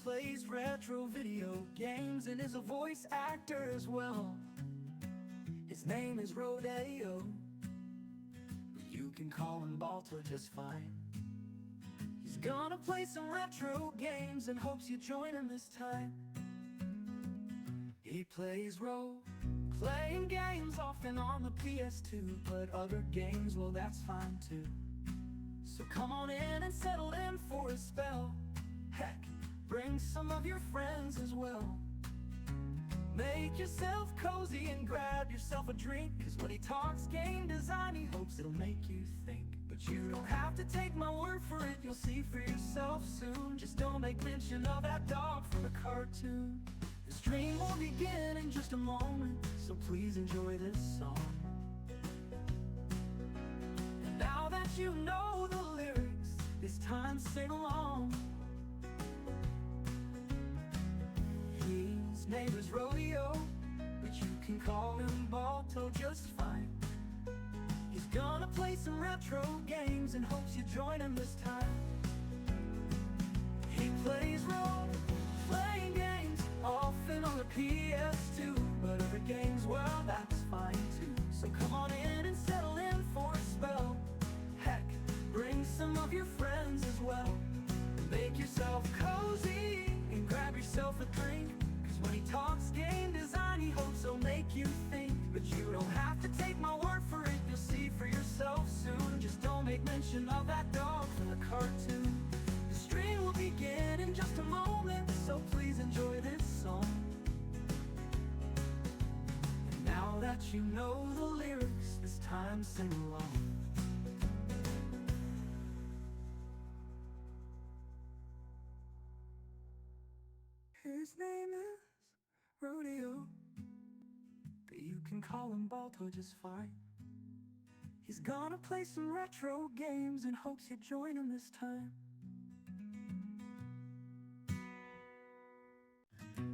plays retro video games and is a voice actor as well. His name is Rodeo. You can call him Balto just fine. He's gonna play some retro games and hopes you join him this time. He plays role-playing games often on the PS2, but other games, well, that's fine too. So come on in and settle in for a spell. Heck, bring some of your friends as well. Make yourself cozy and grab yourself a drink, 'cause when he talks game design, he hopes it'll make you think. But you don't have to take my word for it, you'll see for yourself soon. Just don't make mention of that dog from the cartoon. The stream will begin in just a moment, so please enjoy this song. And now that you know the lyrics, it's time to sing along. His name is Rodeo, but you can call him Balto just fine. He's gonna play some retro games and hopes you join him this time. He plays role-playing games often on the PS2, but other games, well, that's fine too. So come on in and settle in for a spell. Heck, bring some of your friends as well. Make yourself cozy and grab yourself a drink, 'cause when he talks game design, he hopes he'll make you think. But you don't have to take my word for it, you'll see for yourself soon. Just don't make mention of that dog from the cartoon. The stream will begin in just a moment, so please enjoy this song. And now that you know the lyrics, it's time to sing along. His name is Rodeo, but you can call him Balto just fine. He's gonna play some retro games and hopes you join him this time.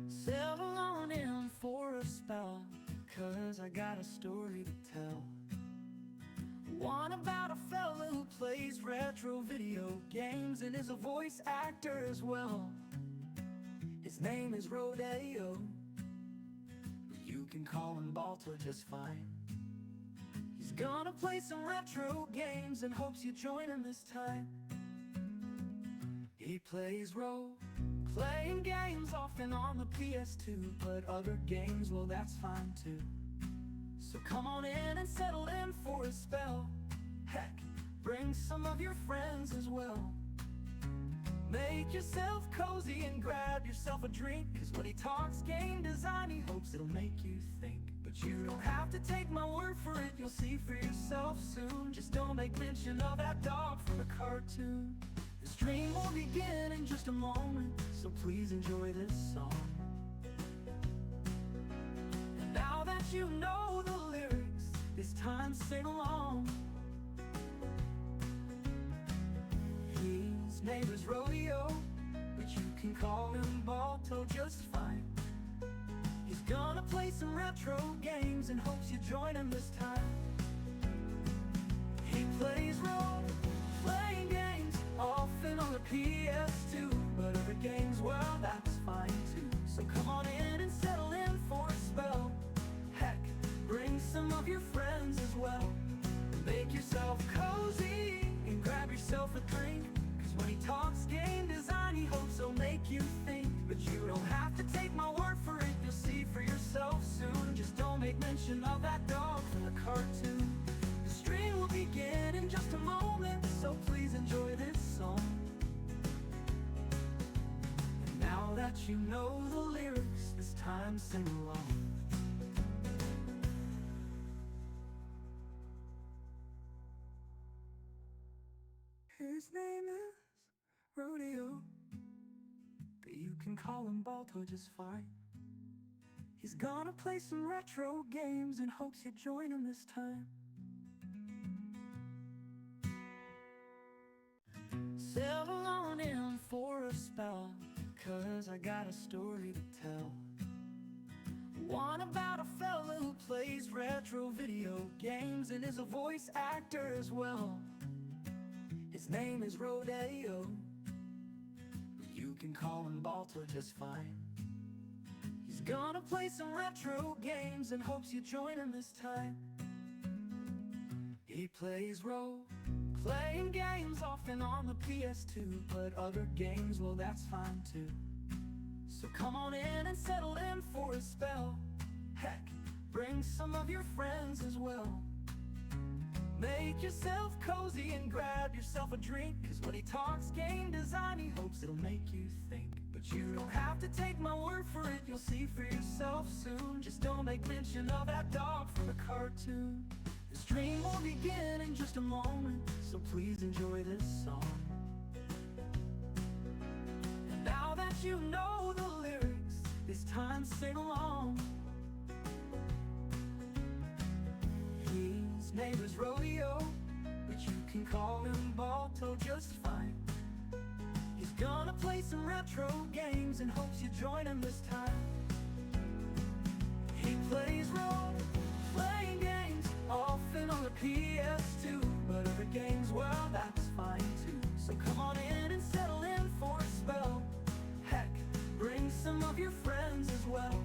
Settle on in for a spell, 'cause I got a story to tell. One about a fella who plays retro video games and is a voice actor as well. His name is Rodeo. You can call him Balto just fine. He's gonna play some retro games and hopes you join him this time. He plays role-playing games often on the PS2, but other games, well, that's fine too. So come on in and settle in for a spell. Heck, bring some of your friends as well. Make yourself cozy and grab yourself a drink, 'cause when he talks game design, he hopes it'll make you think. But you don't have to take my word for it, you'll see for yourself soon. Just don't make mention of that dog from the cartoon. The stream will begin in just a moment, so please enjoy this song. And now that you know the lyrics, it's time to sing along. His name is Rodeo, but you can call him Balto just fine. He's gonna play some retro games and hopes you join him this time. He plays role-playing games often on the PS2, but other games, well, that's fine too. So come on in and settle in for a spell. Heck, bring some of your friends as well. Make yourself cozy and grab yourself a drink, 'cause when he talks game design, he hopes he'll make you think. But you don't have to take my word for it, you'll see for yourself soon. Just don't make mention of that dog from the cartoon. The stream will begin in just a moment, so please enjoy this song. And now that you know the lyrics, it's time to sing along. His name is Rodeo, but you can call him Balto just fine. He's gonna play some retro games and hopes you join him this time. Settle on in for a spell, 'cause I got a story to tell. One about a fella who plays retro video games and is a voice actor as well. His name is Rodeo. You can call him Balto just fine. He's gonna play some retro games and hopes you join him this time. He plays role-playing games often on the PS2, but other games, well, that's fine too. So come on in and settle in for a spell. Heck, bring some of your friends as well. Make yourself cozy and grab yourself a drink, 'cause when he talks game design, he hopes it'll make you think. But you don't have to take my word for it, you'll see for yourself soon. Just don't make mention of that dog from the cartoon. The stream will begin in just a moment, so please enjoy this song. And now that you know the lyrics, it's time to sing along. His name is Rodeo, but you can call him Balto just fine. He's gonna play some retro games and hopes you join him this time. He plays role-playing games often on the PS2, but other games, well, that's fine too. So come on in and settle in for a spell. Heck, bring some of your friends as well.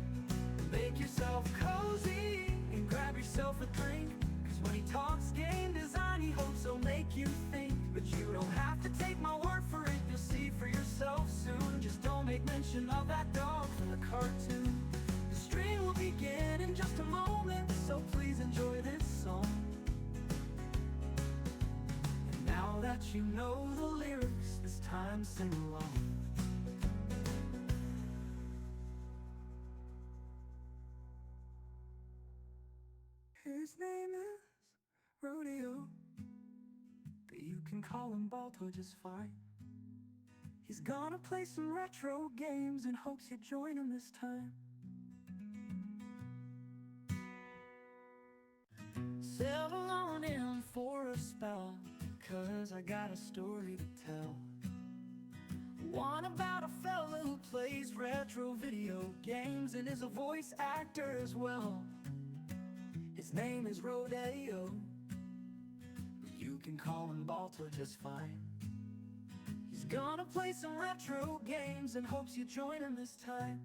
Make yourself cozy and grab yourself a drink, 'cause when he talks game design, he hopes he'll make you think. But you don't have to take my word for it, you'll see for yourself soon. Just don't make mention of that dog from the cartoon. The stream will begin in just a moment, so please enjoy this song. And now that you know the lyrics, it's time to sing along. His name is Rodeo, but you can call him Balto just fine. He's gonna play some retro games and hopes you join him this time. Settle on in for a spell, 'cause I got a story to tell. One about a fella who plays retro video games and is a voice actor as well. His name is Rodeo, you can call him Balto just fine. He's gonna play some retro games and hopes you join him this time.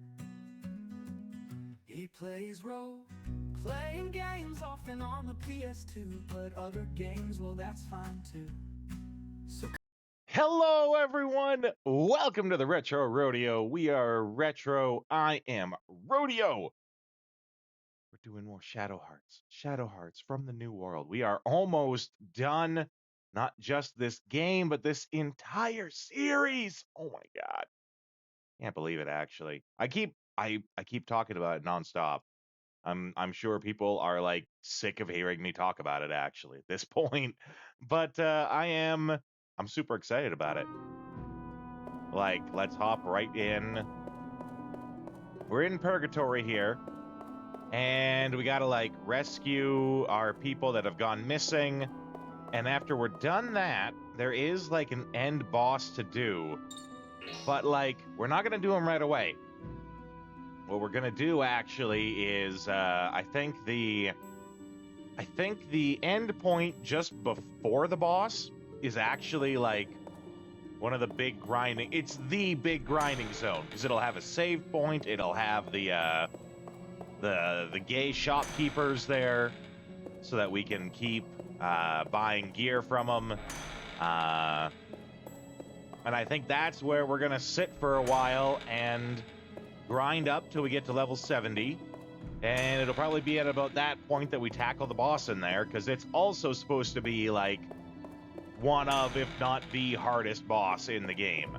He plays role-playing games often on the PS2, but other games, well, that's fine too. So Hello, everyone. Welcome to the Retro Rodeo. We are Retro. I am Rodeo. We're doing more Shadow Hearts from the New World. We are almost done. Not just this game, but this entire series. Oh my God. Can't believe it, actually. I keep talking about it nonstop. I'm sure people are like sick of hearing me talk about it actually at this point. But I'm super excited about it. Like, let's hop right in. We're in Purgatory here. And we gotta like rescue our people that have gone missing. And after we're done that, there is like an end boss to do. But like, we're not gonna do them right away. What we're gonna do actually is, I think the end point just before the boss is actually like one of the big grinding. It's the big grinding zone because it'll have a save point. It'll have the gay shopkeepers there, so that we can keep buying gear from them. And I think that's where we're gonna sit for a while and grind up till we get to level 70. And it'll probably be at about that point that we tackle the boss in there, because it's also supposed to be like one of, if not the hardest boss in the game.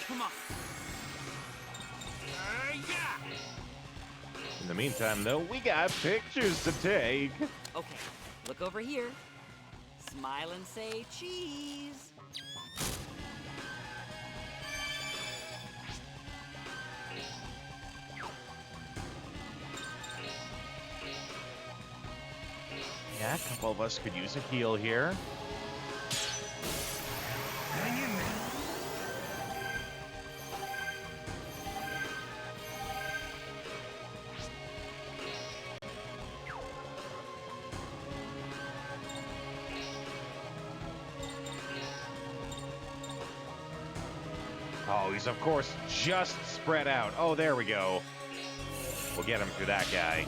Come on. Yeah. In the meantime, though, we got pictures to take. Okay, look over here. Smile and say cheese. Yeah, a couple of us could use a heal here. hang in there. Oh, he's, of course, just spread out. Oh, there we go. We'll get him through that guy.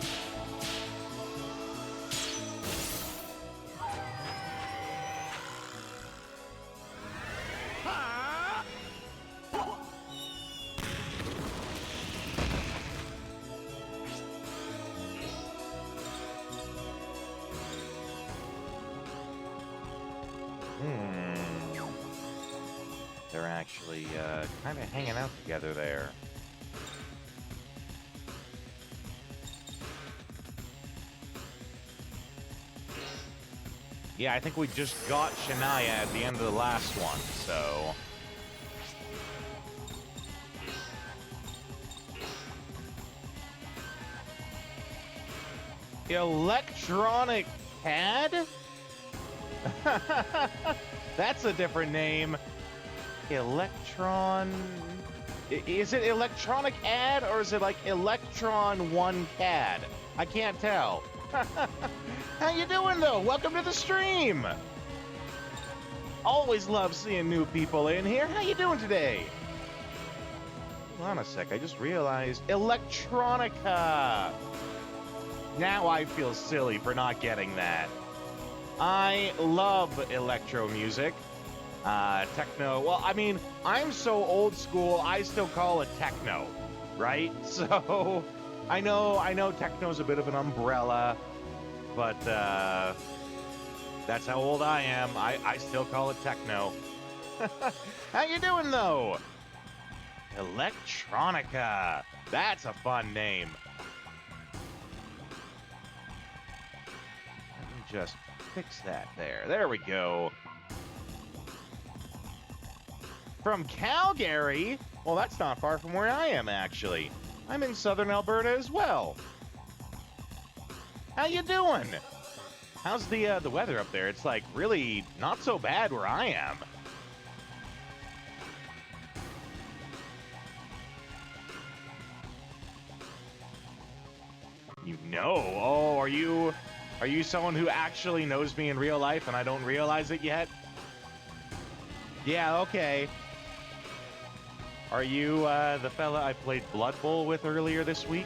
They're actually kind of hanging out together there. Yeah, I think we just got Shania at the end of the last one, so... Electronic CAD? That's a different name. Electron... Is it Electronic Ad, or is it like Electron 1 CAD? I can't tell. How you doing, though? Welcome to the stream! Always love seeing new people in here. How you doing today? Hold on a sec, I just realized... Electronica! Now I feel silly for not getting that. I love electro music. Techno. Well, I mean, I'm so old school, I still call it techno, right? So, I know techno's a bit of an umbrella, but that's how old I am. I still call it techno. How you doing, though? Electronica. That's a fun name. Let me just fix that there. There we go. From Calgary? Well, that's not far from where I am, actually. I'm in southern Alberta as well. How you doing? How's the weather up there? It's like really not so bad where I am. You know? Oh, are you someone who actually knows me in real life and I don't realize it yet? Yeah, okay. Are you the fella I played Blood Bowl with earlier this week?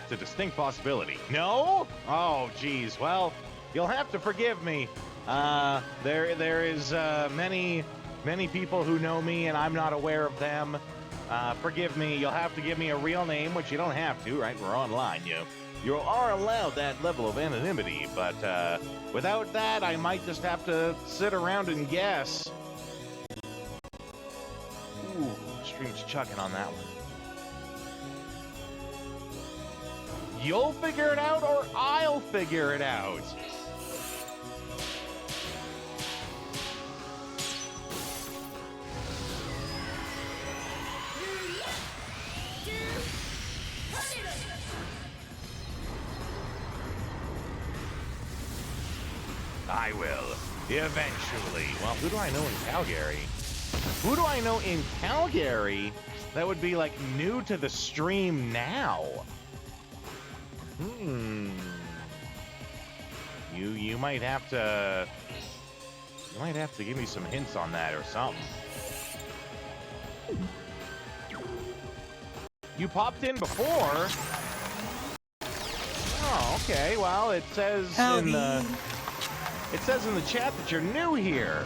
It's a distinct possibility. No? Oh, geez. Well, you'll have to forgive me. There is many people who know me, and I'm not aware of them. Forgive me. You'll have to give me a real name, which you don't have to, right? We're online, you are allowed that level of anonymity, but without that, I might just have to sit around and guess. Ooh, stream's chugging on that one. You'll figure it out, or I'll figure it out. I will, eventually. Well, who do I know in Calgary? Who do I know in Calgary that would be, like, new to the stream now? You might have to... You might have to give me some hints on that or something. You popped in before? Oh, okay. Well, it says in the... It says in the chat that you're new here.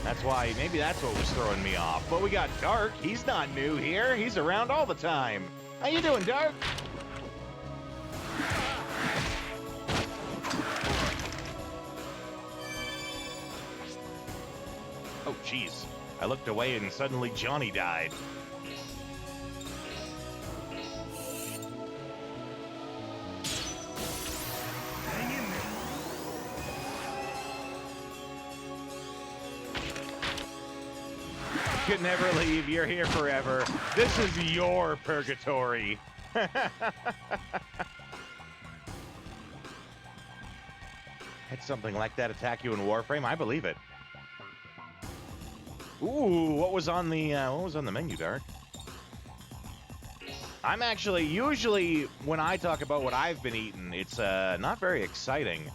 That's why, maybe that's what was throwing me off. But we got Dark. He's not new here. He's around all the time. How you doing, Dark? Oh, jeez. I looked away and suddenly Johnny died. Could never leave. You're here forever. This is your purgatory. Had something like that attack you in Warframe? I believe it. Ooh, what was on the menu, Dark? I'm actually, usually when I talk about what I've been eating, it's not very exciting.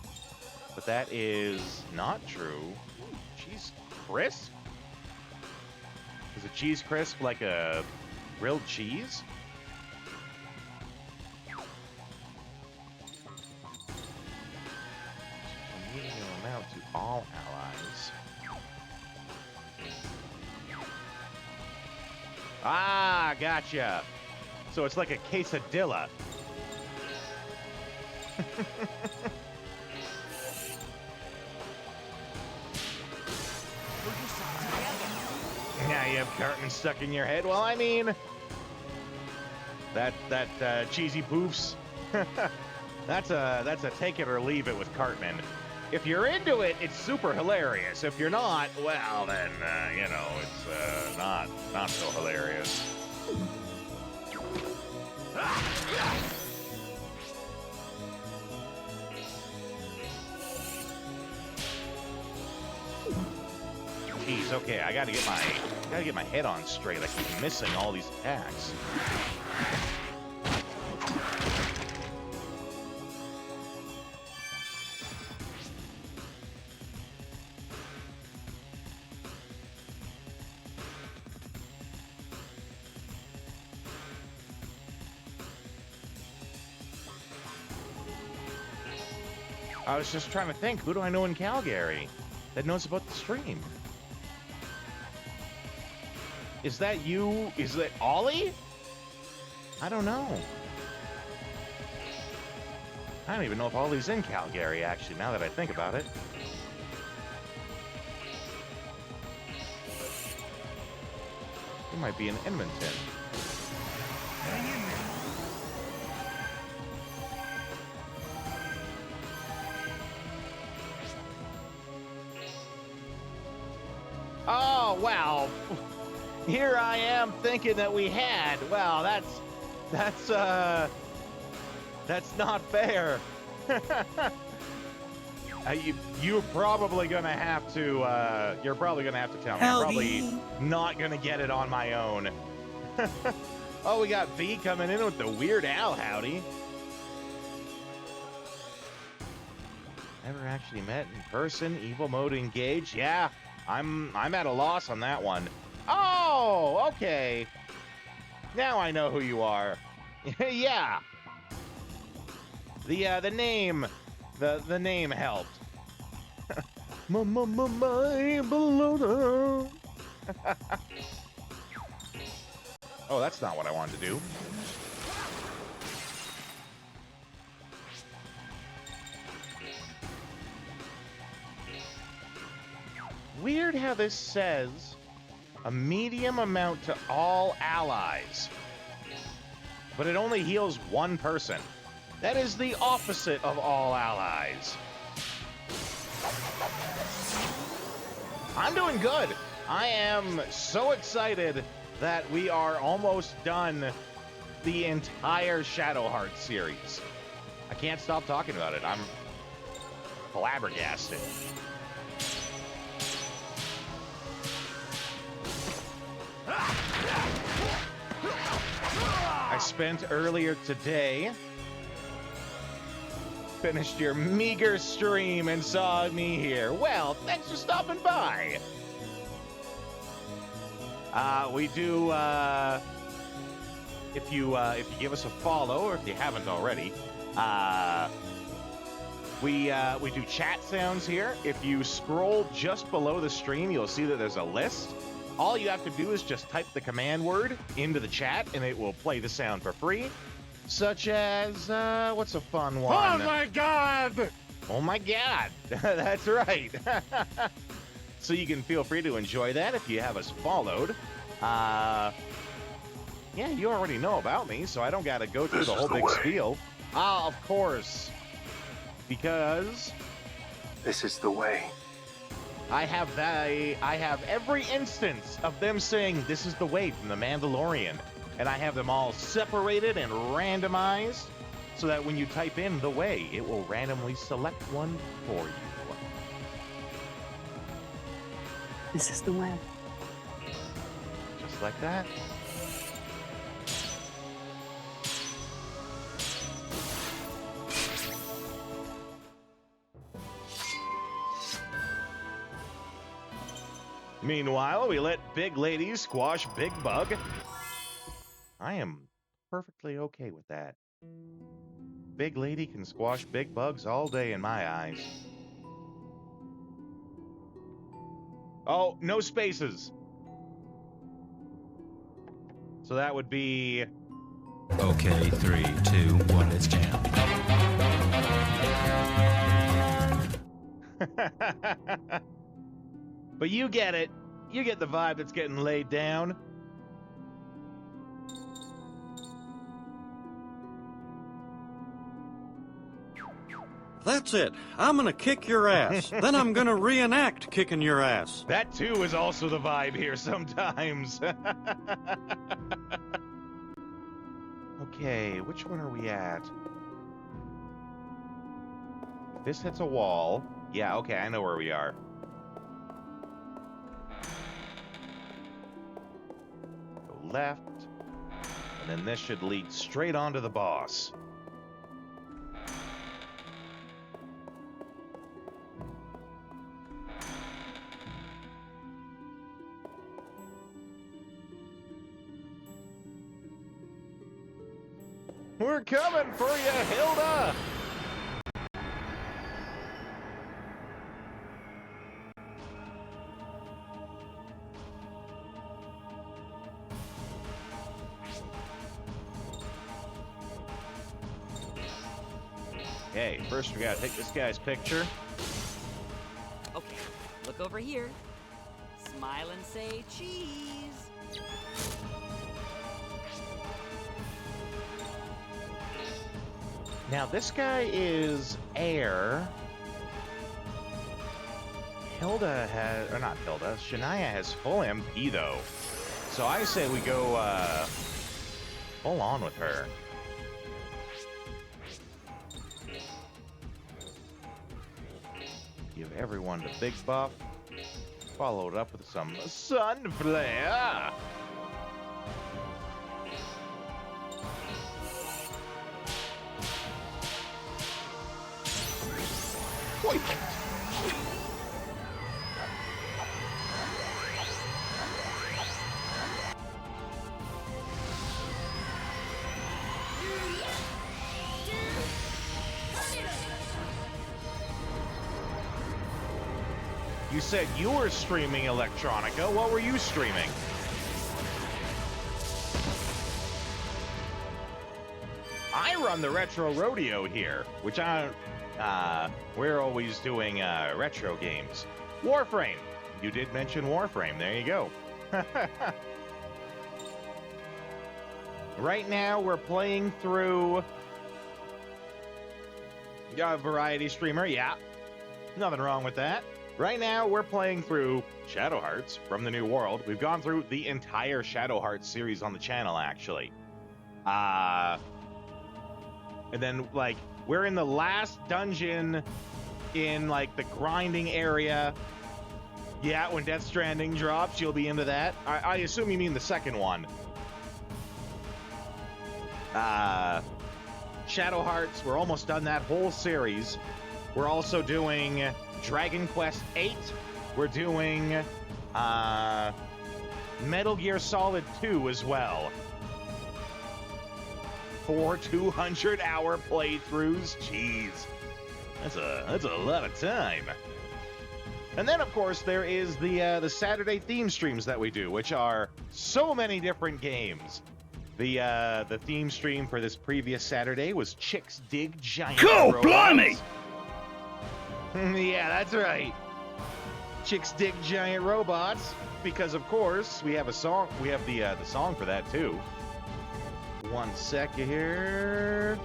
But that is not true. Ooh, cheese crisp? Is a cheese crisp like a grilled cheese? A medium amount to all allies. Ah, gotcha. So it's like a quesadilla. Now you have Cartman stuck in your head. Well, I mean, that cheesy poofs. that's a take it or leave it with Cartman. If you're into it, it's super hilarious. If you're not, well then you know it's not so hilarious. Jeez, okay, I gotta get my head on straight. I keep missing all these attacks. I was just trying to think, who do I know in Calgary that knows about the stream? Is that you? Is it Ollie? I don't know. I don't even know if Ollie's in Calgary, actually, now that I think about it. He might be in Edmonton. Hang in there. Oh, wow. Here I am thinking that we had. Well, that's not fair. You're probably gonna have to. You're probably gonna have to tell me. I'm probably not gonna get it on my own. Oh, we got V coming in with the Weird Al howdy. Never actually met in person. Evil mode engaged. Yeah, I'm at a loss on that one. Oh, okay. Now I know who you are. Yeah. The name helped. My bologna. Oh, that's not what I wanted to do. Weird how this says a medium amount to all allies, but it only heals one person. That is the opposite of all allies. I'm doing good. I am so excited that we are almost done the entire Shadowheart series. I can't stop talking about it. I'm flabbergasted. I spent earlier today, finished your meager stream and saw me here. Well, thanks for stopping by. We do, if you give us a follow, or if you haven't already, we do chat sounds here. If you scroll just below the stream, you'll see that there's a list. All you have to do is just type the command word into the chat, and it will play the sound for free. Such as, what's a fun one? Oh my god! Oh my god, that's right. So you can feel free to enjoy that if you have us followed. Yeah, you already know about me, so I don't gotta go through the whole big spiel. Ah, of course. Because This is the way. I have every instance of them saying this is the way from The Mandalorian, and I have them all separated and randomized so that when you type in the way, it will randomly select one for you. This is the way. Just like that. Meanwhile, we let big ladies squash big bug. I am perfectly okay with that. Big lady can squash big bugs all day in my eyes. Oh, no spaces. So that would be... Okay, 3, 2, 1, it's jam. But you get it. You get the vibe that's getting laid down. That's it. I'm gonna kick your ass. Then I'm gonna reenact kicking your ass. That, too, is also the vibe here sometimes. Okay, which one are we at? If this hits a wall... Yeah, okay, I know where we are. Go left. And then this should lead straight onto the boss. We're coming for you, Hilda! Okay, first we gotta take this guy's picture. Okay, look over here. Smile and say cheese. Now, this guy is air. Hilda has, or not Hilda, Shania has full MP, though. So I say we go, full on with her. Give everyone the big buff. Followed up with some sun flare. You said you were streaming electronica. What were you streaming? I run the Retro Rodeo here, which we're always doing retro games. Warframe. You did mention Warframe. There you go. Right now, we're playing through a variety streamer. Yeah, nothing wrong with that. Right now, we're playing through Shadow Hearts from the New World. We've gone through the entire Shadow Hearts series on the channel, actually. And then, like, we're in the last dungeon in, like, the grinding area. Yeah, when Death Stranding drops, you'll be into that. I assume you mean the second one. Shadow Hearts, we're almost done that whole series. We're also doing Dragon Quest VIII. We're doing Metal Gear Solid 2 as well. 4 200-hour playthroughs. Jeez, that's a lot of time. And then, of course, there is the Saturday theme streams that we do, which are so many different games. The theme stream for this previous Saturday was Chicks Dig Giant Robots. Blimey! Yeah, that's right. Chicks Dig Giant Robots, because of course we have a song. We have the song for that too. 1 second here.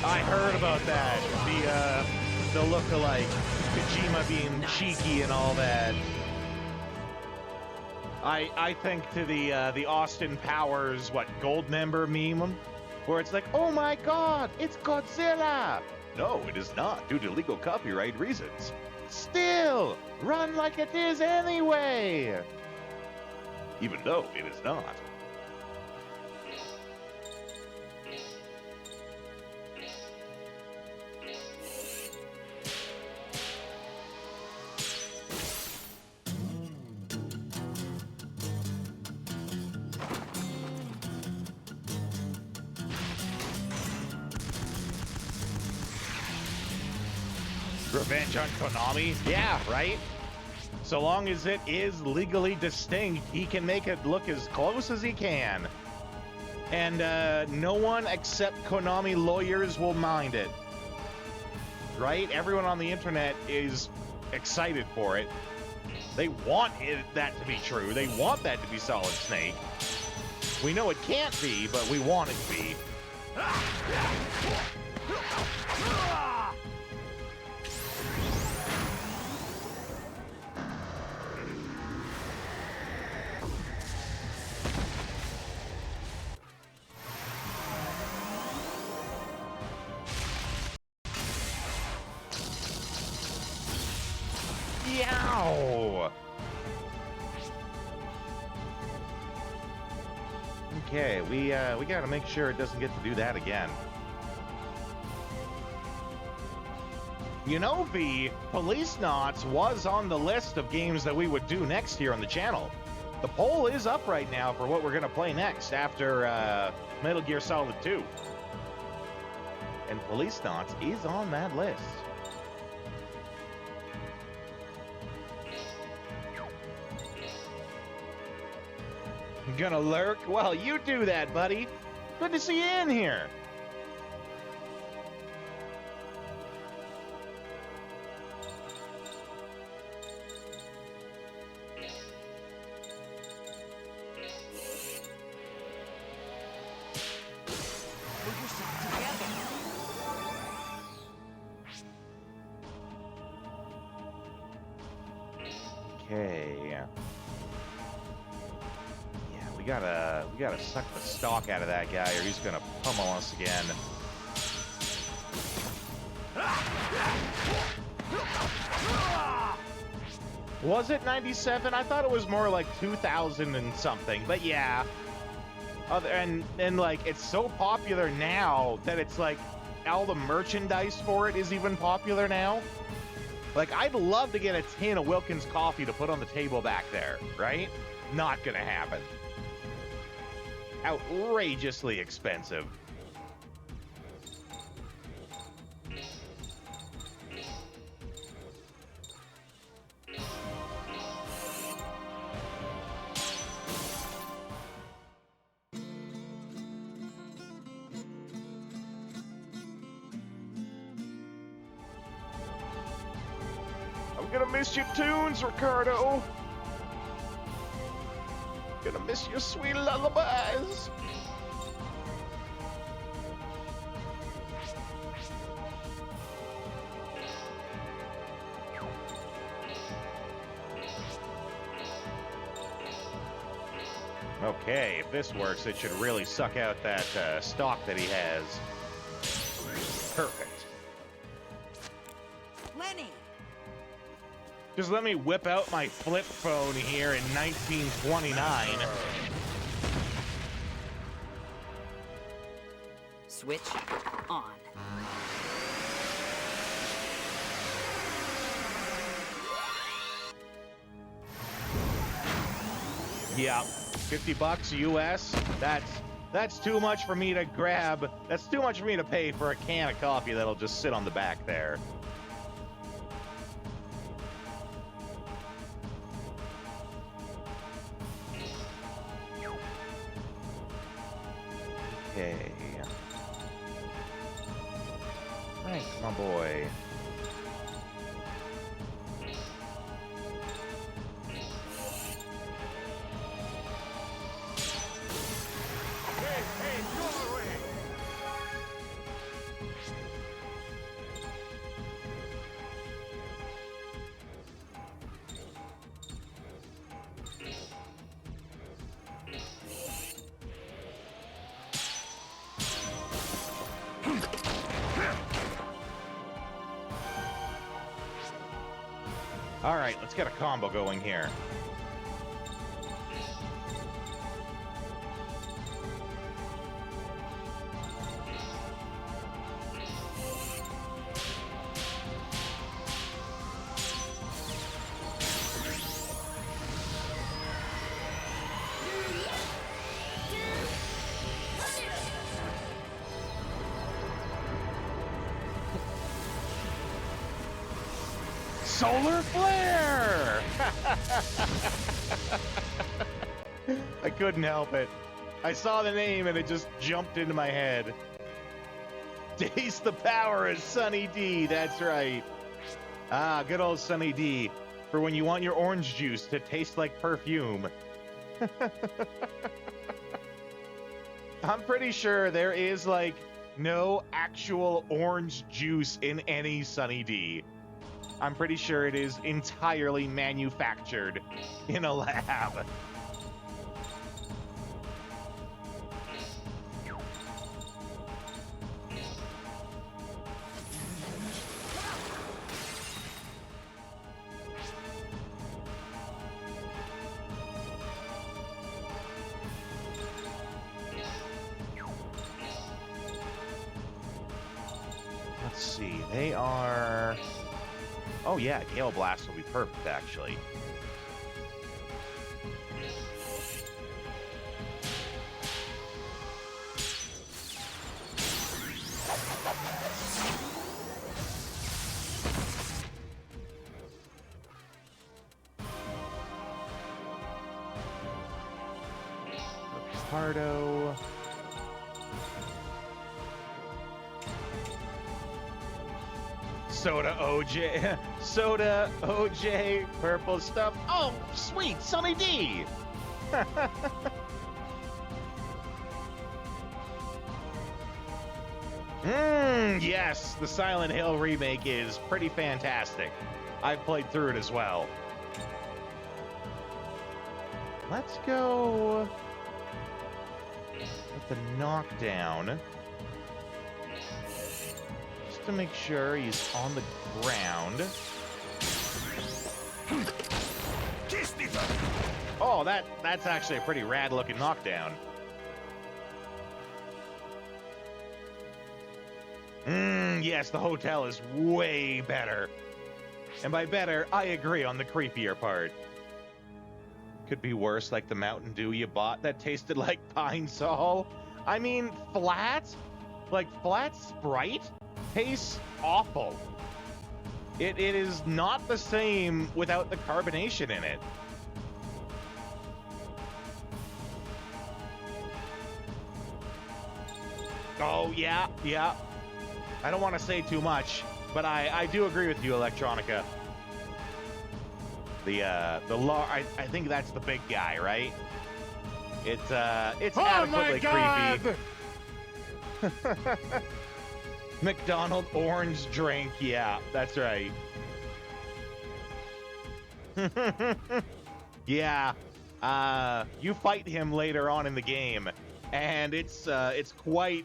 I heard about that. The look-alike, Kojima being cheeky and all that. I think to the Austin Powers Goldmember meme, where it's like, oh my God, it's Godzilla. No, it is not, due to legal copyright reasons. Still, run like it is anyway. Even though it is not. Revenge on Konami? Yeah, right? So long as it is legally distinct, he can make it look as close as he can. And no one except Konami lawyers will mind it. Right? Everyone on the internet is excited for it. They want that to be true. They want that to be Solid Snake. We know it can't be, but we want it to be. Yow! Okay, we gotta make sure it doesn't get to do that again. You know, V, Police Knots was on the list of games that we would do next here on the channel. The poll is up right now for what we're gonna play next after Metal Gear Solid 2. And Police Knots is on that list. Gonna lurk? Well, you do that, buddy. Good to see you in here. Put yourself together. Okay. Yeah, we gotta suck the stock out of that guy, or he's gonna pummel us again. Was it 97? I thought it was more like 2000 and something, but yeah. And like, it's so popular now that it's like all the merchandise for it is even popular now. Like, I'd love to get a tin of Wilkins coffee to put on the table back there, right? Not gonna happen. Outrageously expensive. I'm gonna miss your tunes, Ricardo. Gonna miss your sweet lullabies. Okay, if this works, it should really suck out that stock that he has. Perfect. Lenny! Just let me whip out my flip phone here in 1929. Switch on. Yeah, $50 US. That's too much for me to grab. That's too much for me to pay for a can of coffee that'll just sit on the back there. Okay. Thanks, my boy. All right, let's get a combo going here. Solar flare! I couldn't help it. I saw the name and it just jumped into my head. Taste the power of Sunny D, that's right. Ah, good old Sunny D, for when you want your orange juice to taste like perfume. I'm pretty sure there is, like, no actual orange juice in any Sunny D. I'm pretty sure it is entirely manufactured in a lab. Let's see, they are... Oh yeah, Gale Blast will be perfect, actually. Ricardo. Soda OJ, Soda OJ, purple stuff. Oh, sweet, Sunny D. Yes, the Silent Hill remake is pretty fantastic. I've played through it as well. Let's go with the knockdown. To make sure he's on the ground. Oh, that's actually a pretty rad looking knockdown. Yes, the hotel is way better. And by better, I agree on the creepier part. Could be worse, like the Mountain Dew you bought that tasted like Pine Sol. I mean, flat? Like flat Sprite? Tastes awful. It is not the same without the carbonation in it. Oh, yeah. I don't want to say too much, but I do agree with you, Electronica. I think that's the big guy, right? It's adequately creepy. McDonald's orange drink, yeah, that's right. Yeah, you fight him later on in the game, and it's quite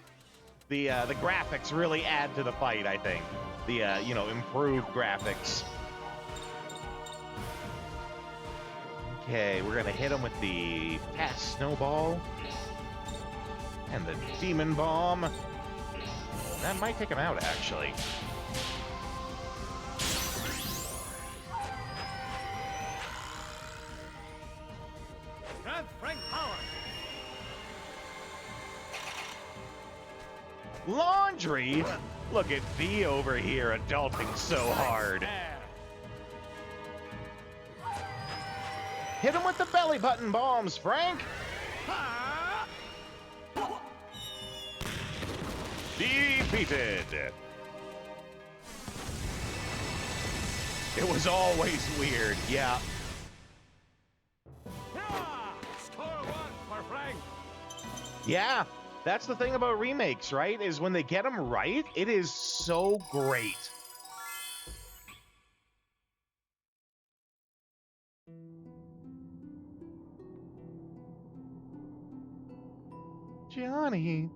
the graphics really add to the fight. I think the improved graphics. Okay, we're gonna hit him with the fast snowball and the demon bomb. That might take him out, actually. Frank power. Laundry? Look at V over here adulting so hard. Hit him with the belly button bombs, Frank! Defeated! It was always weird, yeah. Score one for Frank. Yeah, that's the thing about remakes, right? Is when they get them right, it is so great. Johnny.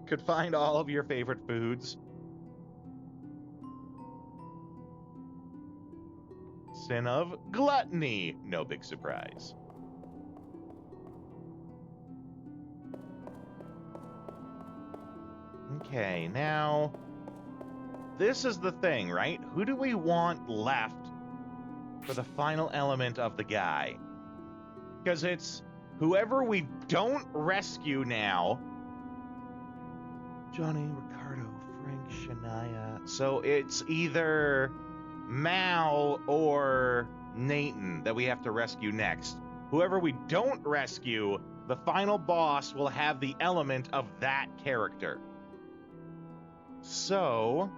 Could find all of your favorite foods. Sin of gluttony. No big surprise. Okay, now this is the thing, right? Who do we want left for the final element of the guy? Because it's whoever we don't rescue now. Johnny, Ricardo, Frank, Shania. So it's either Mal or Nathan that we have to rescue next. Whoever we don't rescue, the final boss will have the element of that character. So,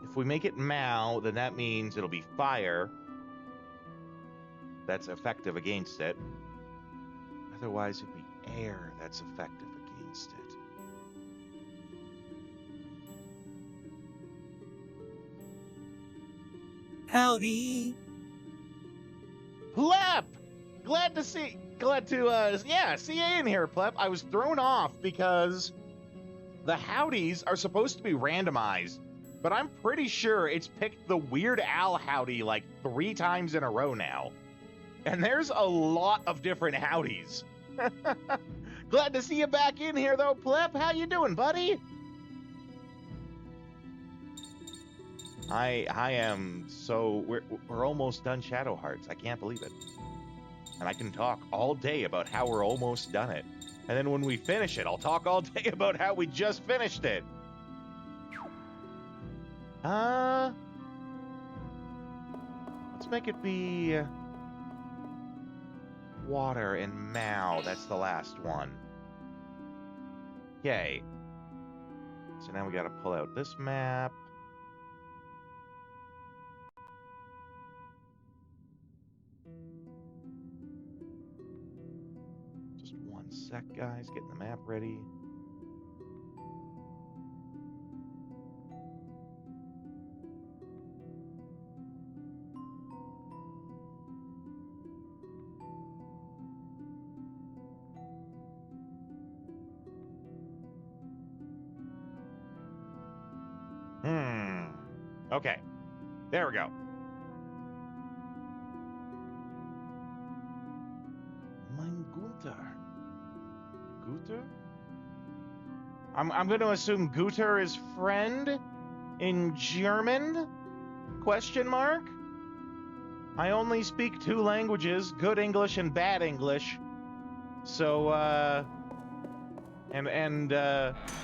if we make it Mal, then that means it'll be fire. That's effective against it. Otherwise, it'd be air that's effective against it. Howdy. Plep! See you in here, Plep. I was thrown off because the howdies are supposed to be randomized, but I'm pretty sure it's picked the Weird Al howdy like 3 times in a row now. And there's a lot of different howdies. Glad to see you back in here, though, Plep. How you doing, buddy? I am so... We're almost done Shadow Hearts. I can't believe it. And I can talk all day about how we're almost done it. And then when we finish it, I'll talk all day about how we just finished it. Let's make it be... Water and Mal. That's the last one. Okay. So now we gotta pull out this map. Just one sec, guys. Getting the map ready. Okay, there we go. Mein Guter. Guter? I'm going to assume Guter is friend in German? Question mark? I only speak 2 languages, good English and bad English. So,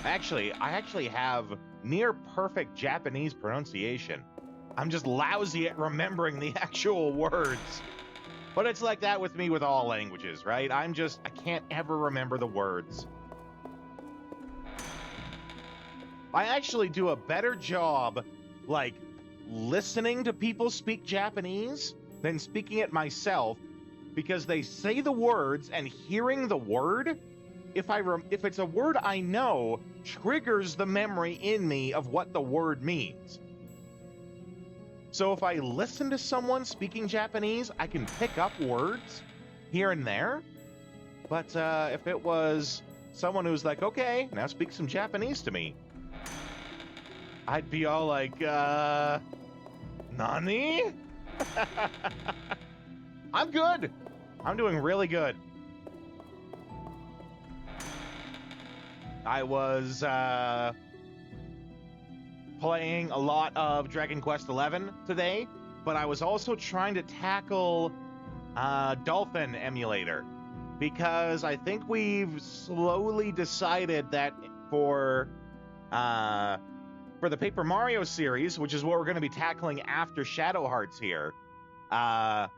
actually, I actually have near perfect Japanese pronunciation. I'm just lousy at remembering the actual words. But it's like that with me with all languages, right? I can't ever remember the words. I actually do a better job, like, listening to people speak Japanese than speaking it myself, because they say the words, and hearing the word, if it's a word I know, triggers the memory in me of what the word means. So if I listen to someone speaking Japanese, I can pick up words here and there. But if it was someone who's like, okay, now speak some Japanese to me, I'd be all like, nani? I'm good. I'm doing really good. I was playing a lot of Dragon Quest XI today, but I was also trying to tackle Dolphin Emulator, because I think we've slowly decided that for the Paper Mario series, which is what we're going to be tackling after Shadow Hearts here, I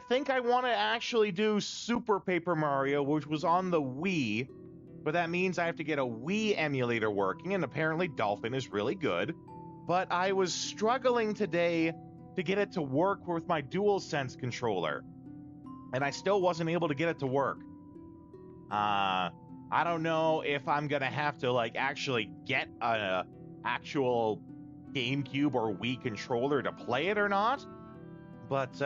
think I want to actually do Super Paper Mario, which was on the Wii. But that means I have to get a Wii emulator working, and apparently Dolphin is really good. But I was struggling today to get it to work with my DualSense controller, and I still wasn't able to get it to work. I don't know if I'm gonna have to, like, actually get a actual GameCube or Wii controller to play it or not, but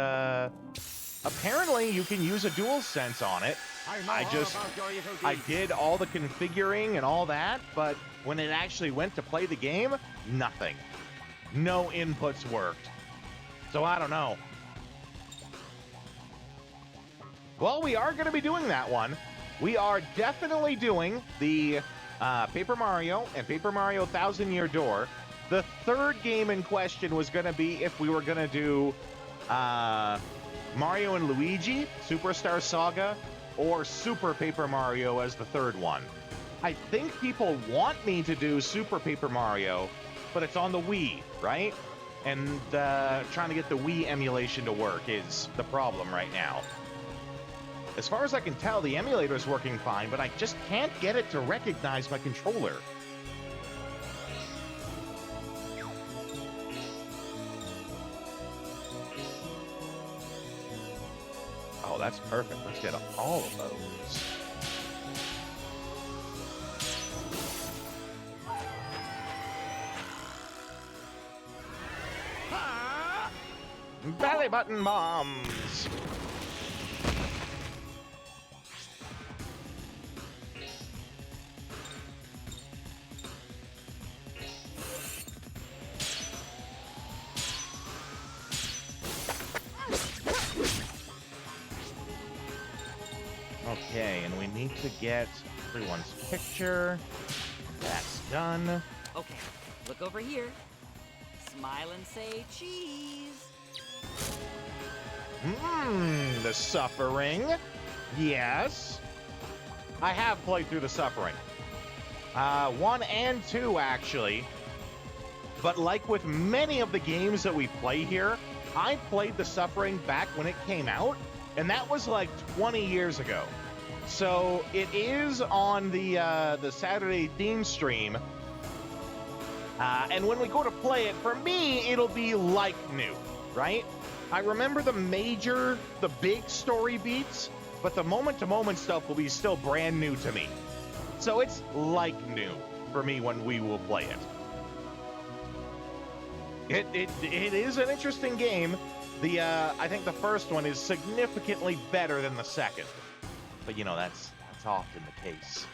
apparently you can use a DualSense on it. I did all the configuring and all that, but when it actually went to play the game, nothing. No inputs worked. So I don't know. Well, we are going to be doing that one. We are definitely doing the Paper Mario and Paper Mario Thousand Year Door. The third game in question was going to be if we were going to do Mario and Luigi, Superstar Saga, or Super Paper Mario as the third one. I think people want me to do Super Paper Mario, but it's on the Wii, right? And trying to get the Wii emulation to work is the problem right now. As far as I can tell, the emulator is working fine, but I just can't get it to recognize my controller. Oh, that's perfect. Let's get all of those. Belly button bombs. Okay, and we need to get everyone's picture. That's done. Okay, look over here. Smile and say cheese. The Suffering. Yes. I have played through the Suffering. 1 and 2, actually. But like with many of the games that we play here, I played the Suffering back when it came out, and that was like 20 years ago. So it is on the Saturday theme stream. And when we go to play it, for me, it'll be like new, right? I remember the big story beats, but the moment-to-moment stuff will be still brand new to me. So it's like new for me when we will play it. It is an interesting game. I think the first one is significantly better than the second. But, you know, that's often the case.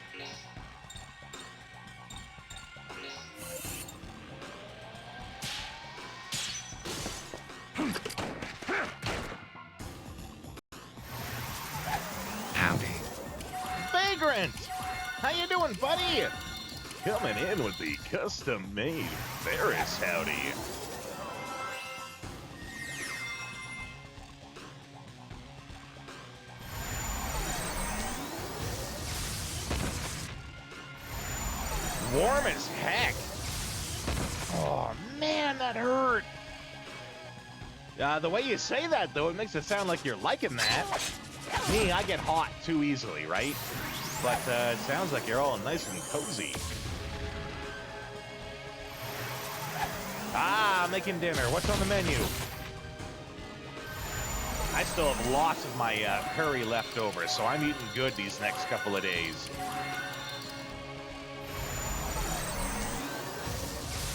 Howdy. Vagrant! How you doing, buddy? Coming in with the custom-made Ferris howdy. Warm as heck. Oh, man, that hurt. The way you say that, though, it makes it sound like you're liking that. Me, I get hot too easily, right? But it sounds like you're all nice and cozy. Ah, making dinner. What's on the menu? I still have lots of my curry left over, so I'm eating good these next couple of days.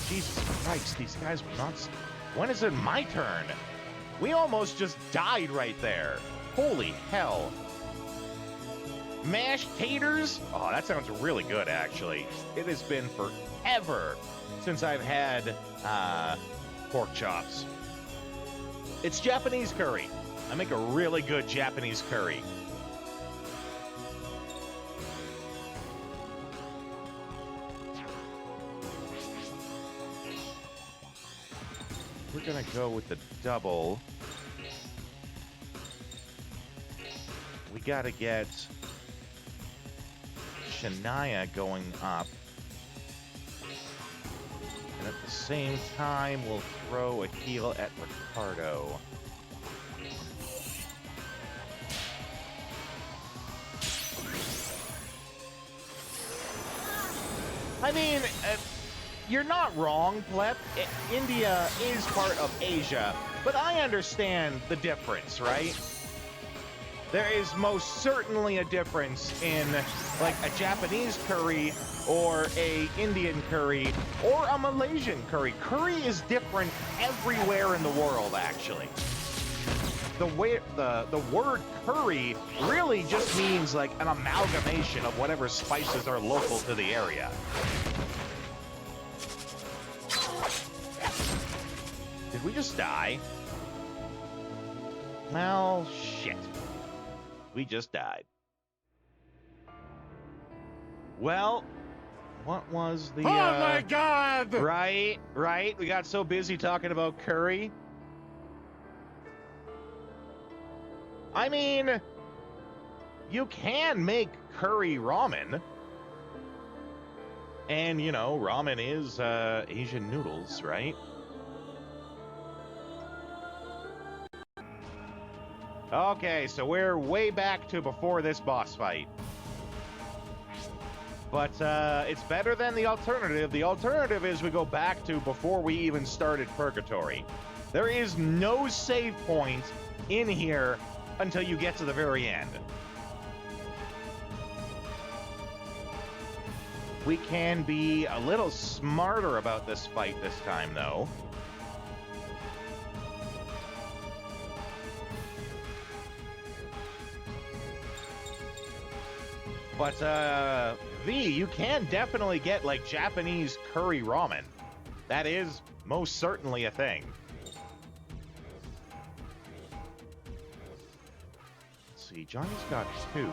Jesus Christ, these guys were nuts. When is it my turn? We almost just died right there. Holy hell. Mashed taters? Oh, that sounds really good, actually. It has been forever since I've had pork chops. It's Japanese curry. I make a really good Japanese curry. We're gonna go with the double. We gotta get Shania going up. And at the same time, we'll throw a heal at Ricardo. I mean, you're not wrong, Plep. India is part of Asia, but I understand the difference, right? There is most certainly a difference in, like, a Japanese curry or a Indian curry or a Malaysian curry. Curry is different everywhere in the world, actually. The word curry really just means, like, an amalgamation of whatever spices are local to the area. Did we just die? Well, shit. We just died. Well, what was the... Oh my God! Right. We got so busy talking about curry. I mean, you can make curry ramen. And, you know, ramen is Asian noodles, right? Okay, so we're way back to before this boss fight. But it's better than the alternative. The alternative is we go back to before we even started Purgatory. There is no save point in here until you get to the very end. We can be a little smarter about this fight this time, though. But, V, you can definitely get, like, Japanese curry ramen. That is most certainly a thing. Let's see, Johnny's got 2.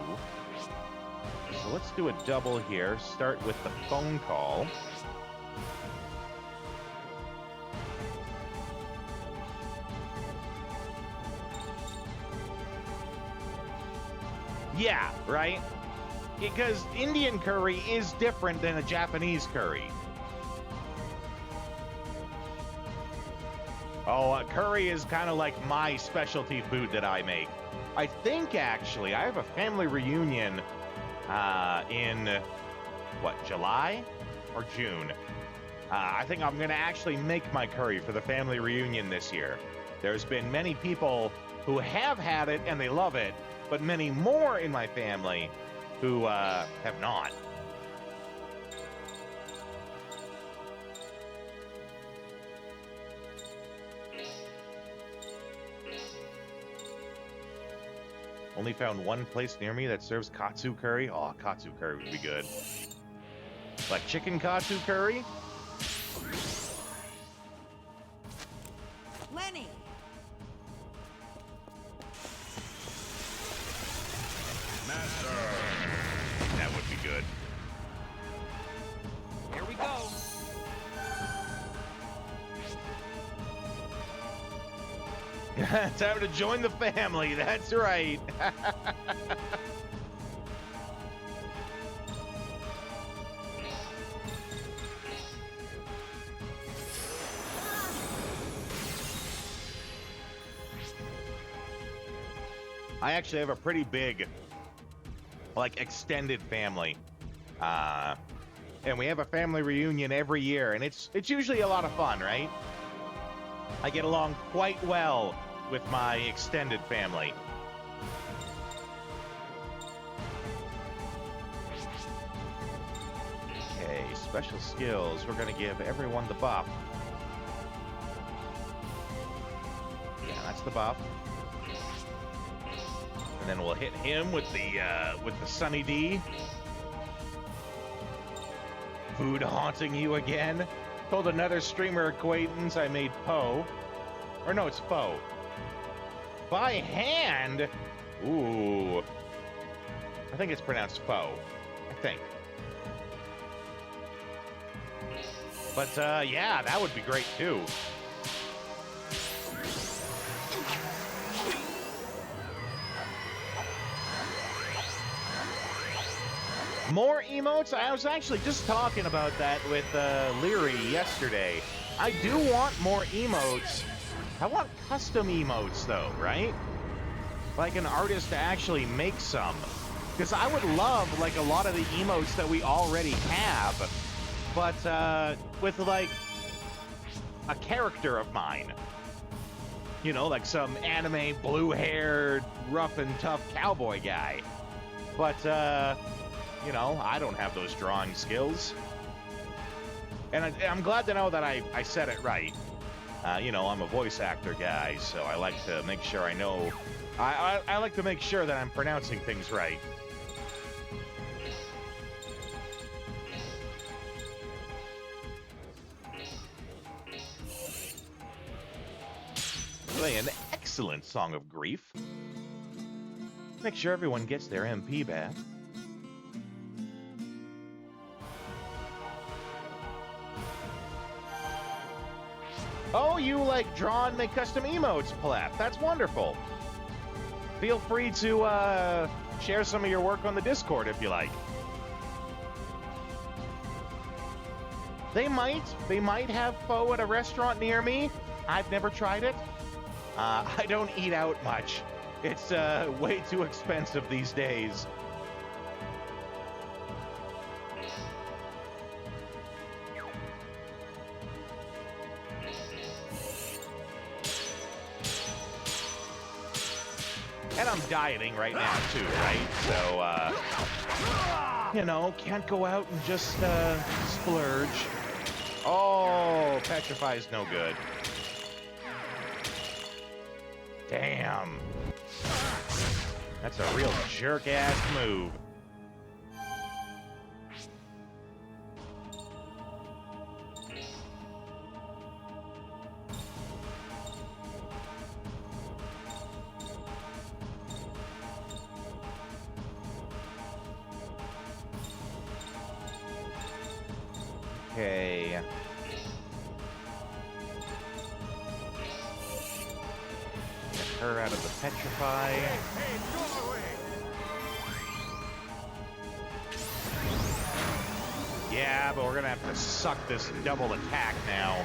So let's do a double here. Start with the phone call. Yeah, right? Because Indian curry is different than a Japanese curry. Oh, curry is kind of like my specialty food that I make. I think, actually, I have a family reunion in, what, July or June? I think I'm going to actually make my curry for the family reunion this year. There's been many people who have had it and they love it, but many more in my family who have not. Only found one place near me that serves katsu curry. Oh, katsu curry would be good. Like chicken katsu curry? Lenny! That would be good. Here we go. Time to join the family. That's right. I actually have a pretty big, like, extended family. And we have a family reunion every year, and it's usually a lot of fun, right? I get along quite well with my extended family. Okay, special skills. We're going to give everyone the buff. Yeah, that's the buff. And then we'll hit him with the Sunny D. Food haunting you again. Told another streamer acquaintance I made Poe. Or no, it's Foe. By hand? Ooh. I think it's pronounced Foe. I think. But, yeah, that would be great, too. More emotes? I was actually just talking about that with Leary yesterday. I do want more emotes. I want custom emotes, though, right? Like an artist to actually make some. Because I would love, like, a lot of the emotes that we already have, but with, like, a character of mine. You know, like some anime blue-haired, rough and tough cowboy guy. But, you know, I don't have those drawing skills. And I'm glad to know that I said it right. You know, I'm a voice actor guy, so I like to make sure I know... I like to make sure that I'm pronouncing things right. Play an excellent Song of Grief. Make sure everyone gets their MP back. Oh, you, like, draw and make custom emotes, Plep. That's wonderful. Feel free to, share some of your work on the Discord if you like. They might have pho at a restaurant near me. I've never tried it. I don't eat out much. It's way too expensive these days. And I'm dieting right now too, right? So, you know, can't go out and just splurge. Oh, Petrify's no good. Damn. That's a real jerk-ass move. Okay. Get her out of the Petrify. Yeah, but we're gonna have to suck this double attack now.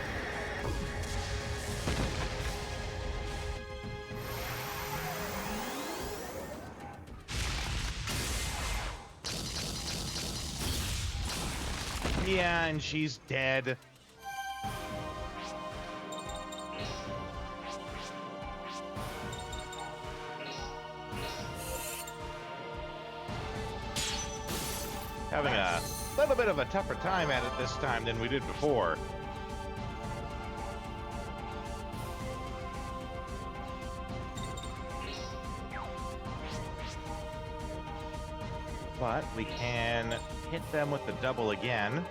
Yeah, and she's dead. Having a little bit of a tougher time at it this time than we did before. But we can hit them with the double again.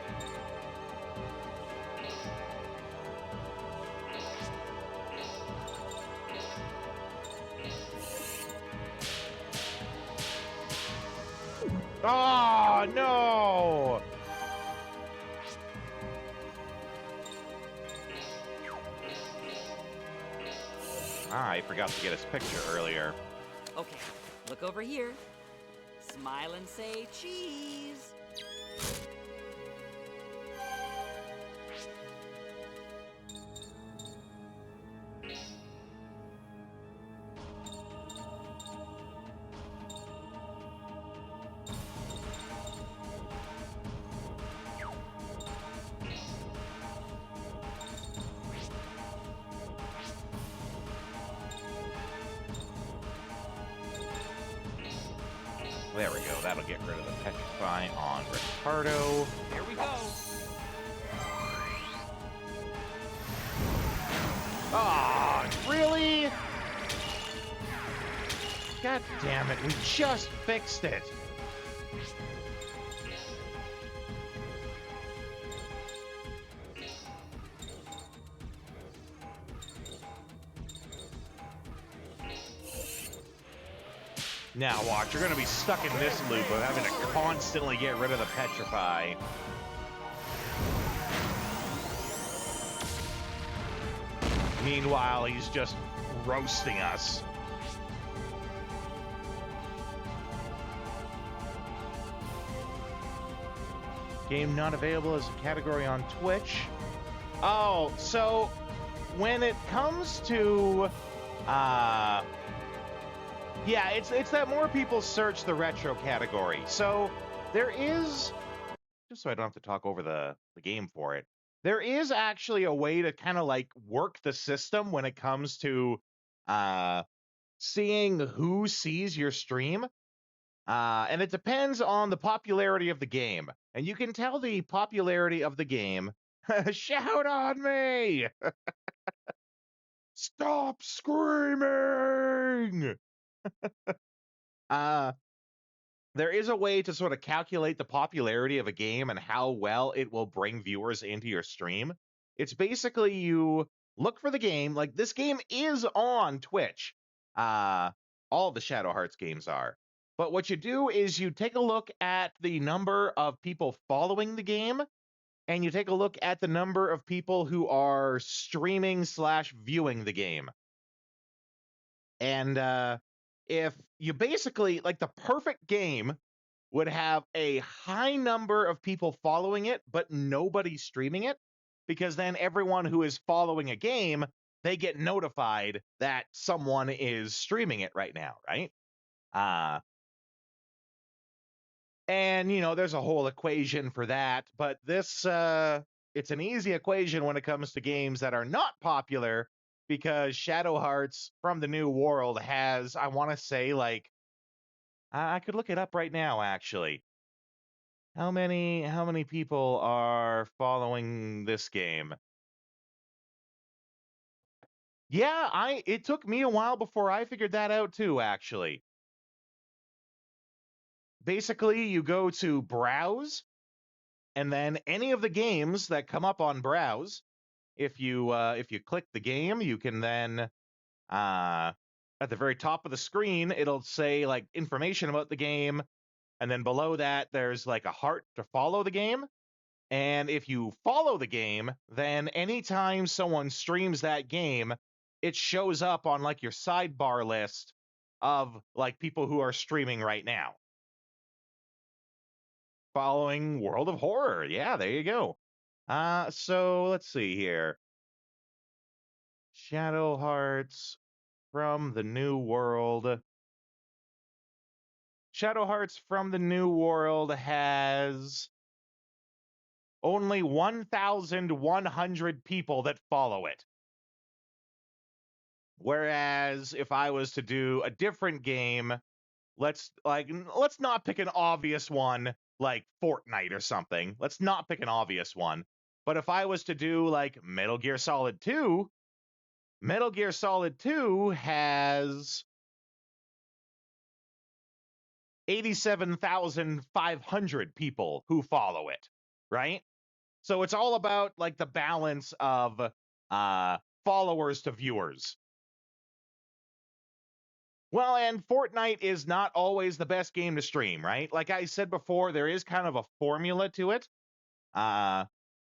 Oh, no! I forgot to get his picture earlier. Okay, look over here. Smile and say cheese. There we go. That'll get rid of the Petrify on Ricardo. Here we go. Ah, really? God damn it. We just fixed it. Now watch, you're going to be stuck in this loop of having to constantly get rid of the Petrify. Meanwhile, he's just roasting us. Game not available as a category on Twitch. Oh, so when it comes to yeah, it's that more people search the retro category. So there is, just so I don't have to talk over the game for it, there is actually a way to kind of like work the system when it comes to seeing who sees your stream. And it depends on the popularity of the game. And you can tell the popularity of the game. Shout on me! Stop screaming! There is a way to sort of calculate the popularity of a game and how well it will bring viewers into your stream. It's basically you look for the game, like this game is on Twitch. All the Shadow Hearts games are. But what you do is you take a look at the number of people following the game, and you take a look at the number of people who are streaming / viewing the game. And if you basically, like the perfect game would have a high number of people following it, but nobody streaming it, because then everyone who is following a game, they get notified that someone is streaming it right now, right? And, you know, there's a whole equation for that, but this, it's an easy equation when it comes to games that are not popular, because Shadow Hearts from the New World has, I want to say, like, I could look it up right now, actually. How many people are following this game? Yeah, it took me a while before I figured that out too, actually. Basically, you go to Browse, and then any of the games that come up on Browse, if you click the game, you can then at the very top of the screen, it'll say like information about the game, and then below that there's like a heart to follow the game. And if you follow the game, then anytime someone streams that game, it shows up on like your sidebar list of like people who are streaming right now. Following World of Horror. Yeah, there you go. So let's see here. Shadow Hearts from the New World. Shadow Hearts from the New World has only 1,100 people that follow it. Whereas if I was to do a different game, let's not pick an obvious one like Fortnite or something. Let's not pick an obvious one. But if I was to do like Metal Gear Solid 2, Metal Gear Solid 2 has 87,500 people who follow it, right? So it's all about like the balance of followers to viewers. Well, and Fortnite is not always the best game to stream, right? Like I said before, there is kind of a formula to it.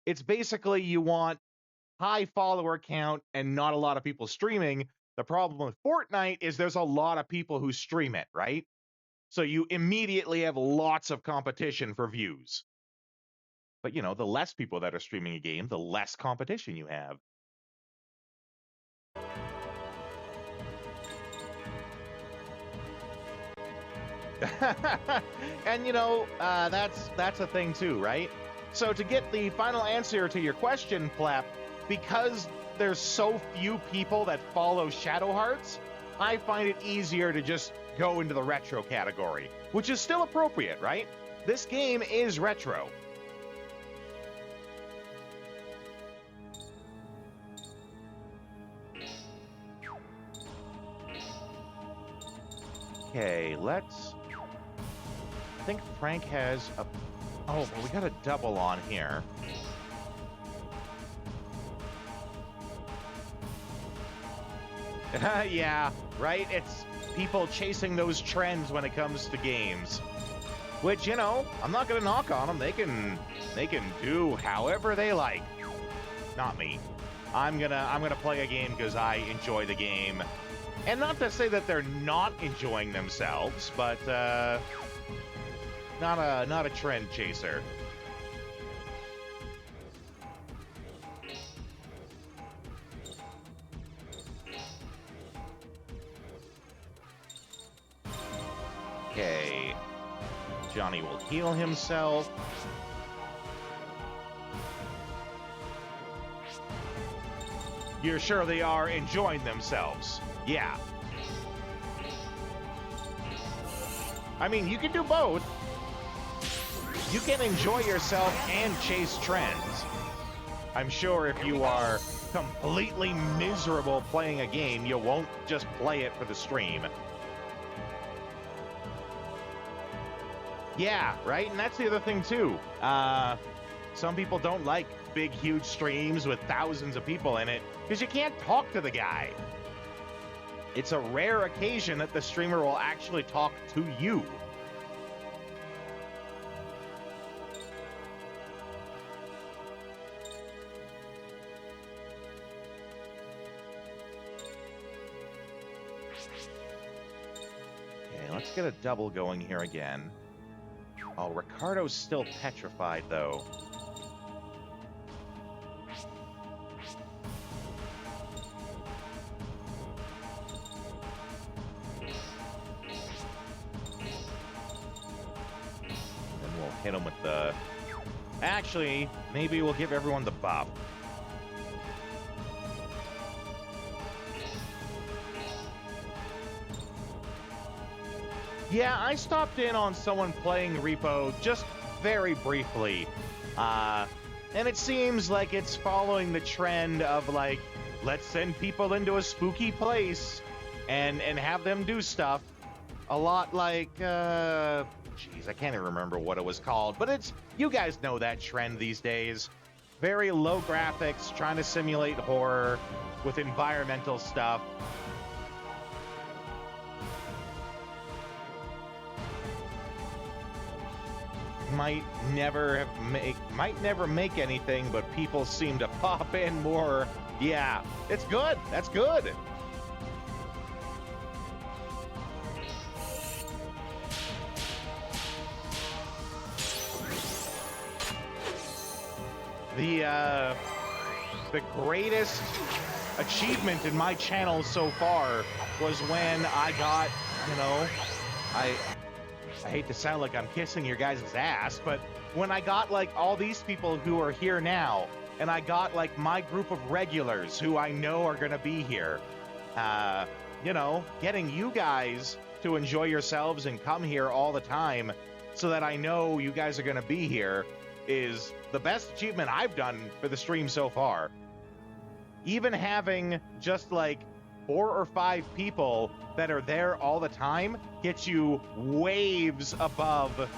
It's basically you want high follower count and not a lot of people streaming. The problem with Fortnite is there's a lot of people who stream it, right? So you immediately have lots of competition for views. But, you know, the less people that are streaming a game, the less competition you have. And, you know, that's a thing too, right? So to get the final answer to your question, Plep, because there's so few people that follow Shadow Hearts, I find it easier to just go into the retro category, which is still appropriate, right? This game is retro. Okay, let's... I think Frank has a... Oh, well, we got a double on here. Yeah, right? It's people chasing those trends when it comes to games. Which, you know, I'm not gonna knock on them. They can do however they like. Not me. I'm gonna play a game because I enjoy the game. And not to say that they're not enjoying themselves, but not a trend chaser. Okay. Johnny will heal himself. You're sure they are enjoying themselves? Yeah. I mean, you can do both. You can enjoy yourself and chase trends. I'm sure if you are completely miserable playing a game, you won't just play it for the stream. Yeah, right? And that's the other thing, too. Some people don't like big, huge streams with thousands of people in it because you can't talk to the guy. It's a rare occasion that the streamer will actually talk to you. Okay, let's get a double going here again. Oh, Ricardo's still petrified, though. Then we'll hit him with the... Actually, maybe we'll give everyone the buff. Yeah, I stopped in on someone playing Repo just very briefly. And it seems like it's following the trend of, like, let's send people into a spooky place and have them do stuff. A lot like, geez, I can't even remember what it was called, but it's, you guys know that trend these days. Very low graphics, trying to simulate horror with environmental stuff. Might never make anything, but people seem to pop in more. Yeah, it's good. That's good. The greatest achievement in my channel so far was when I got, you know, I hate to sound like I'm kissing your guys' ass, but when I got, like, all these people who are here now, and I got, like, my group of regulars who I know are going to be here, you know, getting you guys to enjoy yourselves and come here all the time so that I know you guys are going to be here is the best achievement I've done for the stream so far. Even having just, like, 4 or 5 people that are there all the time gets you waves above,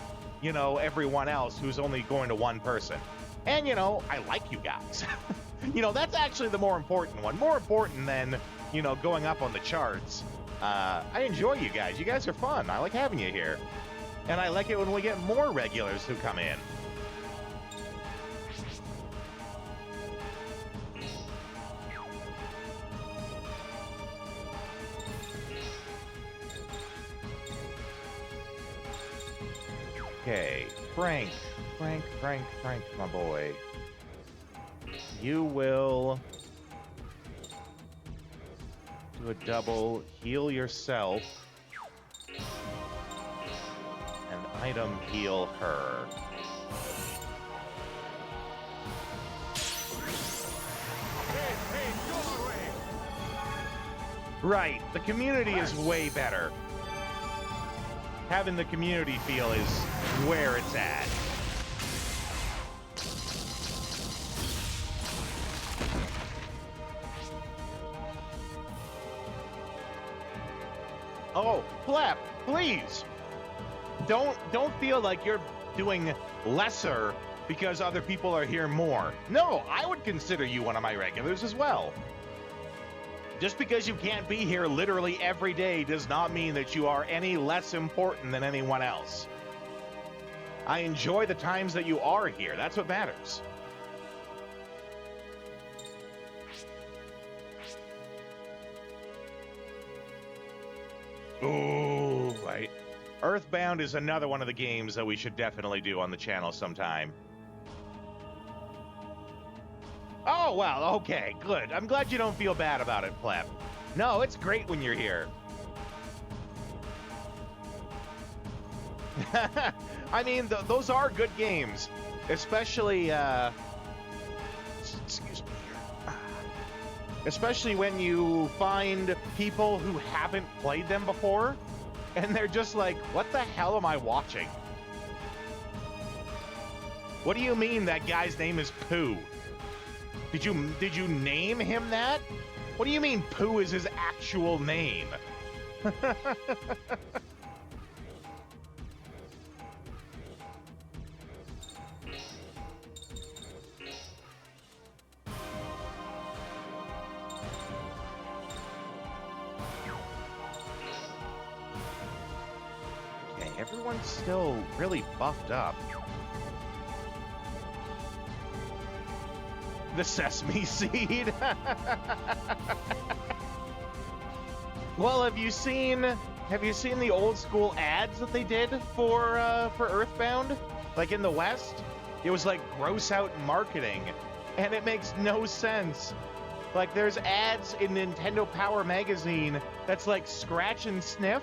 you know, everyone else who's only going to one person. And, you know, I like you guys. You know, that's actually the more important one. More important than, you know, going up on the charts. I enjoy you guys. You guys are fun. I like having you here. And I like it when we get more regulars who come in. Okay, Frank, my boy. You will do a double, heal yourself, and item heal her. Right, the community is way better. Having the community feel is where it's at. Oh, Plep, please. Don't feel like you're doing lesser because other people are here more. No, I would consider you one of my regulars as well. Just because you can't be here literally every day does not mean that you are any less important than anyone else. I enjoy the times that you are here. That's what matters. Ooh, right. Earthbound is another one of the games that we should definitely do on the channel sometime. Oh, well, okay, good. I'm glad you don't feel bad about it, Pleb. No, it's great when you're here. I mean, those are good games. Especially, excuse me here. Especially when you find people who haven't played them before, and they're just like, what the hell am I watching? What do you mean that guy's name is Pooh? Did you name him that? What do you mean Pooh is his actual name? Okay, everyone's still really buffed up. The sesame seed. Well, have you seen Have you seen the old school ads that they did for Earthbound? Like in the West? It was like gross out marketing, and it makes no sense. Like there's ads in Nintendo Power magazine that's like scratch and sniff,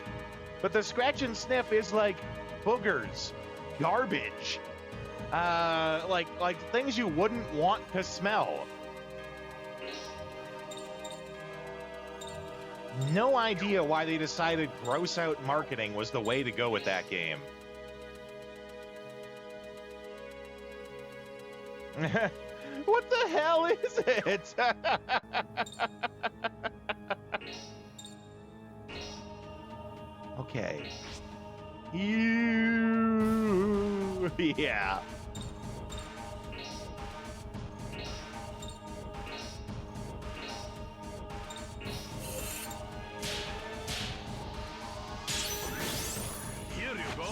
but the scratch and sniff is like boogers, garbage, like things you wouldn't want to smell. No idea why they decided gross out marketing was the way to go with that game. What the hell is it? Okay. Yeah. Here you go.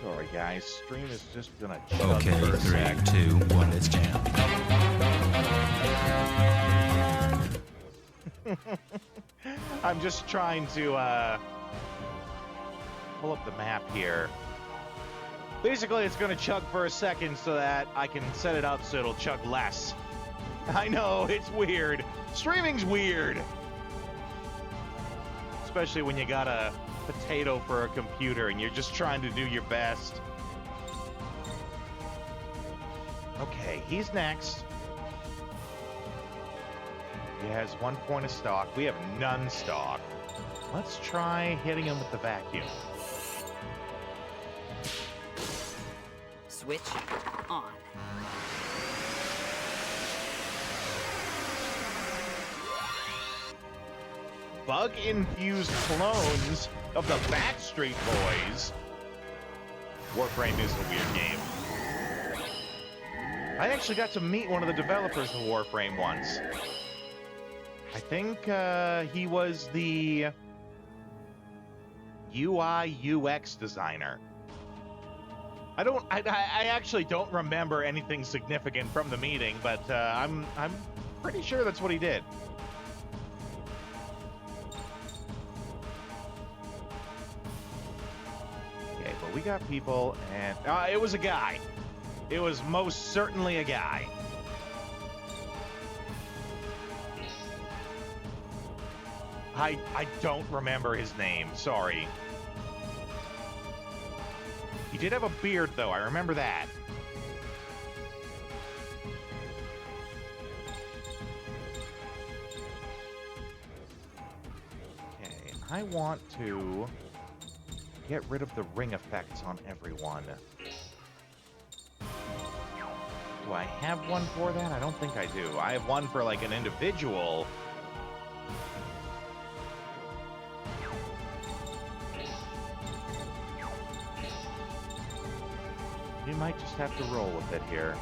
Sorry, guys. Stream is just gonna chug Okay, for a 3, sec. 2, 1, let's jam. I'm just trying to pull up the map here. Basically, it's gonna chug for a second so that I can set it up so it'll chug less. I know, it's weird. Streaming's weird. Especially when you got a potato for a computer and you're just trying to do your best. Okay, he's next. He has 1 point of stock. We have none stock. Let's try hitting him with the vacuum. Switch on. Bug-infused clones of the Backstreet Boys. Warframe is a weird game. I actually got to meet one of the developers of Warframe once. I think he was the UI UX designer. I actually don't remember anything significant from the meeting, but I'm pretty sure that's what he did. Okay, but we got people, and it was a guy. It was most certainly a guy. I don't remember his name, sorry. He did have a beard, though, I remember that. Okay, I want to get rid of the ring effects on everyone. Do I have one for that? I don't think I do. I have one for, like, an individual. You might just have to roll with it here.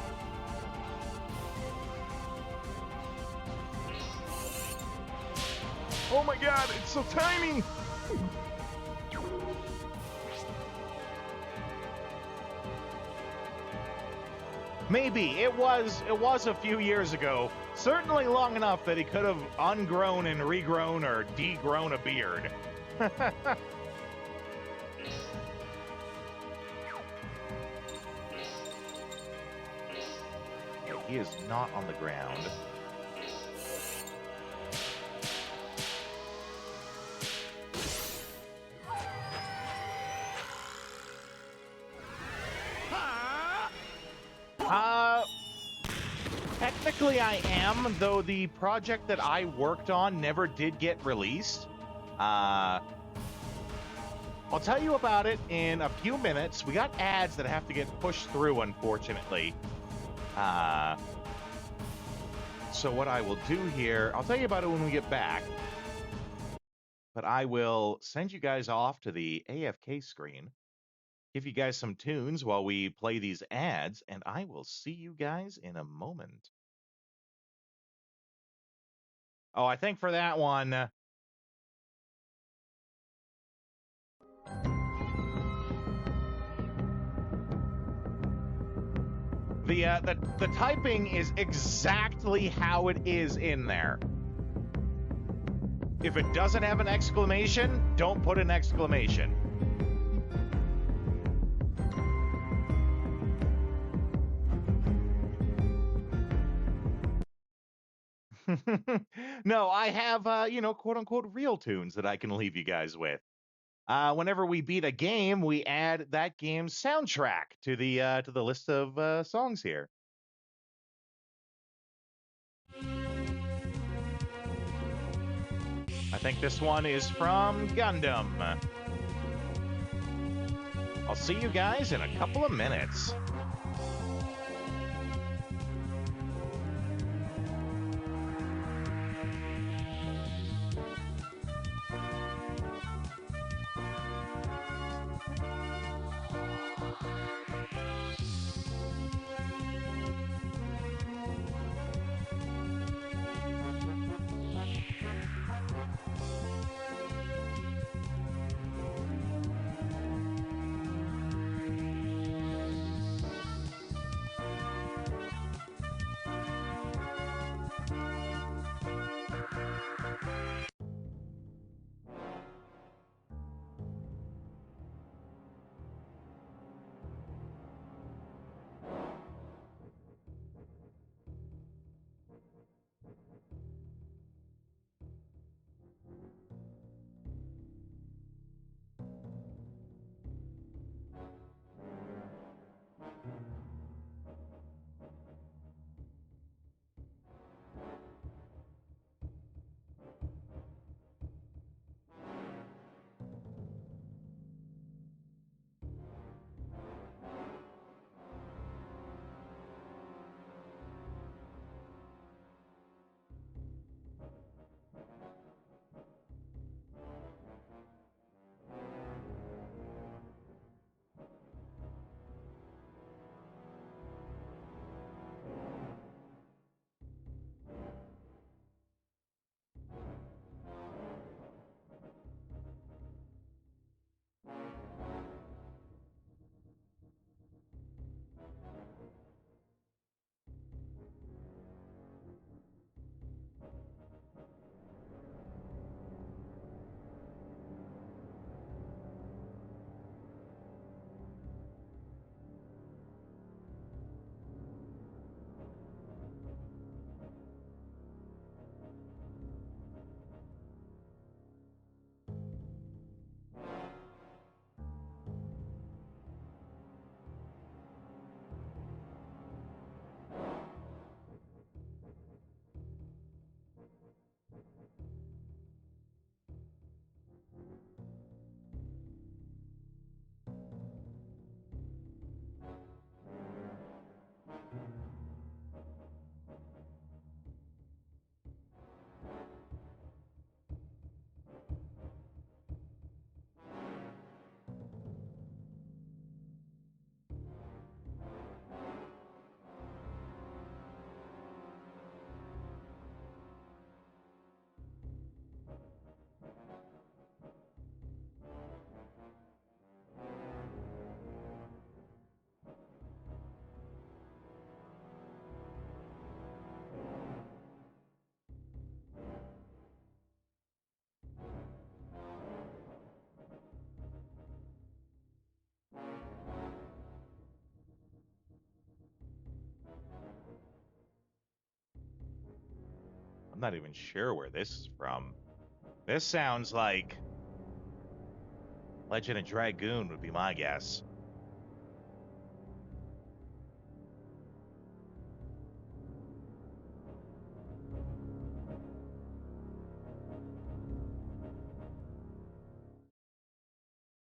Oh my god, it's so tiny! Maybe. It was a few years ago. Certainly long enough that he could have ungrown and regrown or degrown a beard. He is not on the ground. Technically I am, though the project that I worked on never did get released. I'll tell you about it in a few minutes. We got ads that have to get pushed through, unfortunately. So what I will do here, I'll tell you about it when we get back. But I will send you guys off to the AFK screen, give you guys some tunes while we play these ads, and I will see you guys in a moment. Oh, I think for that one, the typing is exactly how it is in there. If it doesn't have an exclamation, don't put an exclamation. No, I have, quote unquote real tunes that I can leave you guys with. Whenever we beat a game, we add that game's soundtrack to the list of songs here. I think this one is from Gundam. I'll see you guys in a couple of minutes. I'm not even sure where this is from. This sounds like Legend of Dragoon would be my guess.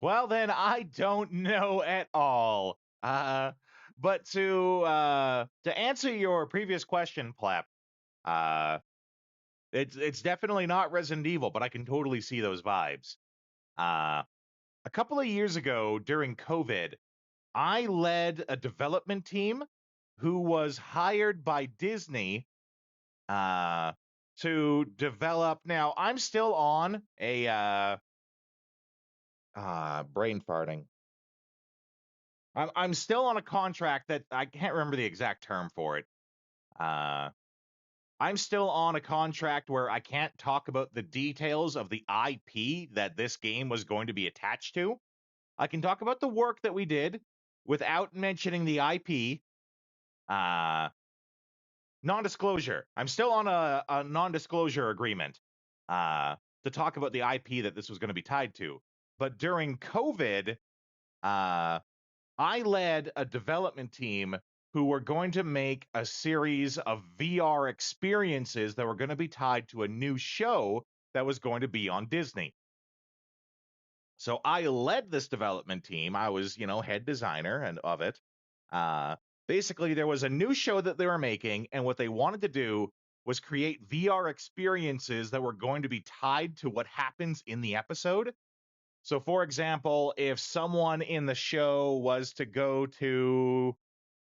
Well, then I don't know at all. But to answer your previous question, Plap, uh, it's definitely not Resident Evil, but I can totally see those vibes. A couple of years ago during COVID, I led a development team who was hired by Disney uh, to develop. Now, I'm still on a brain farting. I'm still on a contract that I can't remember the exact term for it. I'm still on a contract where I can't talk about the details of the IP that this game was going to be attached to. I can talk about the work that we did without mentioning the IP. Non-disclosure. I'm still on a non-disclosure agreement to talk about the IP that this was going to be tied to. But during COVID, I led a development team who were going to make a series of VR experiences that were going to be tied to a new show that was going to be on Disney. So I led this development team. I was, head designer and of it. Basically, there was a new show that they were making, and what they wanted to do was create VR experiences that were going to be tied to what happens in the episode. So, for example, if someone in the show was to go to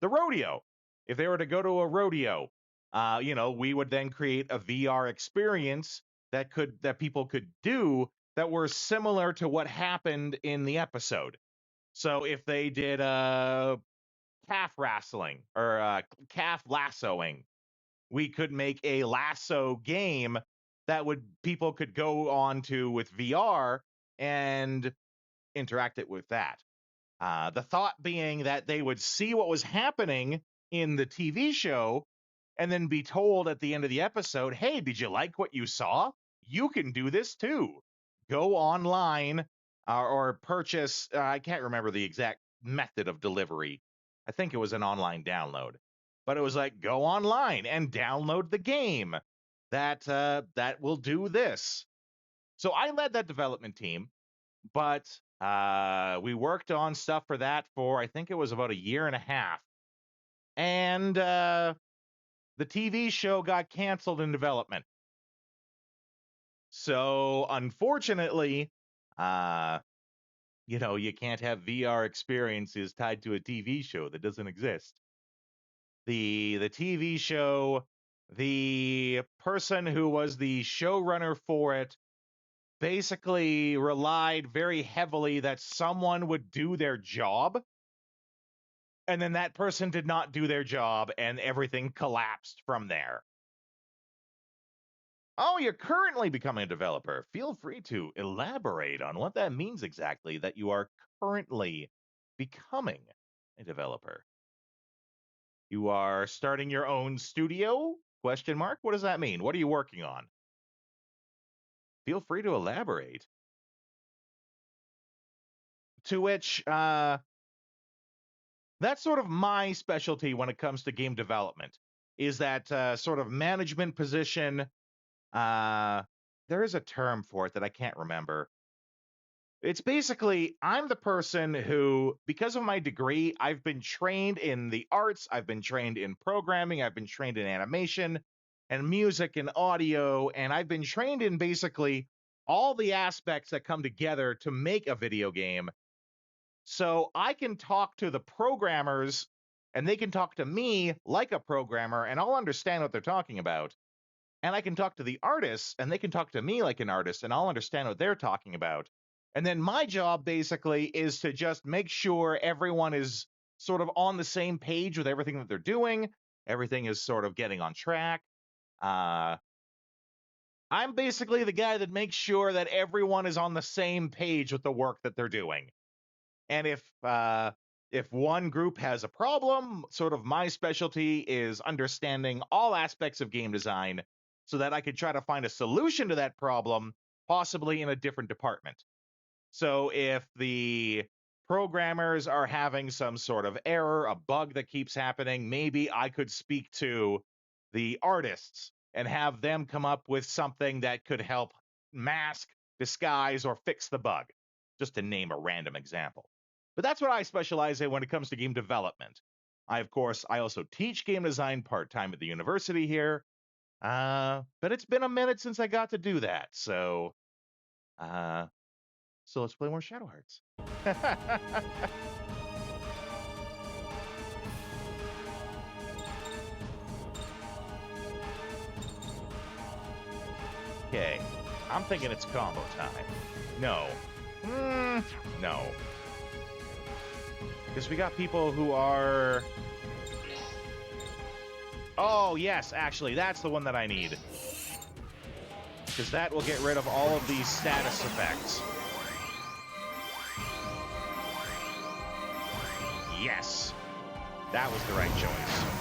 the rodeo, if they were to go to a rodeo, we would then create a VR experience that people could do that were similar to what happened in the episode. So, if they did calf wrestling or calf lassoing, we could make a lasso game that people could go on to with VR and interact it with that. The thought being that they would see what was happening in the TV show and then be told at the end of the episode, hey, did you like what you saw? You can do this too. Go online or purchase, I can't remember the exact method of delivery. I think it was an online download. But it was like, go online and download the game that will do this. So I led that development team, but we worked on stuff for that for, I think it was about a year and a half. And the TV show got canceled in development. So unfortunately, you can't have VR experiences tied to a TV show that doesn't exist. The TV show, the person who was the showrunner for it basically relied very heavily that someone would do their job, and then that person did not do their job, and everything collapsed from there. Oh, you're currently becoming a developer. Feel free to elaborate on what that means exactly, that you are currently becoming a developer. You are starting your own studio? Question mark. What does that mean? What are you working on? Feel free to elaborate. To which, that's sort of my specialty when it comes to game development, is that sort of management position. There is a term for it that I can't remember. It's basically, I'm the person who, because of my degree, I've been trained in the arts, I've been trained in programming, I've been trained in animation and music and audio, and I've been trained in basically all the aspects that come together to make a video game. So I can talk to the programmers and they can talk to me like a programmer, and I'll understand what they're talking about. And I can talk to the artists and they can talk to me like an artist, and I'll understand what they're talking about. And then my job basically is to just make sure everyone is sort of on the same page with everything that they're doing. Everything is sort of getting on track. I'm basically the guy that makes sure that everyone is on the same page with the work that they're doing. And if one group has a problem, sort of my specialty is understanding all aspects of game design so that I could try to find a solution to that problem, possibly in a different department. So if the programmers are having some sort of error, a bug that keeps happening, maybe I could speak to the artists and have them come up with something that could help mask, disguise, or fix the bug, just to name a random example. But that's what I specialize in when it comes to game development. I also teach game design part-time at the university here, but it's been a minute since I got to do that, so let's play more Shadow Hearts. I'm thinking it's combo time. No. No. Because we got people who are... Oh, yes, actually, that's the one that I need. Because that will get rid of all of these status effects. Yes. That was the right choice.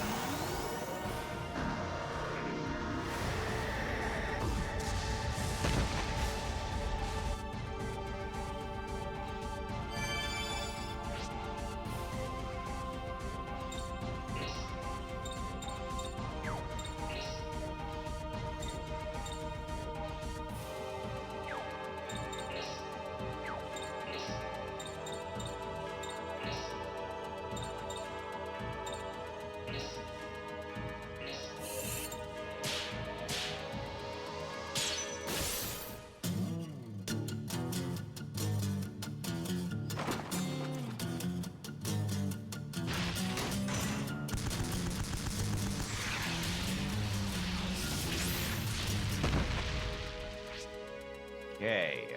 Okay.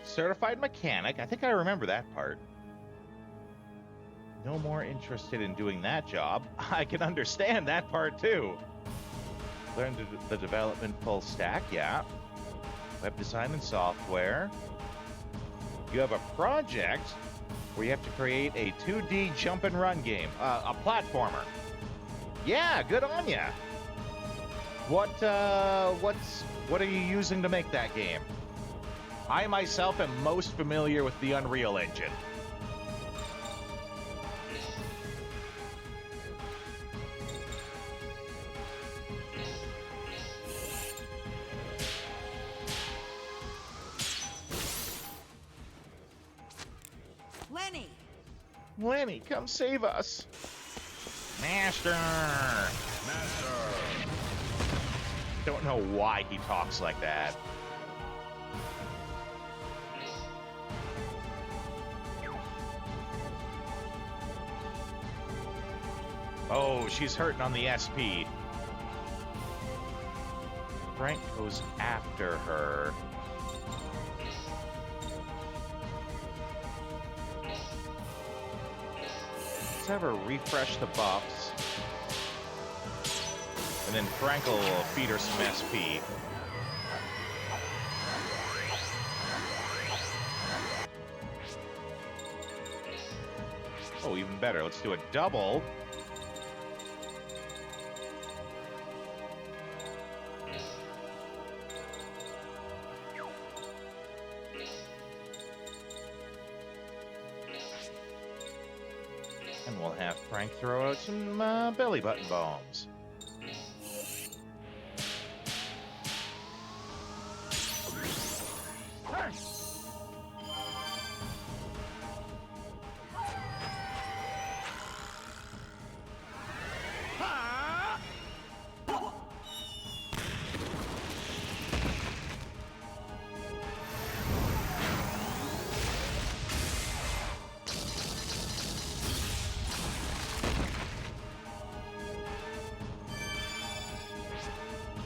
Certified mechanic. I think I remember that part. No more interested in doing that job. I can understand that part too. Learn the development full stack, yeah. Web design and software. You have a project where you have to create a 2D jump and run game, a platformer. Yeah, good on ya. What are you using to make that game? I myself am most familiar with the Unreal Engine. Lenny! Lenny, come save us. Master! Don't know why he talks like that. Oh, she's hurting on the SP. Frank goes after her. Let's have her refresh the buffs. And then Frank will feed her some SP. Oh, even better. Let's do a double. And we'll have Frank throw out some belly button bombs.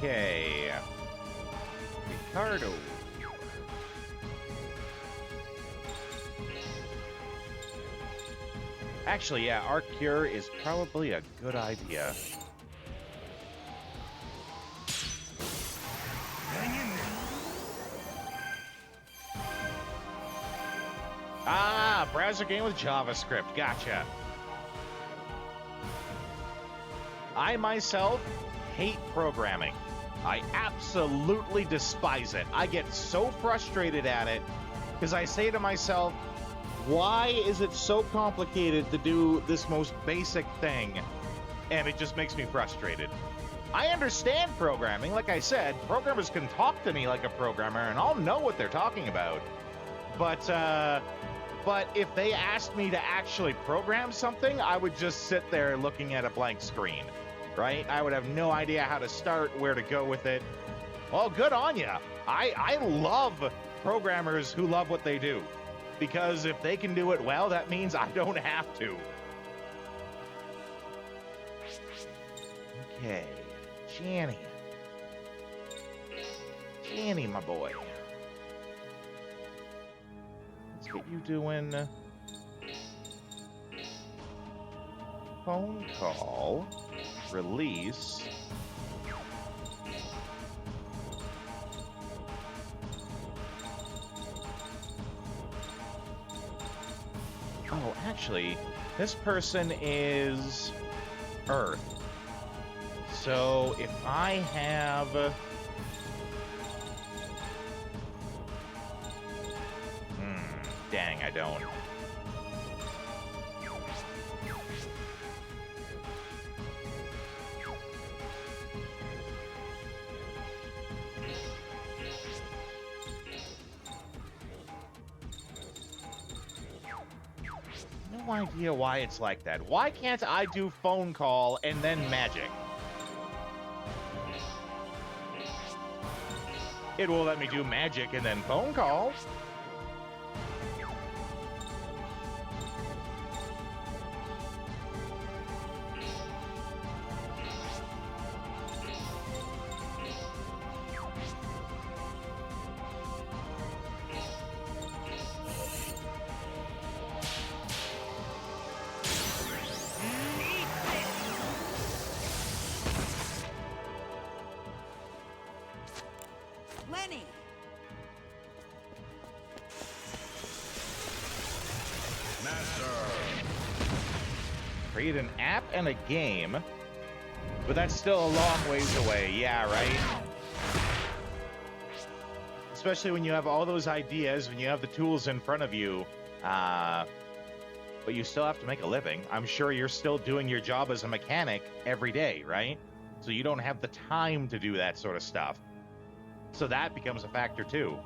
Okay. Ricardo. Actually, yeah, Arc Cure is probably a good idea. Ah, browser game with JavaScript. Gotcha. I myself hate programming. I absolutely despise it. I get so frustrated at it because I say to myself, why is it so complicated to do this most basic thing? And it just makes me frustrated. I understand programming. Like I said, programmers can talk to me like a programmer and I'll know what they're talking about. But if they asked me to actually program something, I would just sit there looking at a blank screen, right? I would have no idea how to start, where to go with it. Well, good on ya. I love programmers who love what they do. Because if they can do it well, that means I don't have to. Okay, Janny. Danny, my boy. Let's get you doing phone call, release. Oh, actually, this person is Earth. So if I have... dang, I don't. No idea why it's like that. Why can't I do phone call and then magic? It will let me do magic and then phone call. Lenny! Create an app and a game, but that's still a long ways away. Yeah, right? Especially when you have all those ideas, when you have the tools in front of you, but you still have to make a living. I'm sure you're still doing your job as a mechanic every day, right? So you don't have the time to do that sort of stuff. So that becomes a factor too.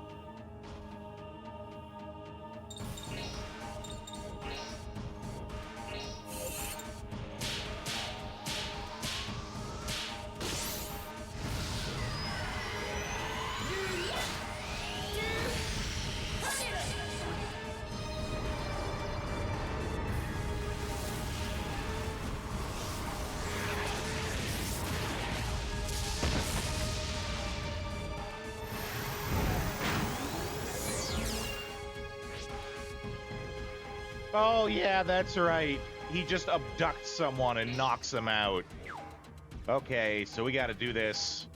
Oh, yeah, that's right. He just abducts someone and knocks them out. Okay, so we gotta do this.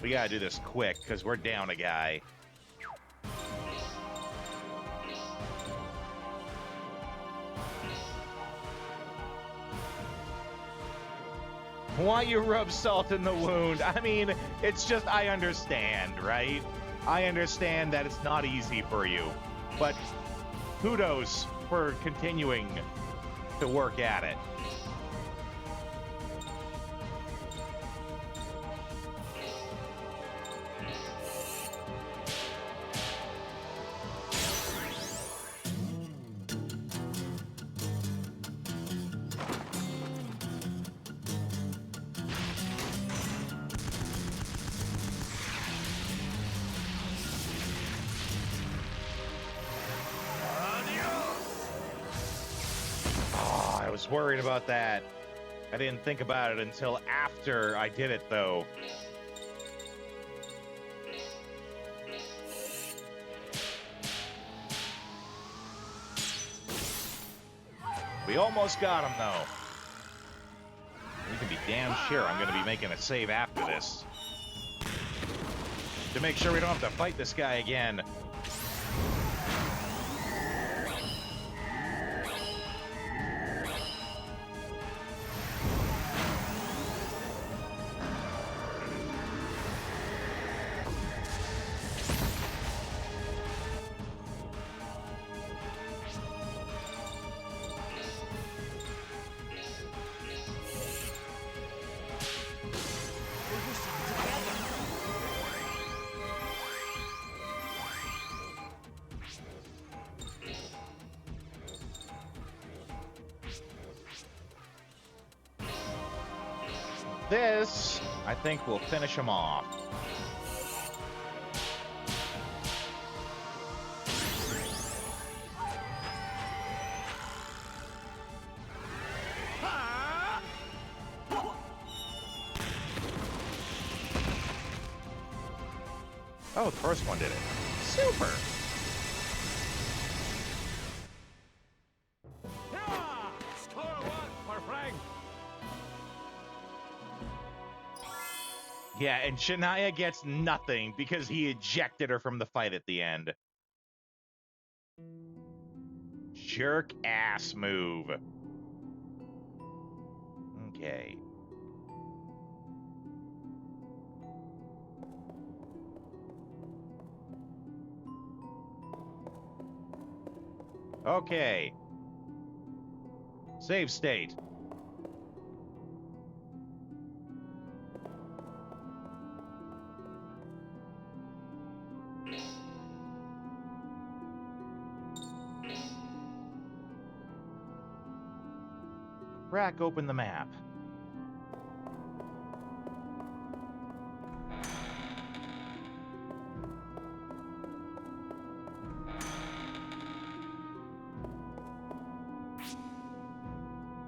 We gotta do this quick, because we're down a guy. Why you rub salt in the wound? I mean, it's just, I understand, right? I understand that it's not easy for you, but kudos for continuing to work at it. I was worried about that. I didn't think about it until after I did it, though. We almost got him, though. You can be damn sure I'm going to be making a save after this. To make sure we don't have to fight this guy again. This, I think, will finish him off. Oh, the first one did it. Super! Yeah! Score one for Frank. Yeah, and Shania gets nothing because he ejected her from the fight at the end. Jerk ass move. Okay. Okay. Save state. Crack open the map.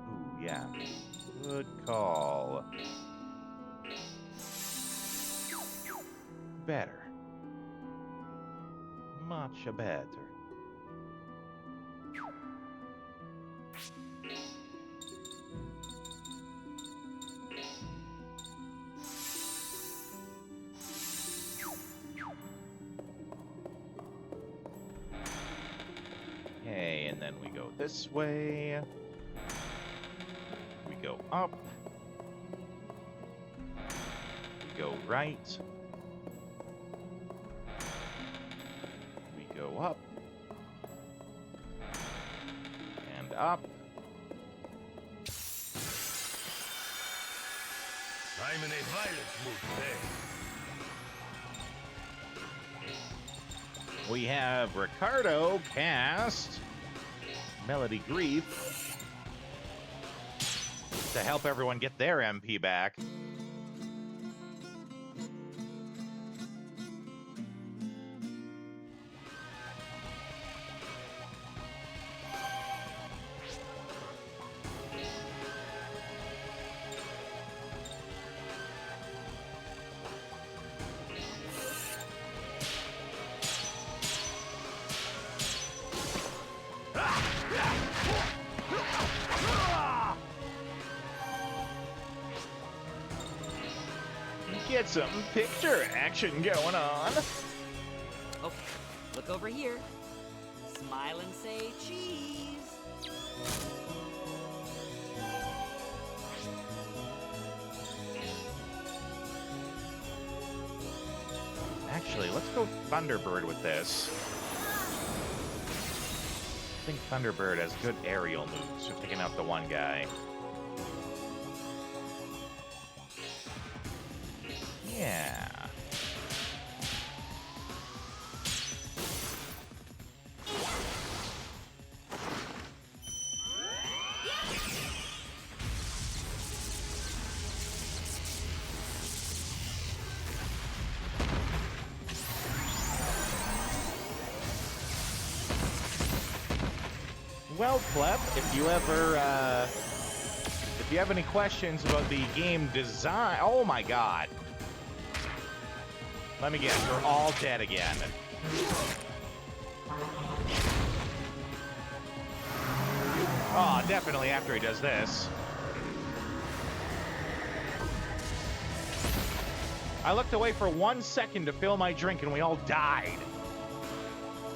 Ooh, yeah. Good call. Better. Much better. Okay, and then we go this way. We go up. We go right. We go up. And up. I'm in a violent mood today. We have Ricardo cast Melody Grief to help everyone get their MP back. Get some picture action going on. Okay, look over here. Smile and say cheese. Actually, let's go Thunderbird with this. I think Thunderbird has good aerial moves for taking out the one guy. Yeah. Well, Pleb, if you have any questions about the game design, oh my God. Let me guess, we're all dead again. Oh, definitely after he does this. I looked away for 1 second to fill my drink and we all died.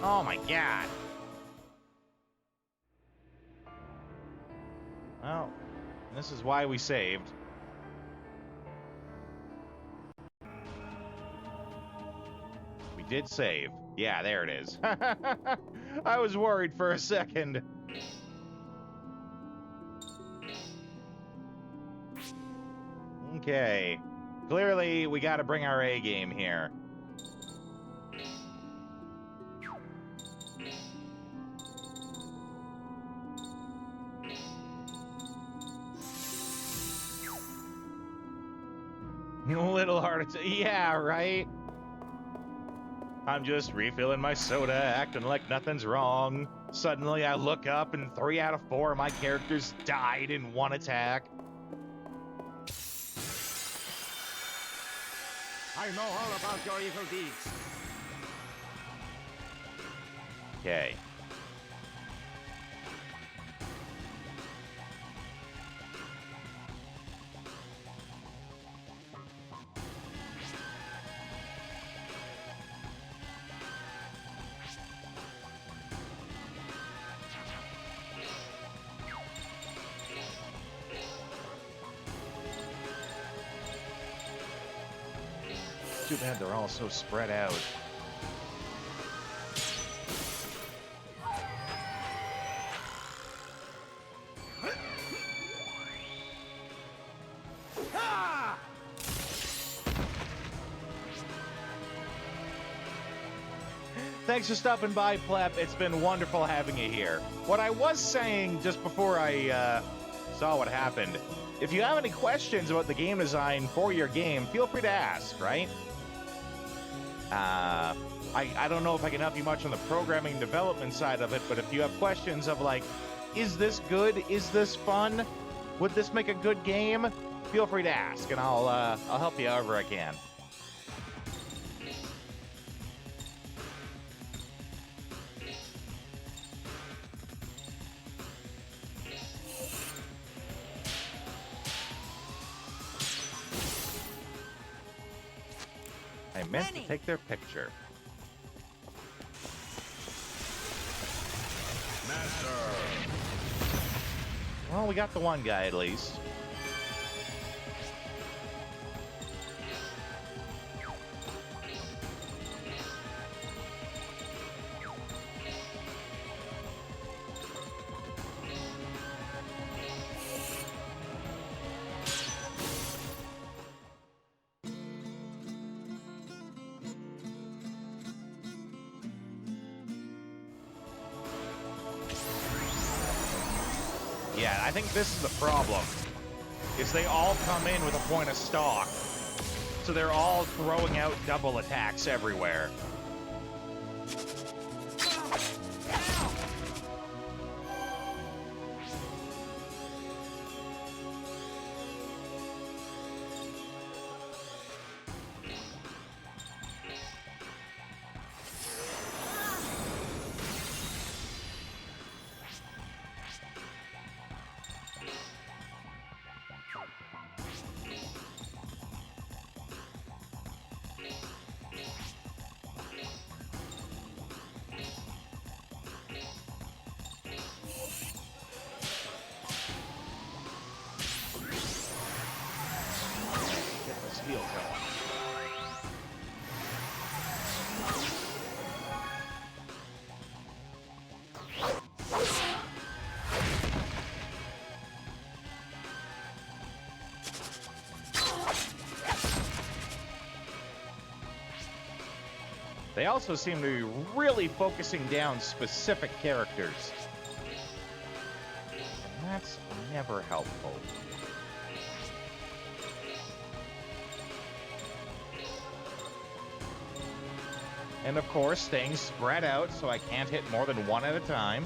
Oh my God. Well, this is why we saved. We did save. Yeah, there it is. I was worried for a second. Okay. Clearly, we got to bring our A game here. A little harder to... Yeah, right? I'm just refilling my soda, acting like nothing's wrong. Suddenly, I look up and 3 out of 4 of my characters died in 1 attack. I know all about your evil deeds. Okay. Too bad they're all so spread out. Thanks for stopping by, Pleb. It's been wonderful having you here. What I was saying just before I saw what happened, if you have any questions about the game design for your game, feel free to ask, right? I don't know if I can help you much on the programming and development side of it, but if you have questions of like, is this good? Is this fun? Would this make a good game? Feel free to ask, and I'll help you however I can. I meant to take their picture. Master. Well, we got the one guy at least. Yeah, I think this is the problem, is they all come in with a point of stock. So they're all throwing out double attacks everywhere. Heal going. They also seem to be really focusing down specific characters. And that's never helpful. And of course, staying spread out so I can't hit more than one at a time.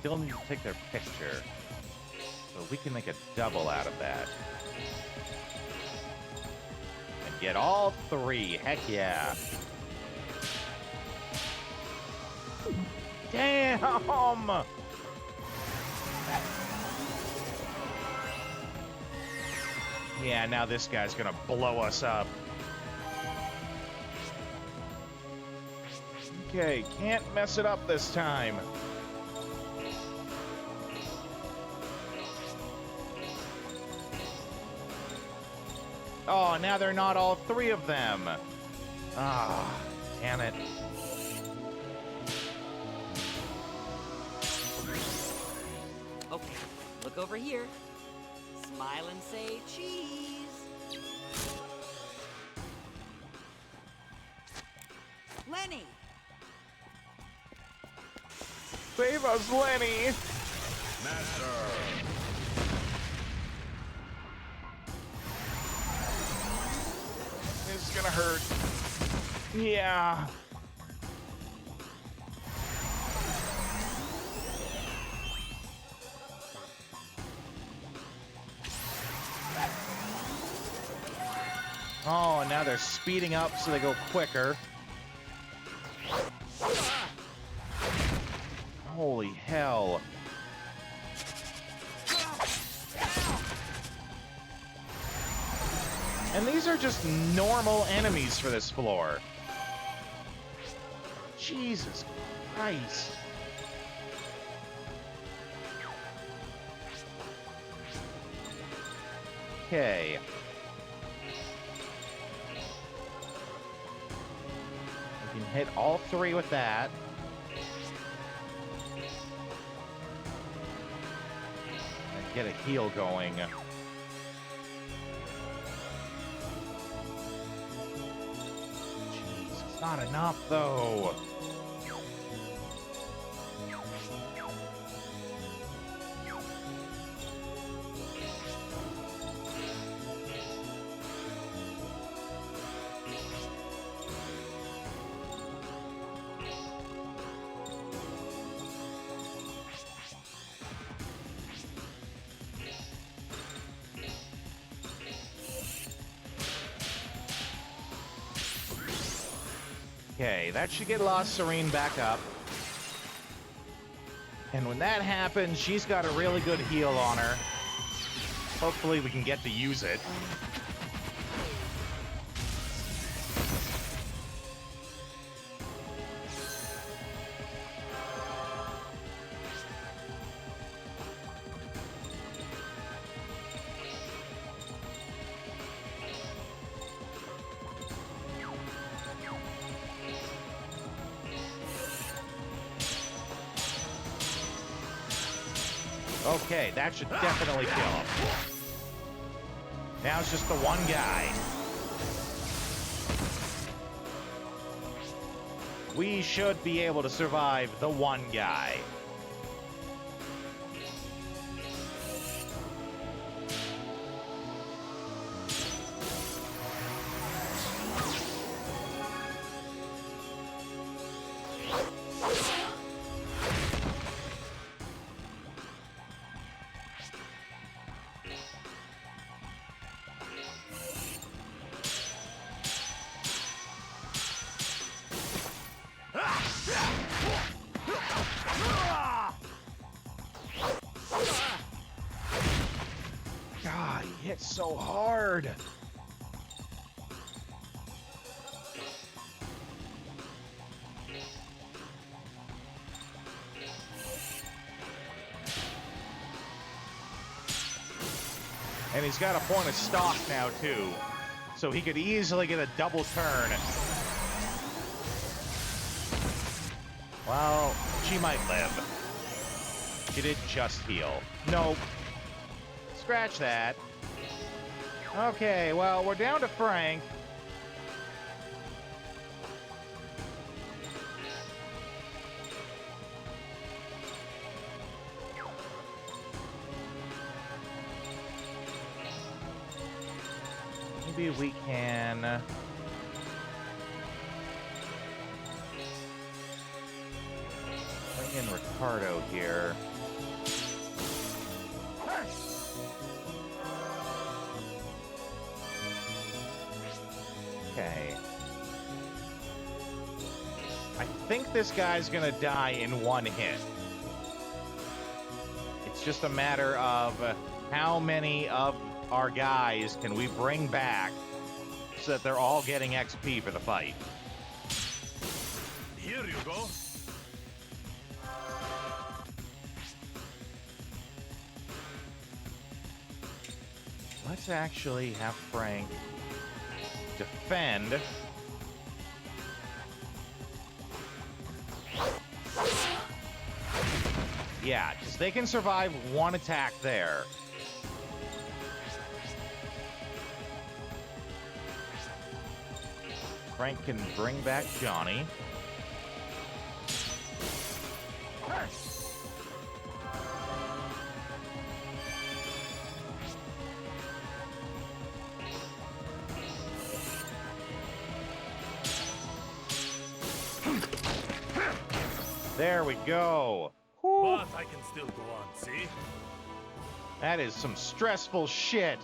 Still need to take their picture, so we can make a double out of that. And get all three, heck yeah. Damn! Yeah, now this guy's gonna blow us up. Okay, can't mess it up this time. Oh, now they're not all three of them. Ah, damn it. Okay, look over here. Smile and say cheese. Lenny! Save us, Lenny! Master. This is gonna hurt. Yeah. Oh, now they're speeding up so they go quicker. Holy hell. And these are just normal enemies for this floor. Jesus Christ. Okay. We can hit all three with that. And get a heal going. Not enough, though. Okay, that should get Lost Serene back up. And when that happens, she's got a really good heal on her. Hopefully we can get to use it. Okay, that should definitely kill him. Now it's just the one guy. We should be able to survive the one guy. God, he hits so hard. And he's got a point of stock now, too. So he could easily get a double turn. Well, she might live. She did just heal. Nope. Scratch that. Okay, well, we're down to Frank. Maybe we can... bring in Ricardo here. Okay. I think this guy's gonna die in one hit. It's just a matter of how many of our guys can we bring back so that they're all getting XP for the fight. Here you go. Let's actually have Frank defend. Yeah, because they can survive one attack there. Frank can bring back Johnny. There we go. Whew. But I can still go on, see? That is some stressful shit.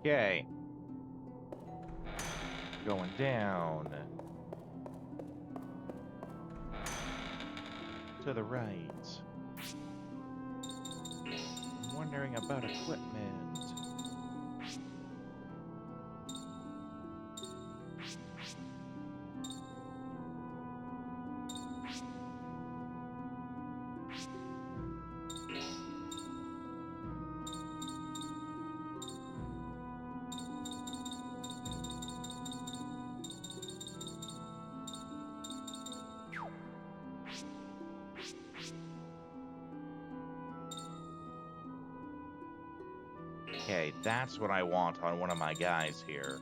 Okay. Going down. To the right. I'm wondering about equipment. Okay, that's what I want on one of my guys here.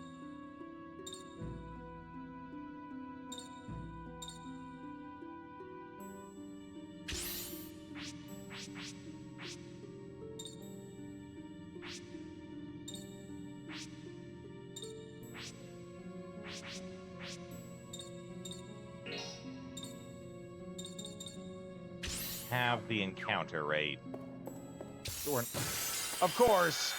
Have the encounter rate. Or, of course,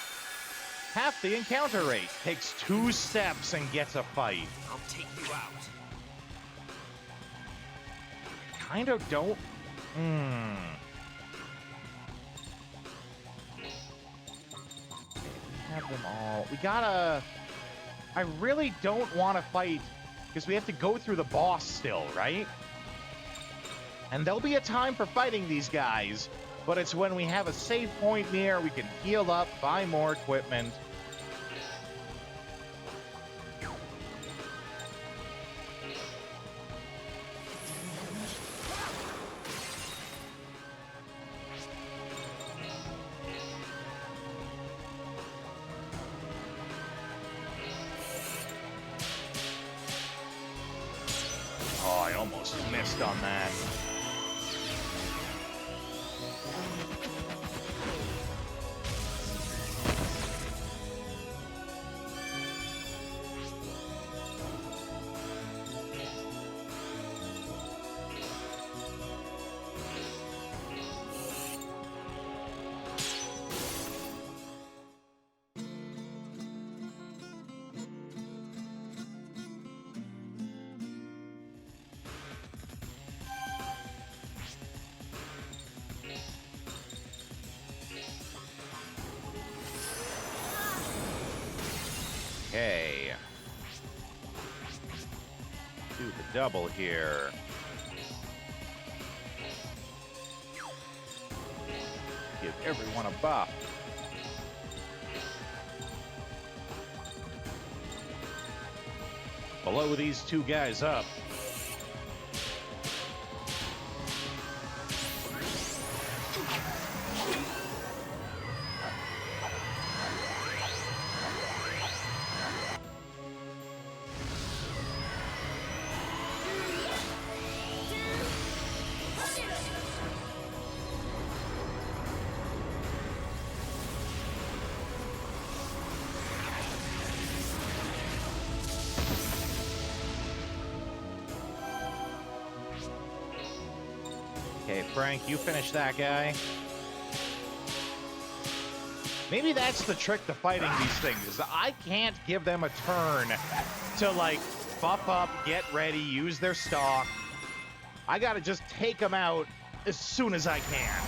half the encounter rate. Takes 2 steps and gets a fight. I'll take you out. Kind of don't. Have them all. We gotta. I really don't want to fight because we have to go through the boss still, right? And there'll be a time for fighting these guys, but it's when we have a save point near, we can heal up, buy more equipment. Oh, I almost missed on that. Okay. Do the double here. Give everyone a buff. Blow these 2 guys up. Okay, Frank, you finish that guy. Maybe that's the trick to fighting these things, is I can't give them a turn to, like, buff up, get ready, use their stock. I gotta just take them out as soon as I can.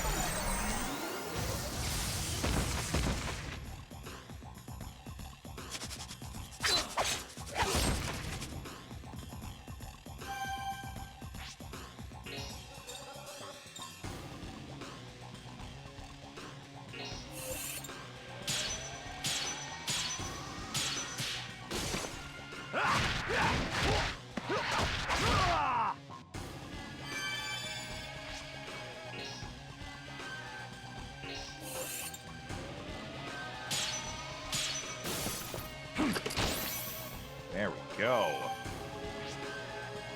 There we go.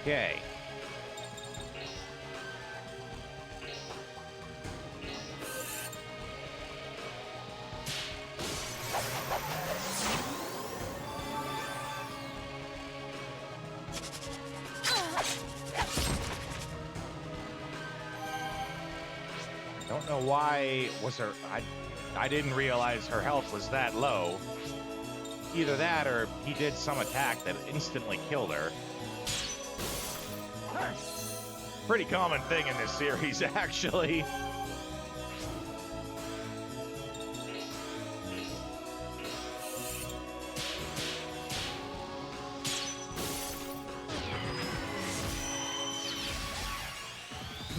Okay. Don't know why was her. I didn't realize her health was that low. Either that or he did some attack that instantly killed her. Pretty common thing in this series, actually.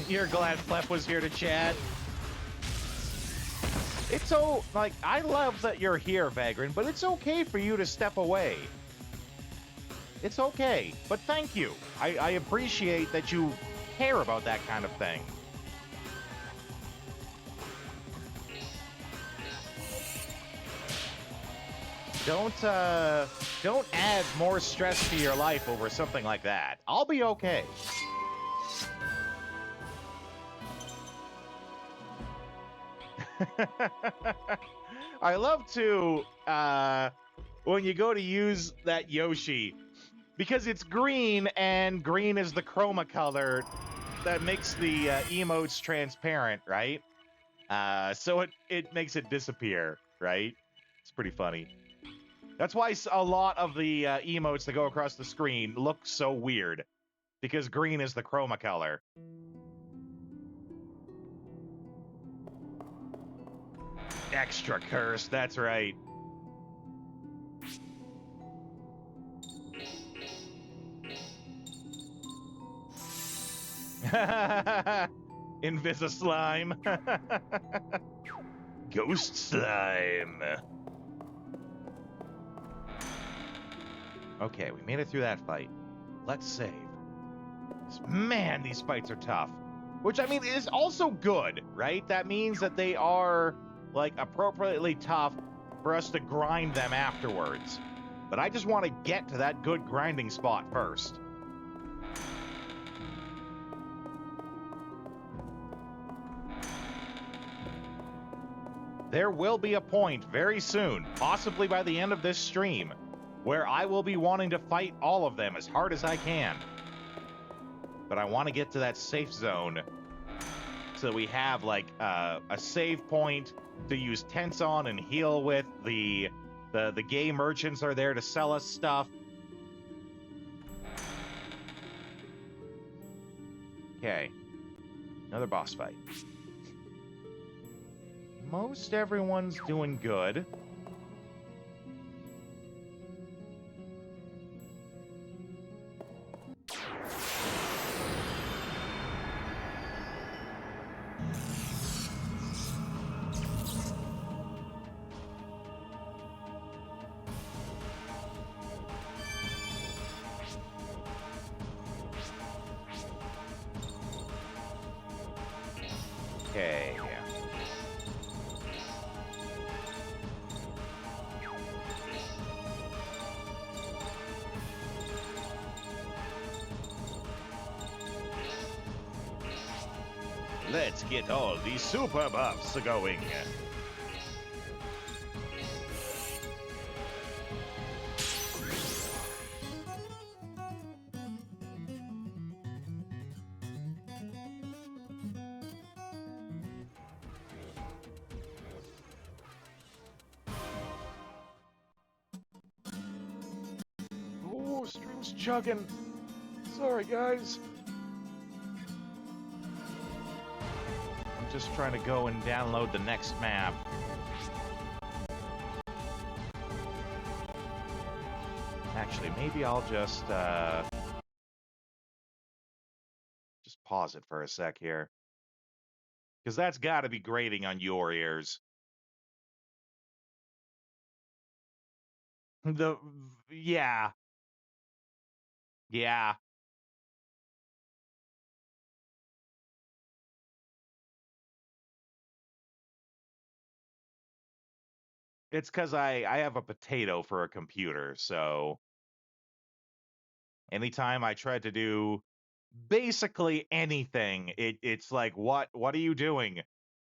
You're glad Flep was here to chat. It's so, like, I love that you're here, Vagrant, but it's okay for you to step away. It's okay, but thank you. I appreciate that you care about that kind of thing. Don't add more stress to your life over something like that. I'll be okay. I love to, when you go to use that Yoshi, because it's green, and green is the chroma color that makes the emotes transparent, right? So it makes it disappear, right? It's pretty funny. That's why a lot of the emotes that go across the screen look so weird, because green is the chroma color. Extra curse, that's right. Invisa slime. Ghost slime. Okay, we made it through that fight. Let's save. Man, these fights are tough. Which, I mean, is also good, right? That means that they are, like, appropriately tough for us to grind them afterwards. But I just want to get to that good grinding spot first. There will be a point very soon, possibly by the end of this stream, where I will be wanting to fight all of them as hard as I can. But I want to get to that safe zone so we have, like, a save point to use tents on and heal with. The gay merchants are there to sell us stuff. Okay. Another boss fight. Most everyone's doing good. Okay. Let's get all these super buffs going. Oh, stream's chugging. Sorry, guys. just trying to go and download the next map. Actually, maybe I'll just pause it for a sec here. Because that's got to be grating on your ears. Yeah. Yeah. It's because I have a potato for a computer, so anytime I try to do basically anything, it's like, what are you doing?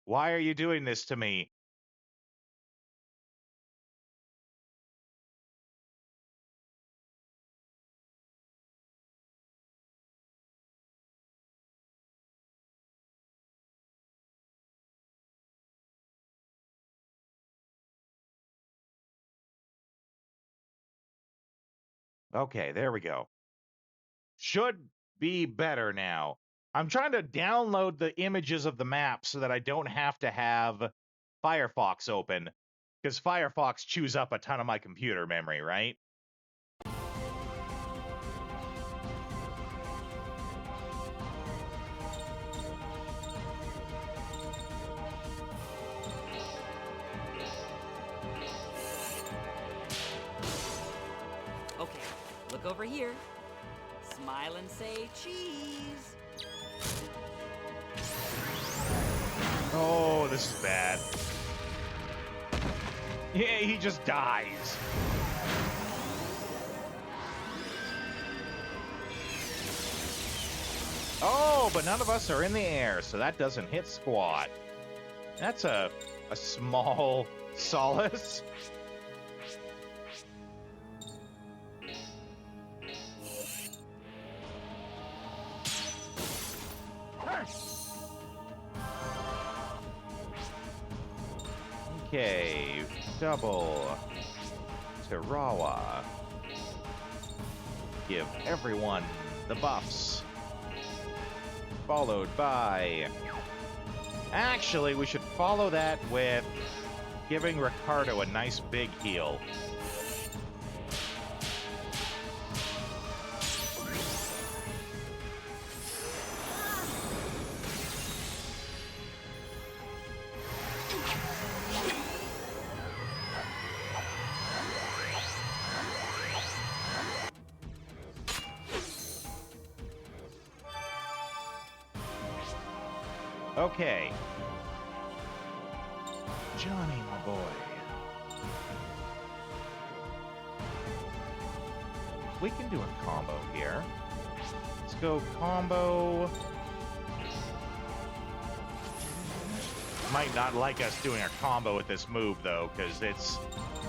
Why are you doing this to me? Okay, there we go. Should be better now. I'm trying to download the images of the map so that I don't have to have Firefox open, because Firefox chews up a ton of my computer memory, right? Okay, look over here. Smile and say cheese. Oh, this is bad. Yeah, he just dies. Oh, but none of us are in the air, so that doesn't hit squat. That's a small solace. Okay, double Tarawa. Give everyone the buffs. Followed by... Actually, we should follow that with giving Ricardo a nice big heal. Okay. Johnny, my boy. We can do a combo here. Let's go combo. Might not like us doing a combo with this move, though, because it's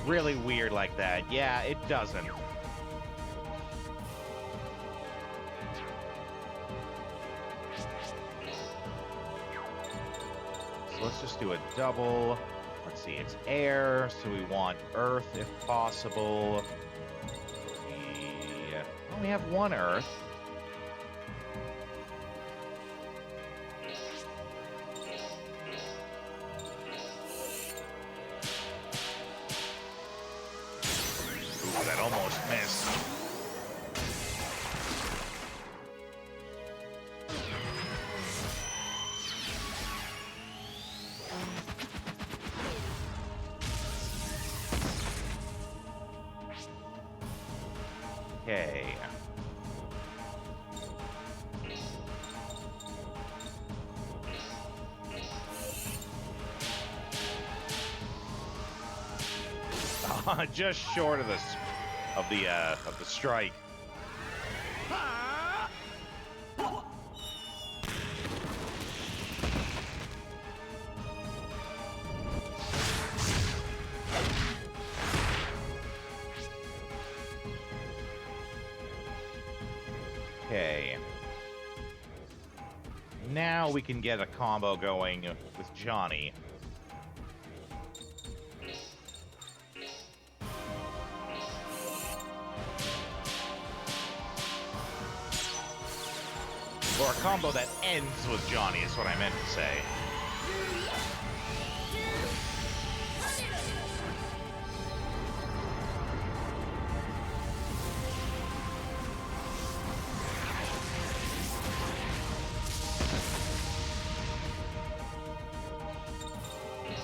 really weird like that. Yeah, it doesn't. Let's just do a double. Let's see, it's air, so we want earth if possible. We only have one earth. Ooh, that almost missed. Okay. Just short of the strike. Okay. Now we can get a combo going with Johnny. Or a combo that ends with Johnny is what I meant to say.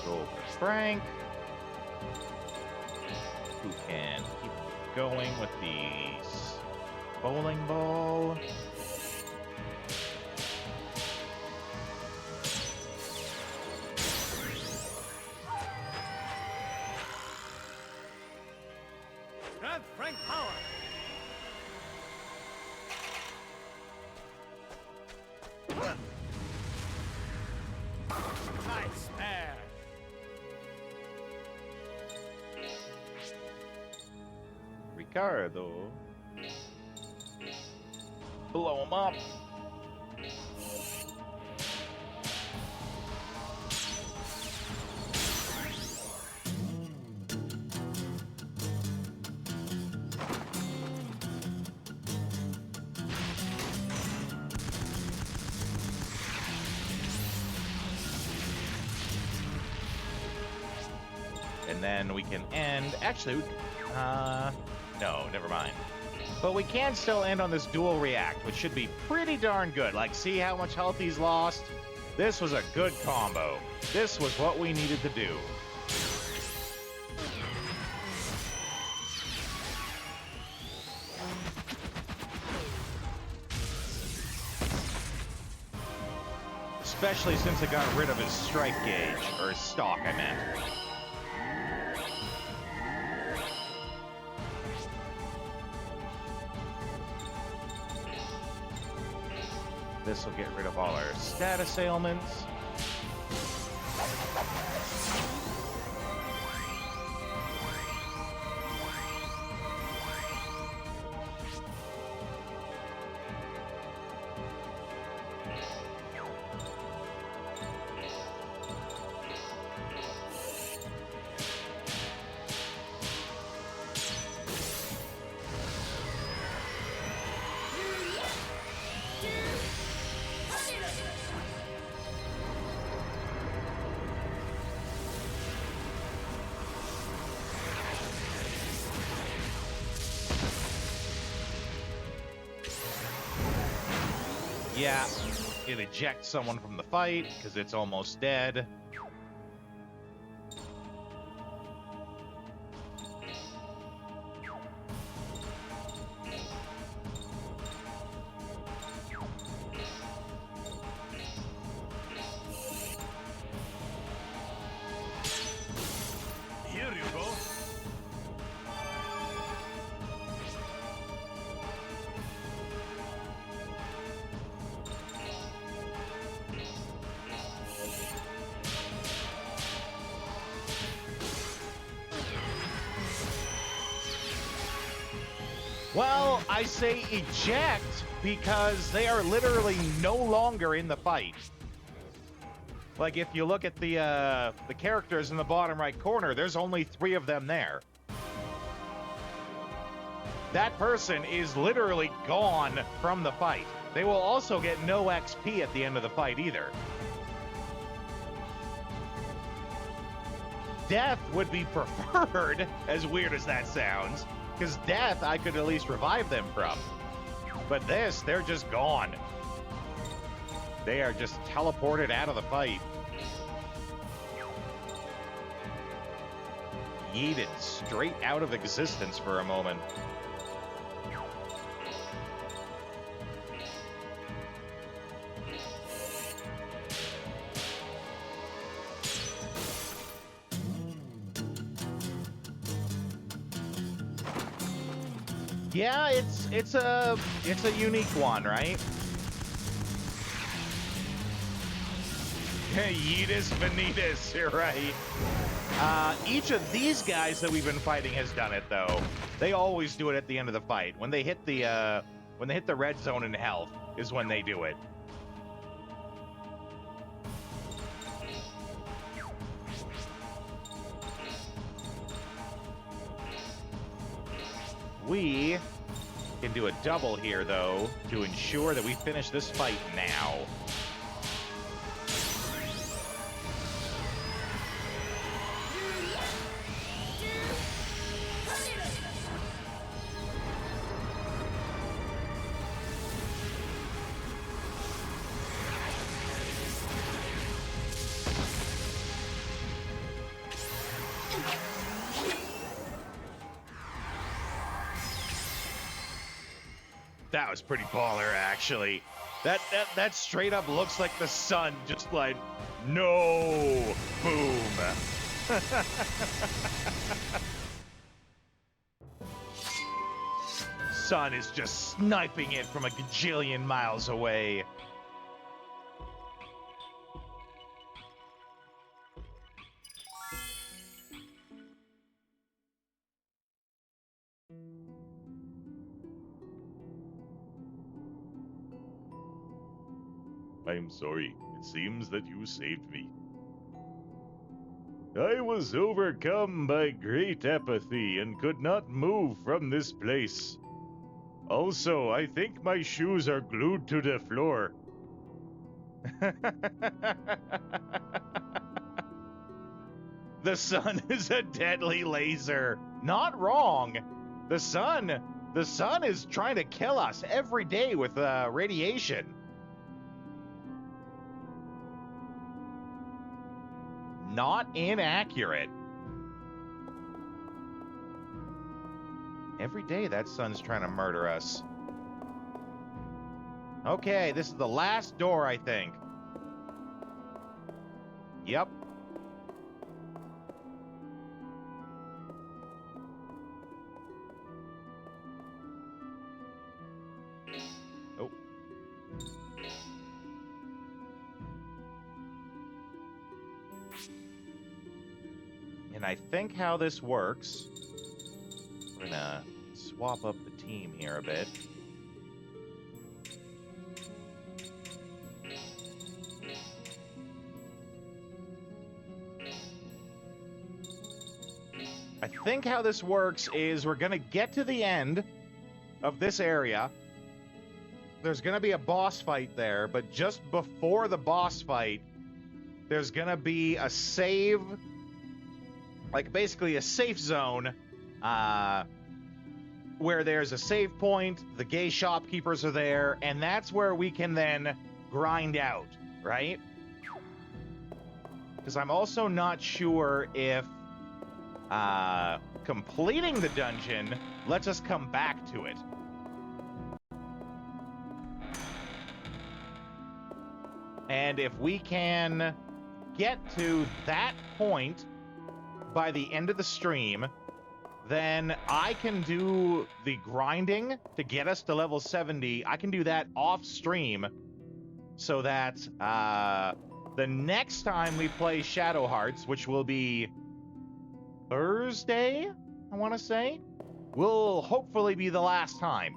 Go over to Frank, who can keep going with the bowling ball. Grab Frank Power. Nice pair. Ricardo. Blow him up. And then we can end. Actually, no, never mind. But we can still end on this dual react, which should be pretty darn good. Like, see how much health he's lost? This was a good combo. This was what we needed to do. Especially since it got rid of his strike gauge, or his stock, I meant. This will get rid of all our status ailments. Yeah, it ejects someone from the fight because it's almost dead. Here you go. Well, I say eject because they are literally no longer in the fight. Like, if you look at the characters in the bottom right corner, there's only 3 of them there. That person is literally gone from the fight. They will also get no XP at the end of the fight either. Death would be preferred, as weird as that sounds, because death I could at least revive them from. But this, they're just gone. They are just teleported out of the fight. Yeeted straight out of existence for a moment. Yeah, it's a unique one, right? Yeetus Vanitas, you're right. Each of these guys that we've been fighting has done it, though. They always do it at the end of the fight. When they hit the red zone in health is when they do it. We can do a double here, though, to ensure that we finish this fight now. That was pretty baller, actually. That straight up looks like the sun, just like, no, boom. Sun is just sniping it from a gajillion miles away. I'm sorry. It seems that you saved me. I was overcome by great apathy and could not move from this place. Also, I think my shoes are glued to the floor. The sun is a deadly laser. Not wrong. The sun is trying to kill us every day with radiation. Not inaccurate. Every day that sun's trying to murder us. Okay, this is the last door, I think. Yep. Oh. And I think how this works, we're gonna swap up the team here a bit. I think how this works is we're gonna get to the end of this area. There's gonna be a boss fight there, but just before the boss fight, there's gonna be a save, like basically a safe zone, where there's a save point, the gay shopkeepers are there, and that's where we can then grind out, right? Because I'm also not sure if completing the dungeon lets us come back to it. And if we can get to that point by the end of the stream, then I can do the grinding to get us to level 70. I can do that off stream so that the next time we play Shadow Hearts, which will be Thursday, I want to say, will hopefully be the last time.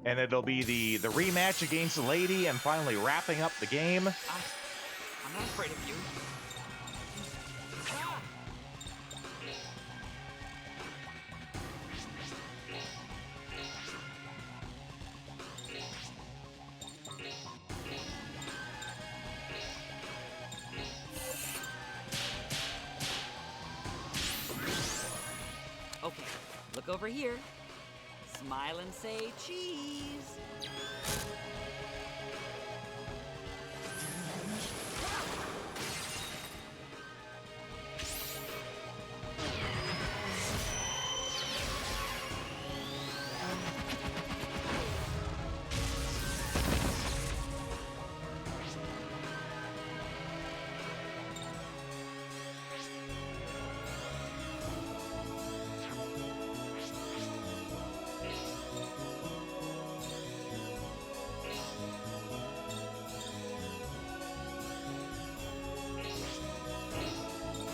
And it'll be the rematch against the lady and finally wrapping up the game. I'm not afraid of you. Okay, look over here. Smile and say cheese.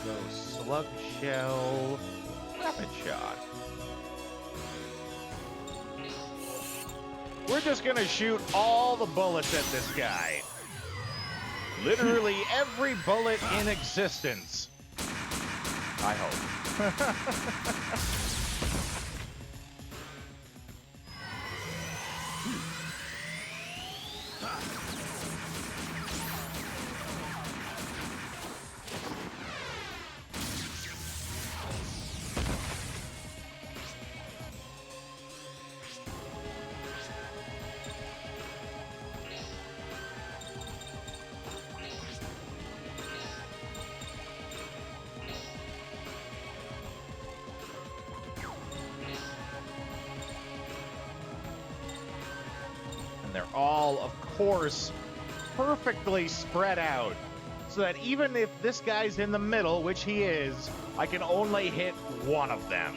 Go slug shell, rapid shot. We're just gonna shoot all the bullets at this guy. Literally every bullet in existence. I hope. And they're all, of course, perfectly spread out. So that even if this guy's in the middle, which he is, I can only hit one of them.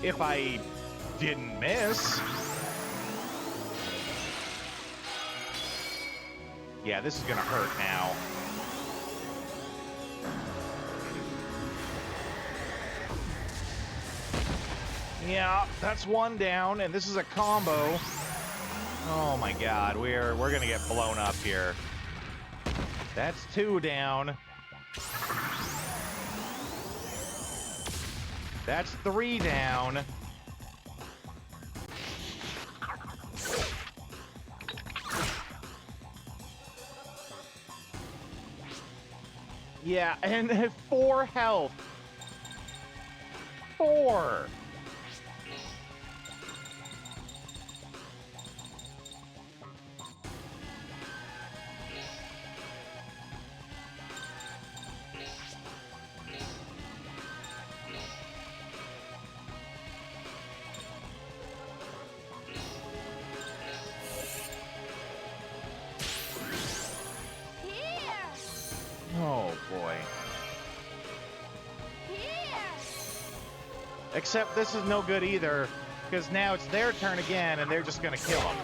If I didn't miss. Yeah, this is gonna hurt now. Yeah, that's one down, and this is a combo. Oh my god, we're gonna get blown up here. That's two down. That's three down. Yeah, and 4 health. 4. Oh, boy. Except this is no good either, because now it's their turn again, and they're just gonna kill him.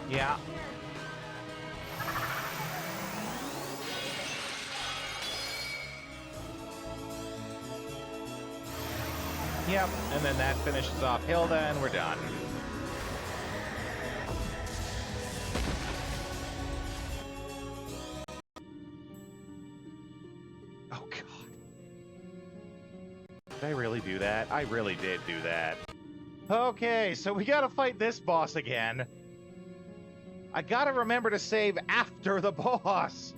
Yeah. Yep, and then that finishes off Hilda, and we're done. Oh, God. Did I really do that? I really did do that. Okay, so we gotta fight this boss again. I gotta remember to save after the boss.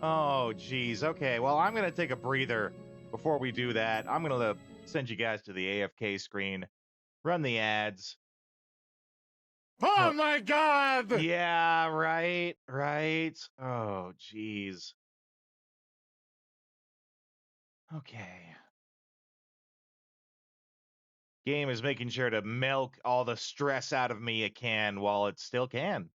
Oh, geez. Okay, well, I'm gonna take a breather before we do that. I'm gonna send you guys to the AFK screen, run the ads. Oh my god! Yeah, right. Oh, geez. Okay. Game is making sure to milk all the stress out of me it can while it still can.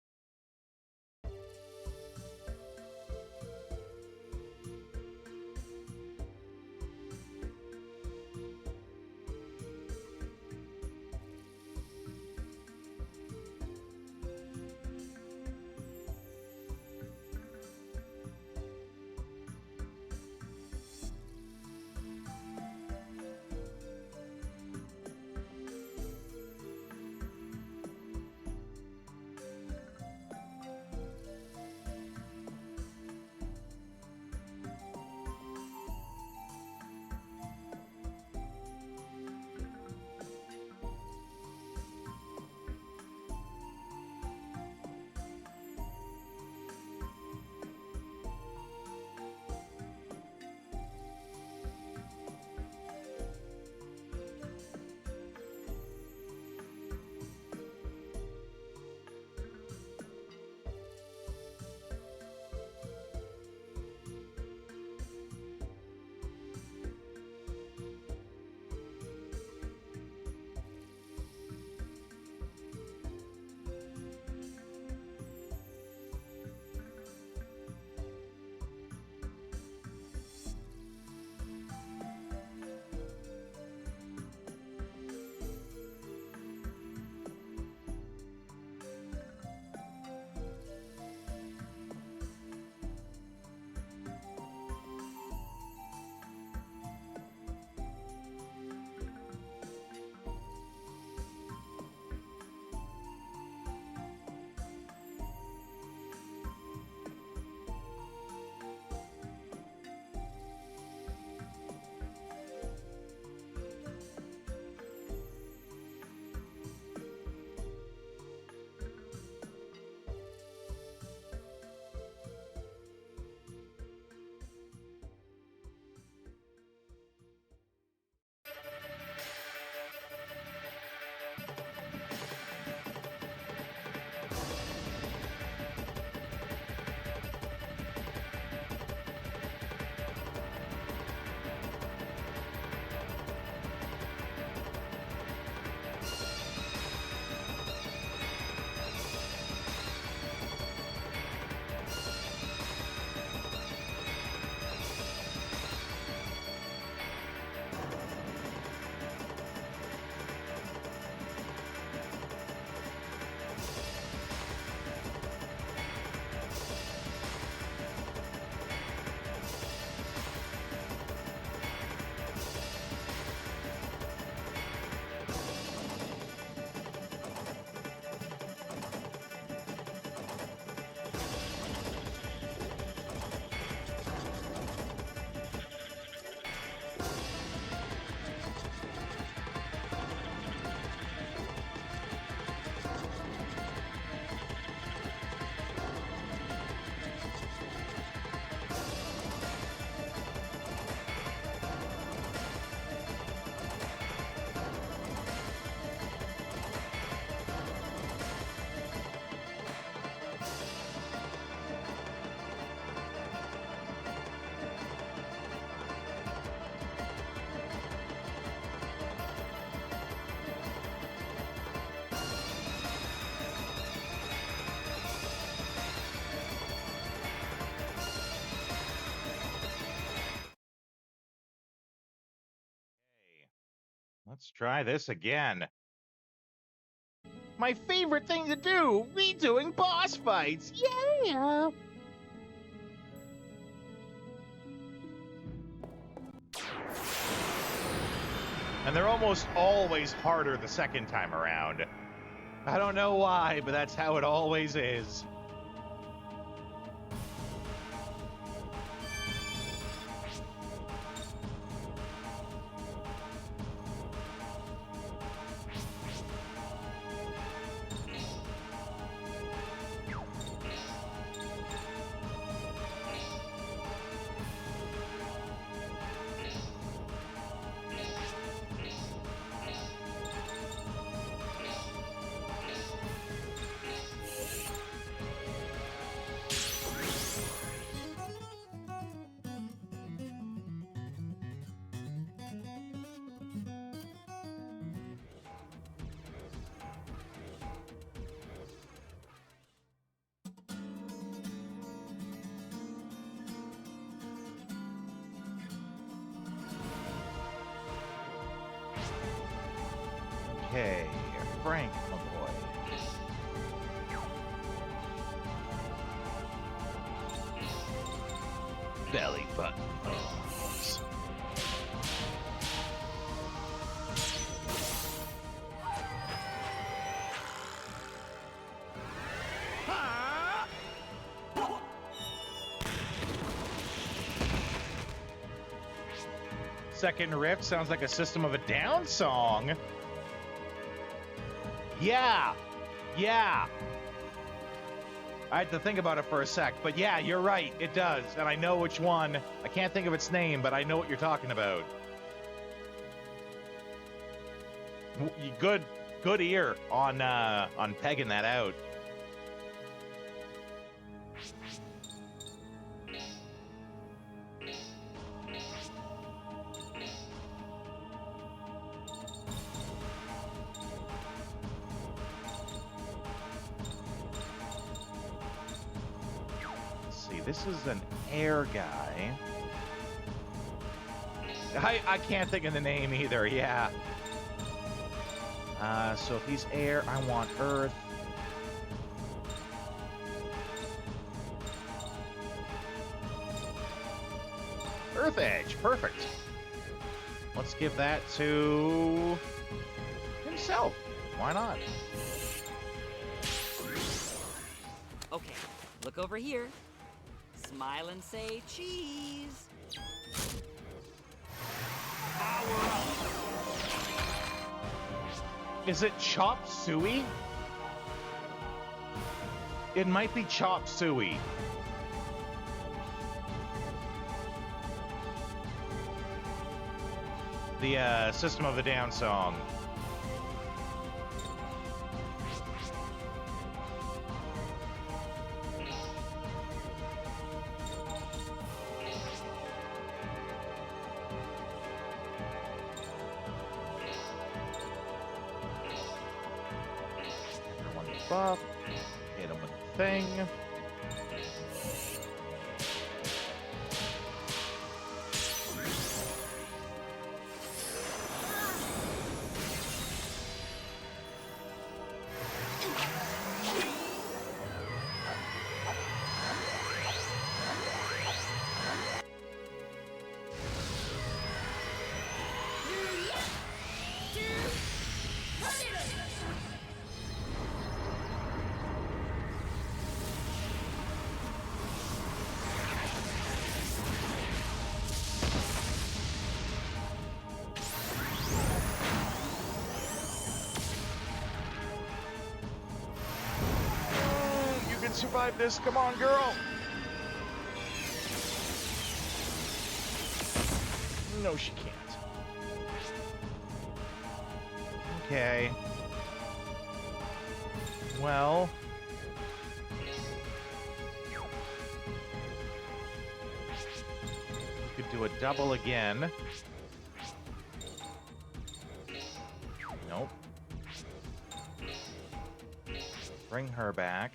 Let's try this again. My favorite thing to do, redoing boss fights. Yeah. And they're almost always harder the second time around. I don't know why, but that's how it always is. Okay, Frank, my boy. Belly button balls. Second riff sounds like a System of a Down song. Yeah. I had to think about it for a sec, but yeah, you're right, it does, and I know which one. I can't think of its name, but I know what you're talking about. Good ear on pegging that out. This is an air guy. I can't think of the name either, yeah. So if he's air, I want earth. Earth Edge, perfect. Let's give that to himself. Why not? Okay, look over here. Smile and say cheese. Is it Chop Suey? It might be Chop Suey. The System of a Down song. Buff. Hit him with the thing. Survive this, come on, girl. No, she can't. Okay. Well. We could do a double again. Nope. Bring her back.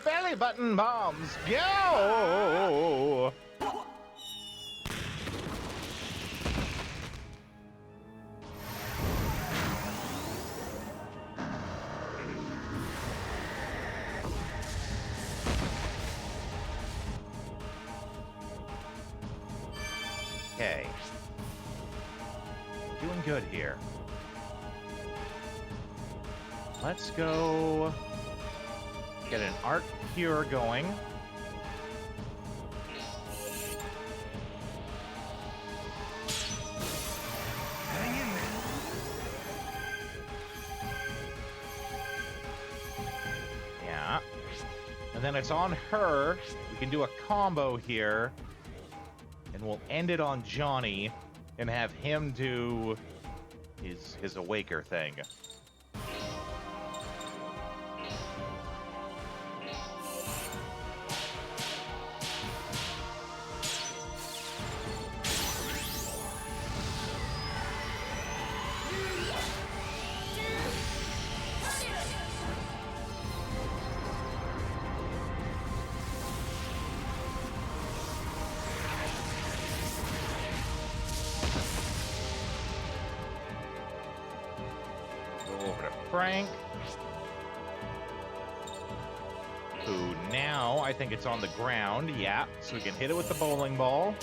belly button bombs. Go! Okay. Doing good here. Let's go get an Arc Cure going. Hang in there. Yeah. And then it's on her. We can do a combo here. And we'll end it on Johnny and have him do his Awaker thing. Frank, who now I think it's on the ground. Yeah, so we can hit it with the bowling ball.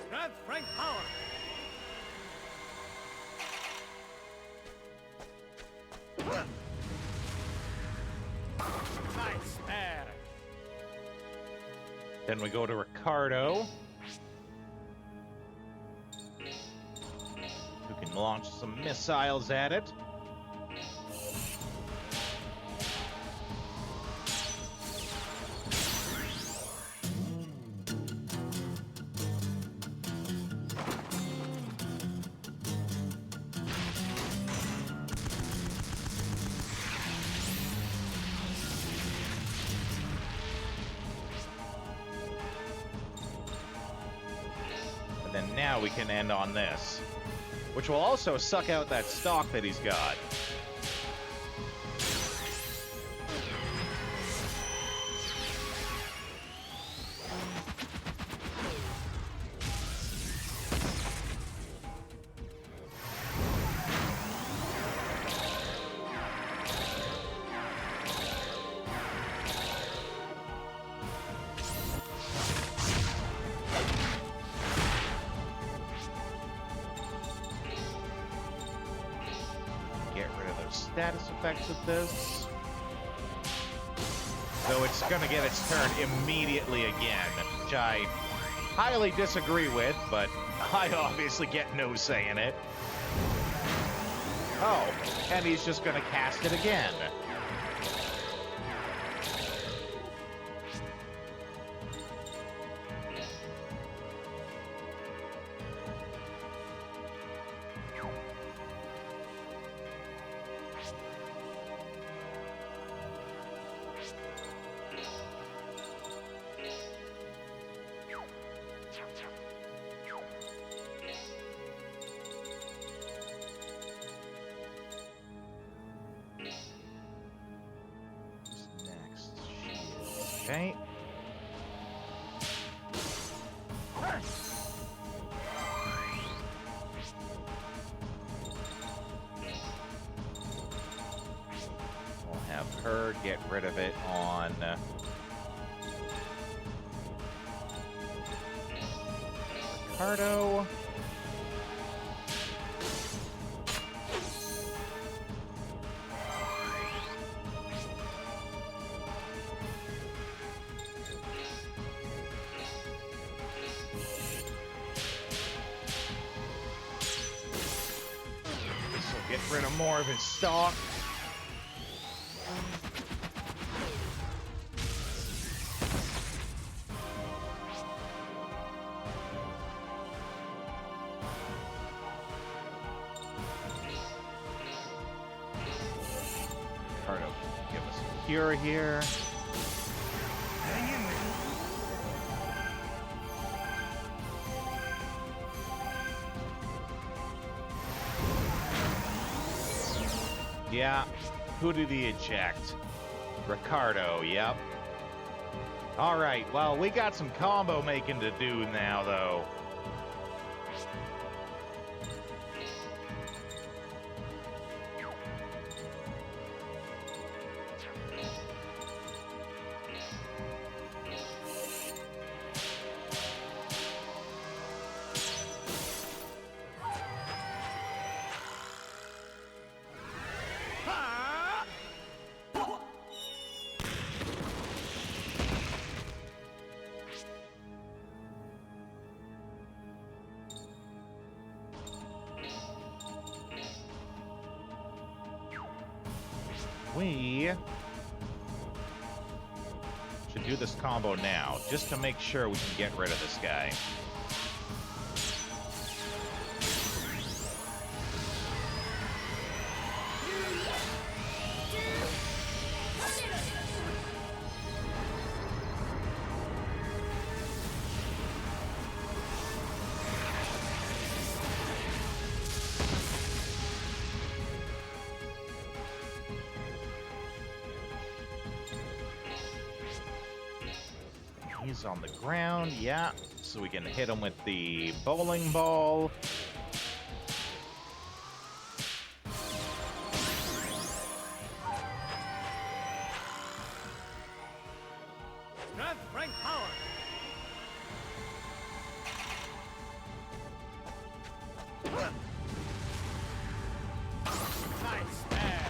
Grab Frank Power. Nice pair. Then we go to Ricardo, who can launch some missiles at it. And then now we can end on this, which will also suck out that stock that he's got. Status effects of this. Though it's gonna get its turn immediately again, which I highly disagree with, but I obviously get no say in it. Oh, and he's just gonna cast it again. Okay. We'll have her get rid of it on Ricardo. Get rid of more of his stock. Ricardo, give us a cure here. Hang in there. Yeah. Who did he eject? Ricardo, yep. All right, well, we got some combo making to do now, though. We should do this combo now, just to make sure we can get rid of this guy. He's on the ground, yeah. So we can hit him with the bowling ball. Strength, strength, power. Nice spare.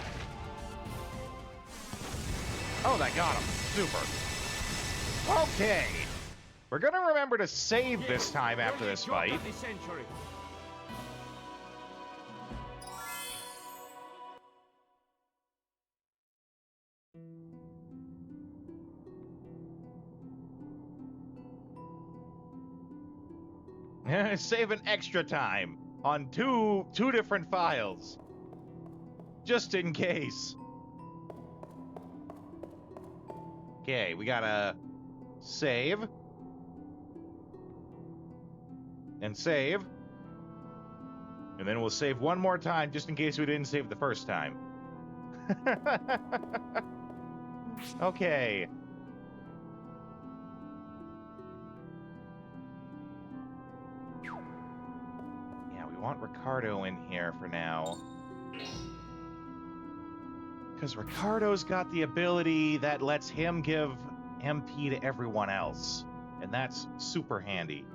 Oh, that got him. Super. Okay. We're going to remember to save this time after this fight. The century. Save an extra time on two different files. Just in case. Okay, we gotta save. And save. And then we'll save one more time just in case we didn't save the first time. Okay. Yeah, we want Ricardo in here for now. Because Ricardo's got the ability that lets him give MP to everyone else. And that's super handy.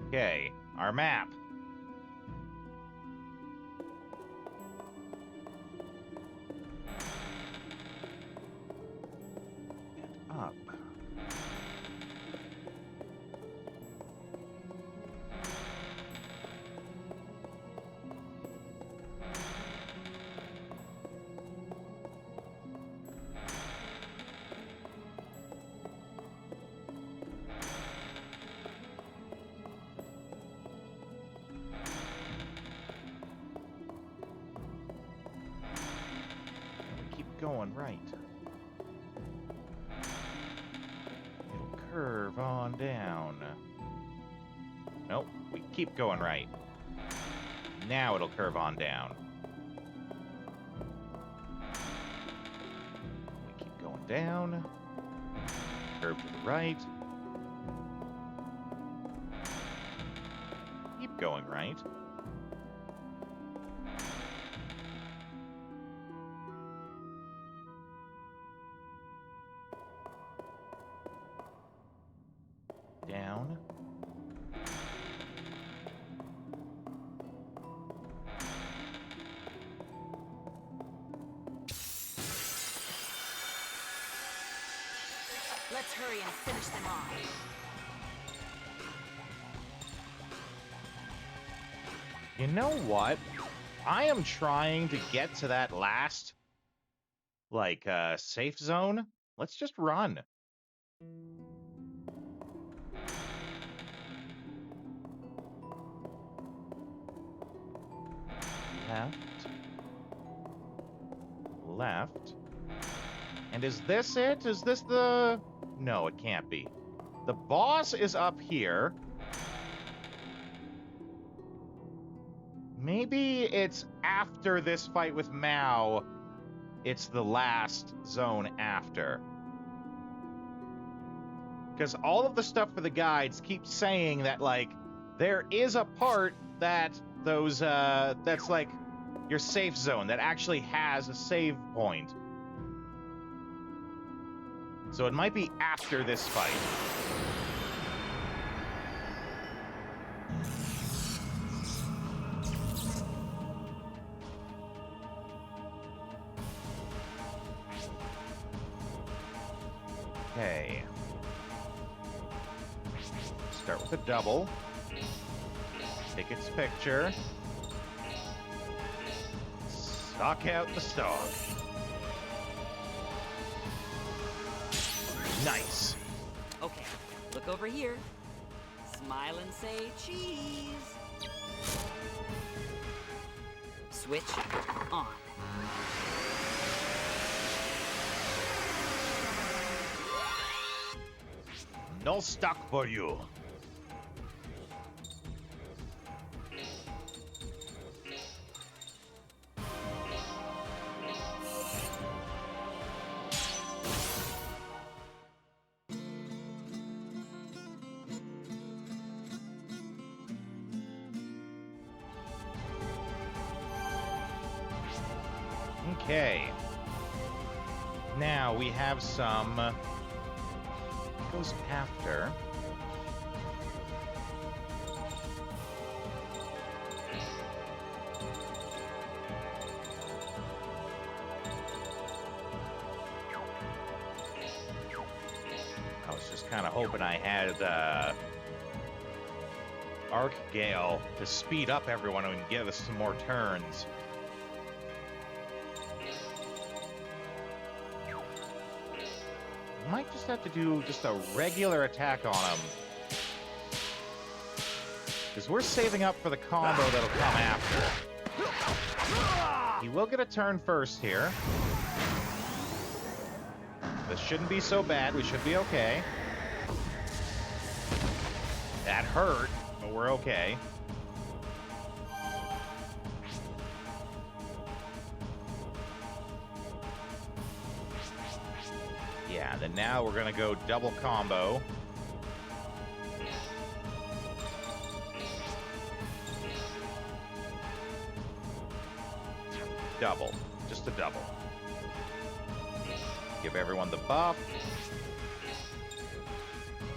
Okay, our map. And up. Going right. It'll curve on down. Nope, we keep going right. Now it'll curve on down. We keep going down. Curve to the right. Keep going right. Down. Let's hurry and finish them off. You know what? I am trying to get to that last, safe zone. Let's just run. Left. Left. And is this it? Is this the... No, it can't be. The boss is up here. Maybe it's after this fight with Mao. It's the last zone after. Because all of the stuff for the guides keeps saying that, like, there is a part that those, that's like your safe zone that actually has a save point. So it might be after this fight. Okay. Start with a double. Take its picture. Stock out the stock. Nice. Okay, look over here. Smile and say cheese. Switch on. No stock for you. Okay. Now we have some... goes after... I was just kind of hoping I had Arc Gale to speed up everyone and give us some more turns. Might just have to do just a regular attack on him. Because we're saving up for the combo that'll come after. He will get a turn first here. This shouldn't be so bad. We should be okay. That hurt, but we're okay. Yeah, then now we're gonna go double combo. Double. Just a double. Give everyone the buff.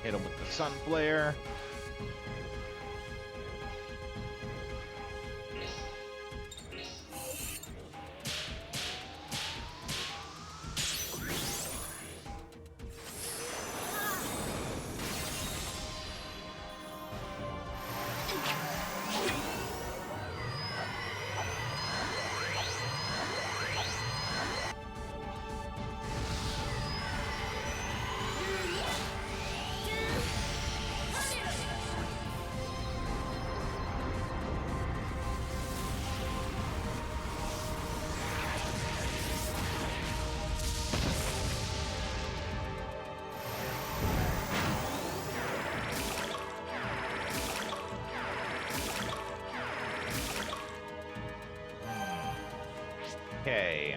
Hit him with the sun flare. Okay.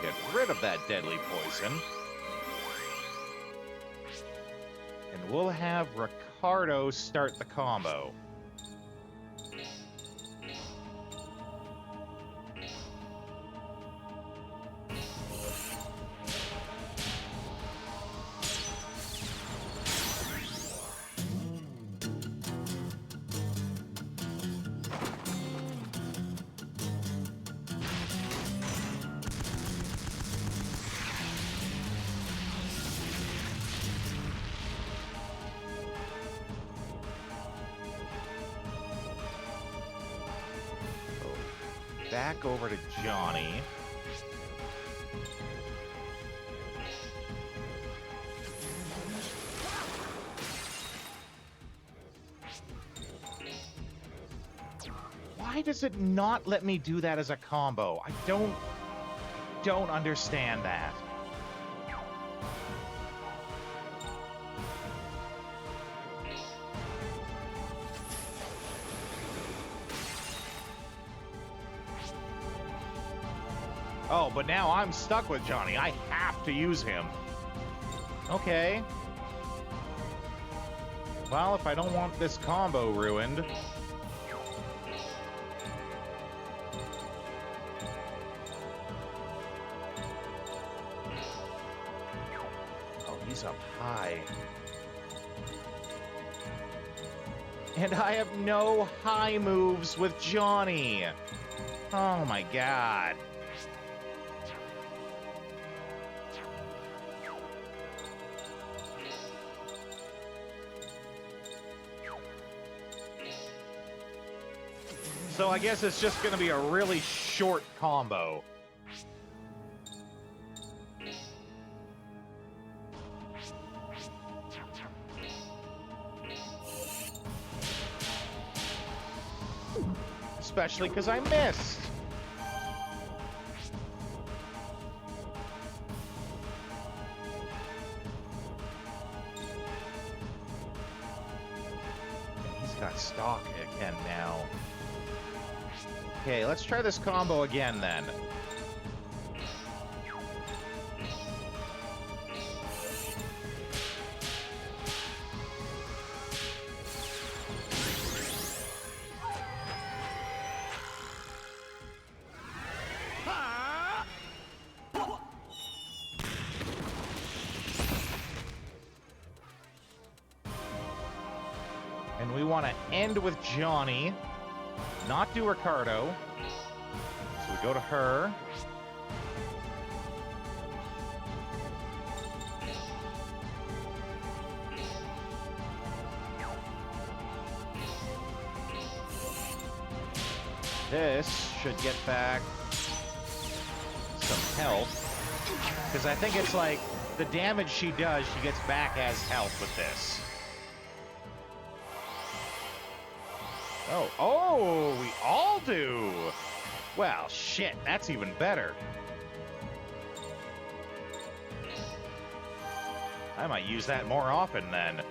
Get rid of that deadly poison. And we'll have Ricardo start the combo. Back over to Johnny. Why does it not let me do that as a combo? I don't understand that. Oh, but now I'm stuck with Johnny. I have to use him. Okay. Well, if I don't want this combo ruined... Oh, he's up high. And I have no high moves with Johnny. Oh my god. So I guess it's just going to be a really short combo. Especially because I missed. He's got stock again now. Okay, let's try this combo again then. And we want to end with Johnny, not do Ricardo. So we go to her. This should get back some health. Because I think it's like the damage she does, she gets back as health with this. Oh, we all do. Well, shit, that's even better. I might use that more often then.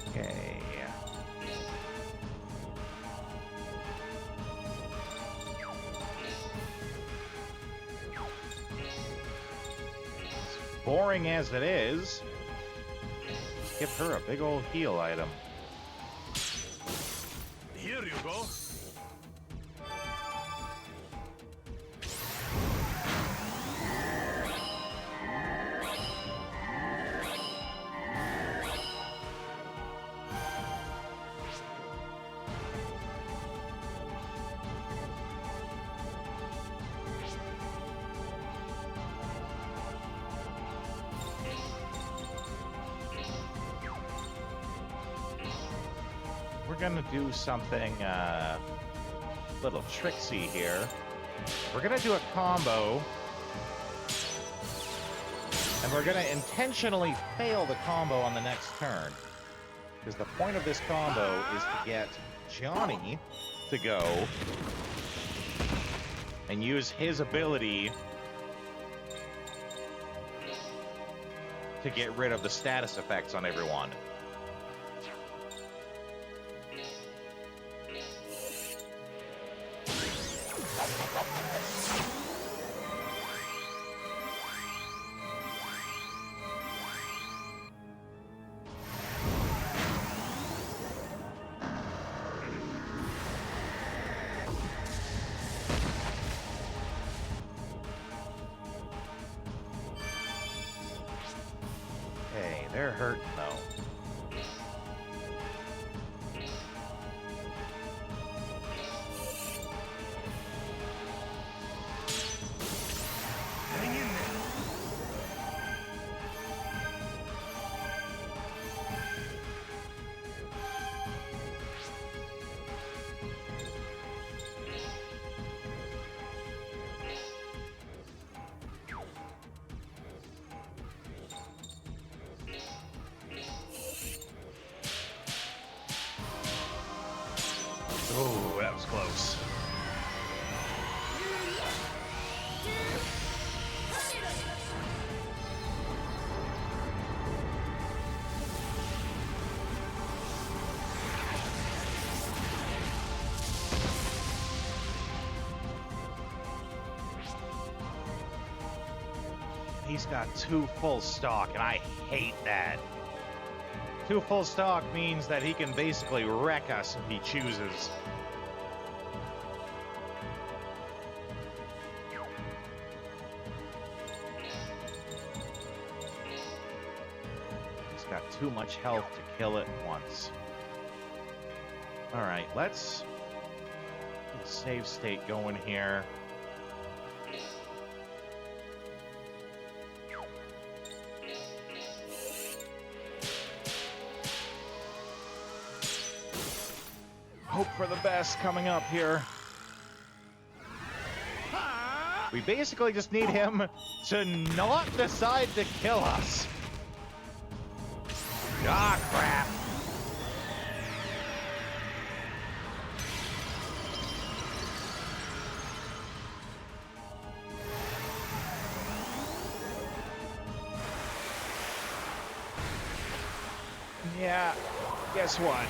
Okay. As boring as it is, give her a big old heal item. Here you go. We're gonna do something little tricksy here. We're gonna do a combo, and we're gonna intentionally fail the combo on the next turn. Because the point of this combo is to get Johnny to go and use his ability to get rid of the status effects on everyone. They're hurting, though. Hang in there. Oh, that was close. He's got 2 full stock, and I hate that. 2 full stock means that he can basically wreck us if he chooses. He's got too much health to kill it once. All right, let's get a save state going here. Hope for the best coming up here. We basically just need him to not decide to kill us. Ah, crap. Yeah, guess what?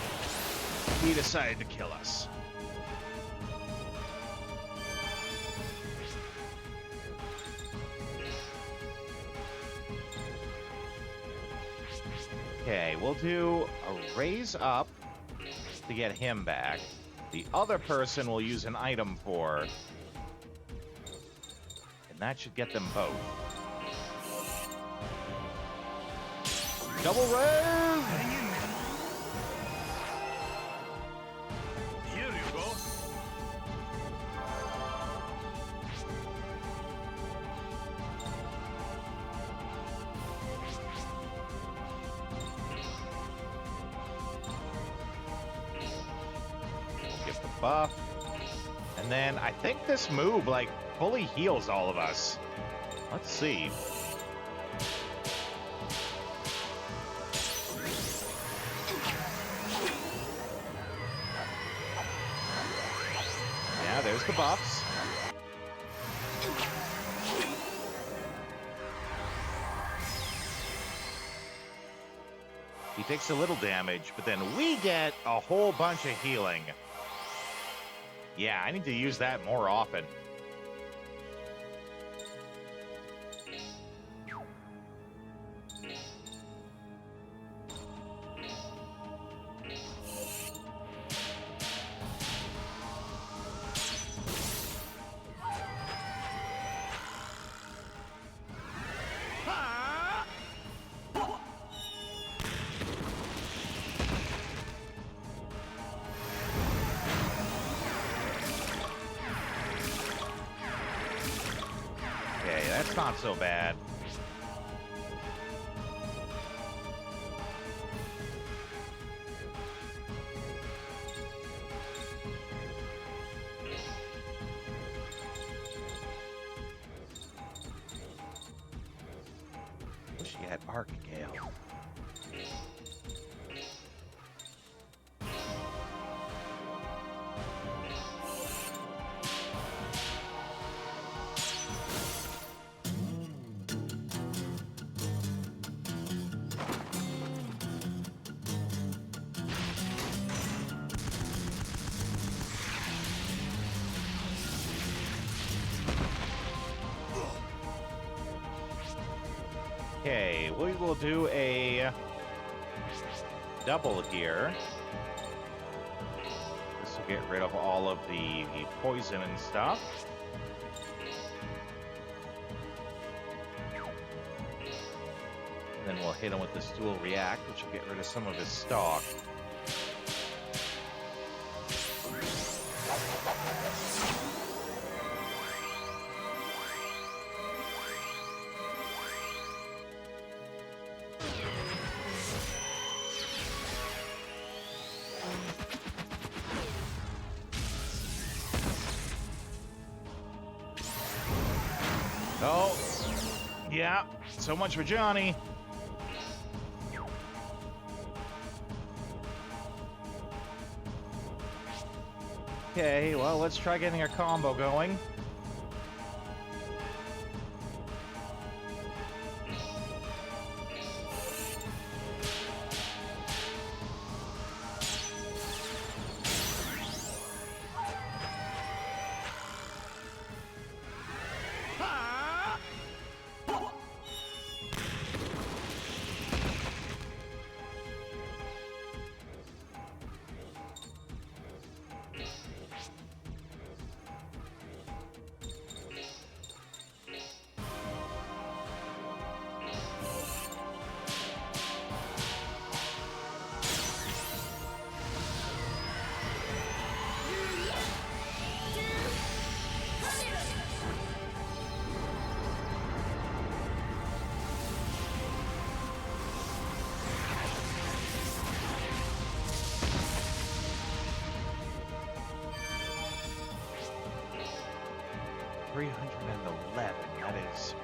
He decided to kill us. Okay, we'll do a raise up to get him back. The other person will use an item for, and that should get them both. Double raise! Hang in there. Here you go. Get the buff. And then I think this move, like, fully heals all of us. Let's see. Yeah, there's the buffs. He takes a little damage, but then we get a whole bunch of healing. Yeah, I need to use that more often. Okay, that's not so bad. Wish you had Archgale. Okay, we will do a double here. This will get rid of all of the poison and stuff. Then we'll hit him with this dual react, which will get rid of some of his stock. Oh, yeah, so much for Johnny. Okay, well, let's try getting a combo going. That is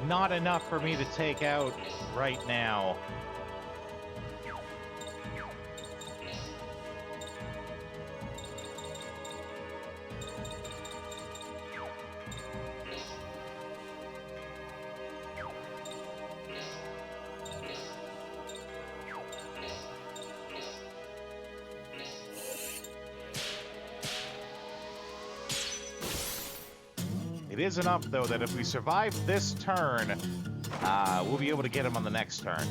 not enough for me to take out right now. It is enough, though, that if we survive this turn, we'll be able to get him on the next turn.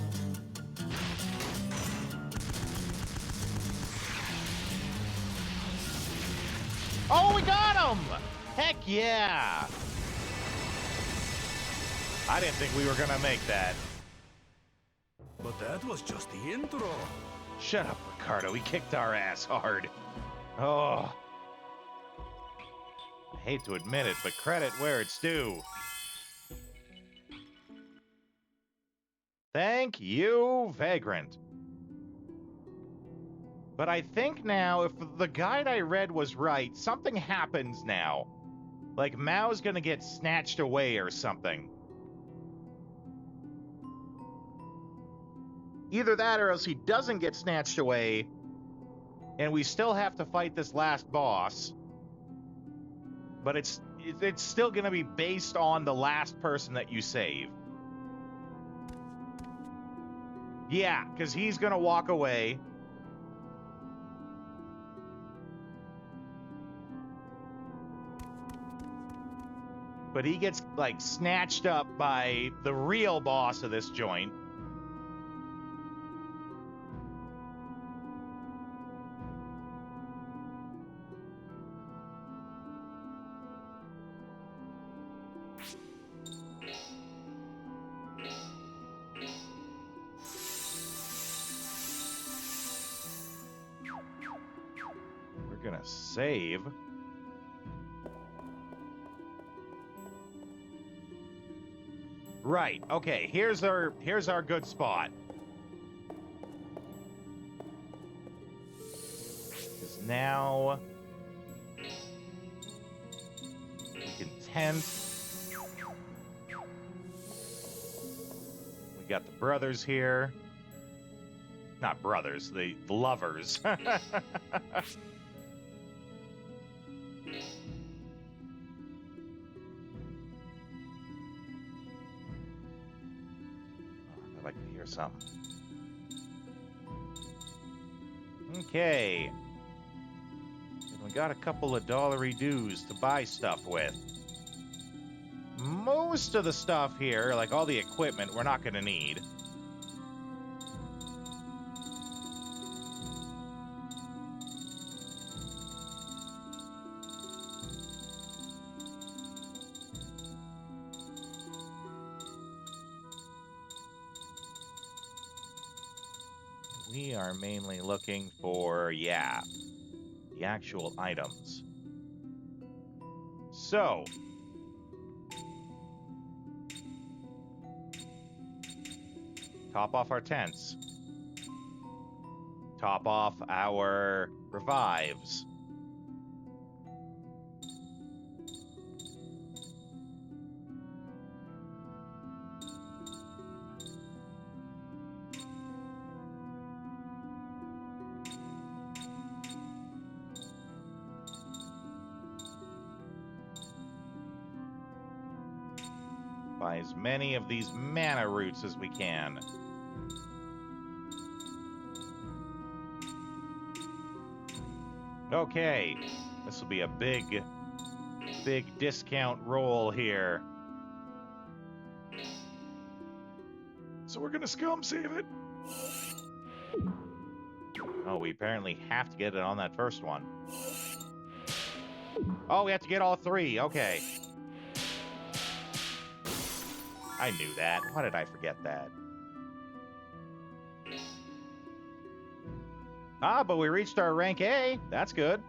Oh, we got him! Heck yeah! I didn't think we were gonna make that. But that was just the intro. Shut up, Ricardo. He kicked our ass hard. Oh. I hate to admit it, but credit where it's due. Thank you, Vagrant. But I think now, if the guide I read was right, something happens now. Like, Mao's gonna get snatched away or something. Either that or else he doesn't get snatched away, and we still have to fight this last boss. But it's still gonna be based on the last person that you save. Yeah, because he's gonna walk away. But he gets, like, snatched up by the real boss of this joint. We're gonna save. Right, okay, here's our good spot. Because now we can tent. We got the brothers here. Not brothers, the lovers. I'd like to hear something. Okay. And we got a couple of dollary dues to buy stuff with. Most of the stuff here, like all the equipment, we're not going to need. We are mainly looking for, yeah, the actual items. So, top off our tents. Top off our revives. Buy as many of these mana roots as we can. Okay, this will be a big discount roll here. So we're gonna scum save it. Oh, we apparently have to get it on that first one. Oh, we have to get all three. Okay. I knew that. Why did I forget that? Ah, but we reached our rank A. That's good.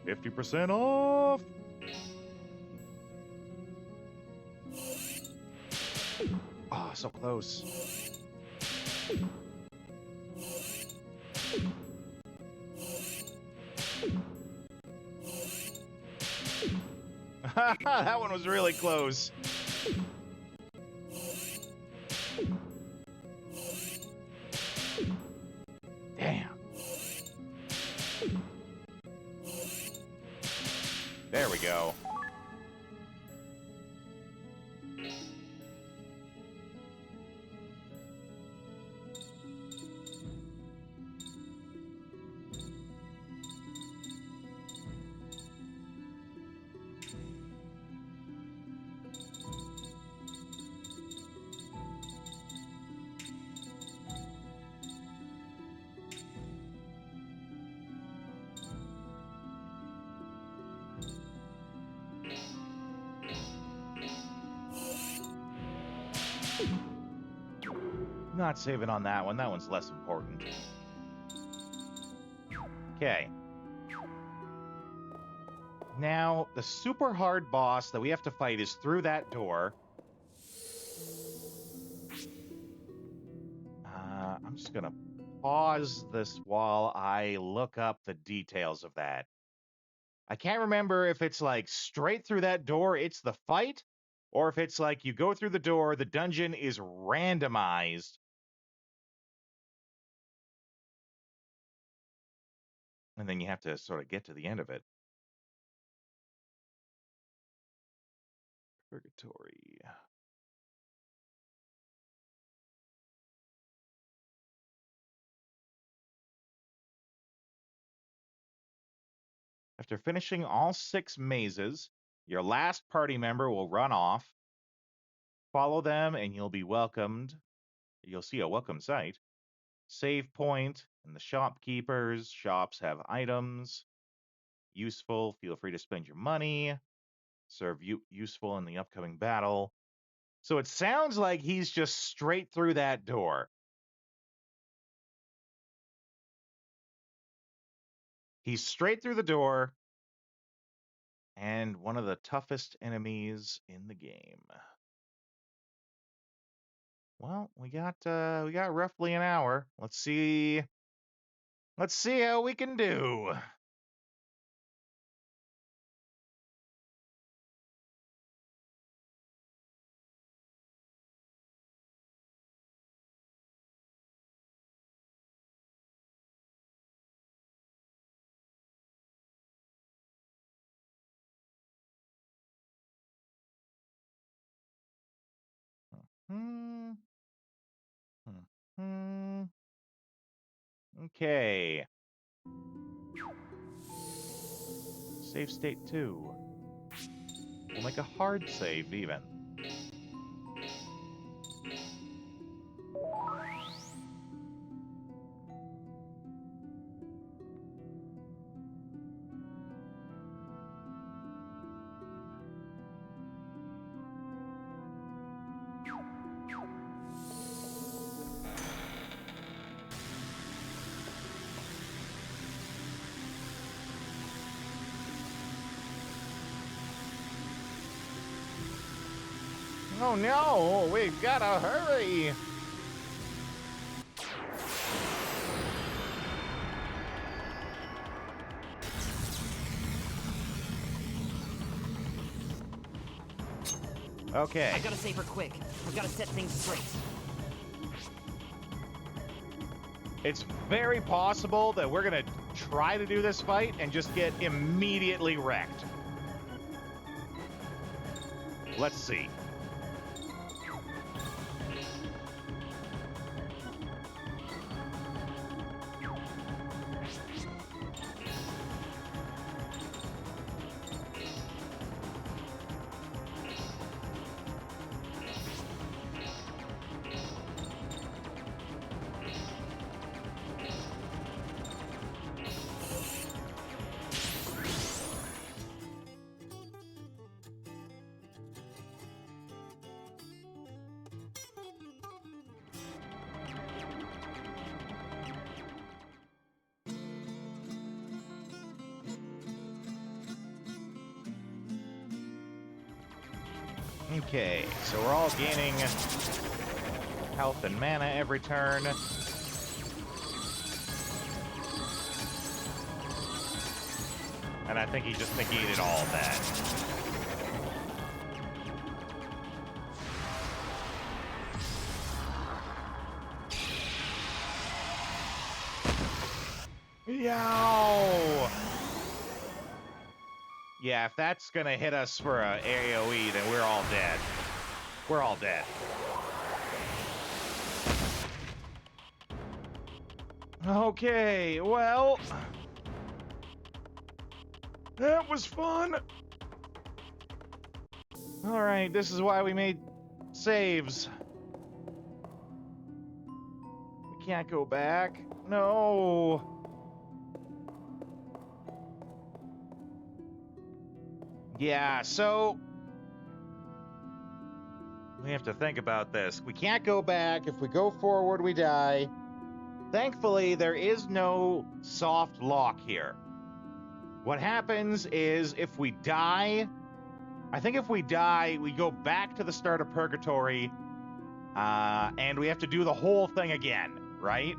%50 off. Ah, so close. That one was really close. Damn. There we go. Not saving on that one. That one's less important. Okay. Now, the super hard boss that we have to fight is through that door. I'm just going to pause this while I look up the details of that. I can't remember if it's like straight through that door, it's the fight, or if it's like you go through the door, the dungeon is randomized. And then you have to sort of get to the end of it. Purgatory. After finishing all 6 mazes, your last party member will run off. Follow them and you'll be welcomed. You'll see a welcome site. Save point and the shopkeepers. Shops have items. Useful. Feel free to spend your money. Serve useful in the upcoming battle. So it sounds like he's just straight through that door. He's straight through the door. And one of the toughest enemies in the game. Well, we got roughly an hour. Let's see how we can do. Hmm. Hmm. Okay. Save state 2. We'll make a hard save even. Oh no, we've gotta hurry. Okay. I gotta save her quick. I've gotta set things straight. It's very possible that we're gonna try to do this fight and just get immediately wrecked. Let's see. Okay, so we're all gaining health and mana every turn. And I think he just negated all of that. Yow! Yeah, if that's gonna hit us for a AoE, then we're all dead. We're all dead. Okay, well... that was fun! Alright, this is why we made saves. We can't go back. No! Yeah, so... we have to think about this. We can't go back. If we go forward, we die. Thankfully, there is no soft lock here. What happens is, if we die... I think if we die, we go back to the start of Purgatory, and we have to do the whole thing again, right?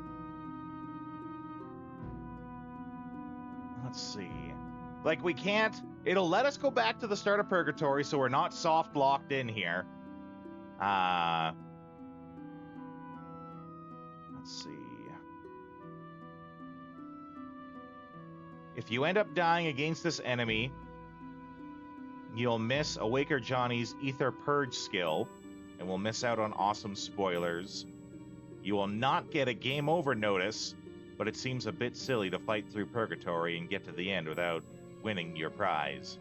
Let's see. Like, we can't... it'll let us go back to the start of Purgatory, so we're not soft locked in here. Let's see. If you end up dying against this enemy, you'll miss Awaker Johnny's Ether Purge skill, and will miss out on awesome spoilers. You will not get a game over notice, but it seems a bit silly to fight through Purgatory and get to the end without winning your prize.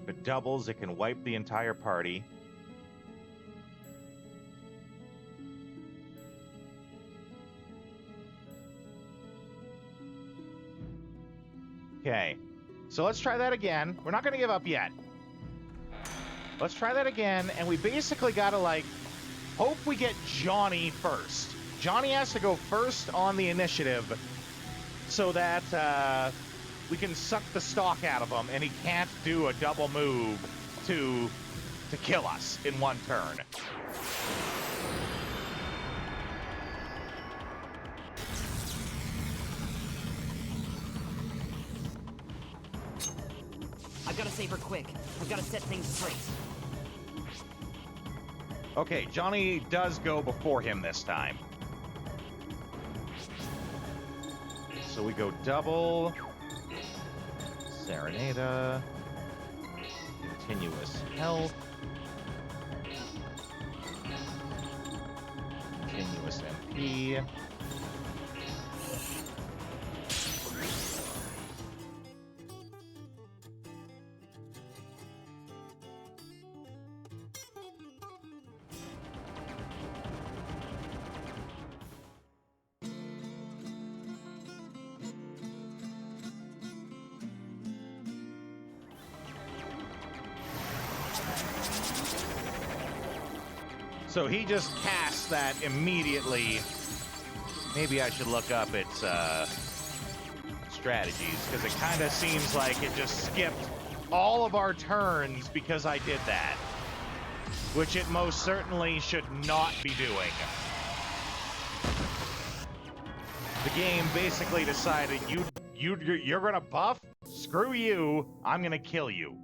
If it doubles, it can wipe the entire party. Okay, so let's try that again. We're not going to give up yet. Let's try that again, and we basically got to, like, hope we get Johnny first. Johnny has to go first on the initiative so that we can suck the stock out of him, and he can't do a double move to kill us in one turn. I've gotta save her quick. I've gotta set things straight. Okay, Johnny does go before him this time. So we go double, Serenada, continuous health, continuous MP. So he just casts that immediately. Maybe I should look up its strategies, because it kind of seems like it just skipped all of our turns because I did that. Which it most certainly should not be doing. The game basically decided you're gonna buff? Screw you, I'm gonna kill you.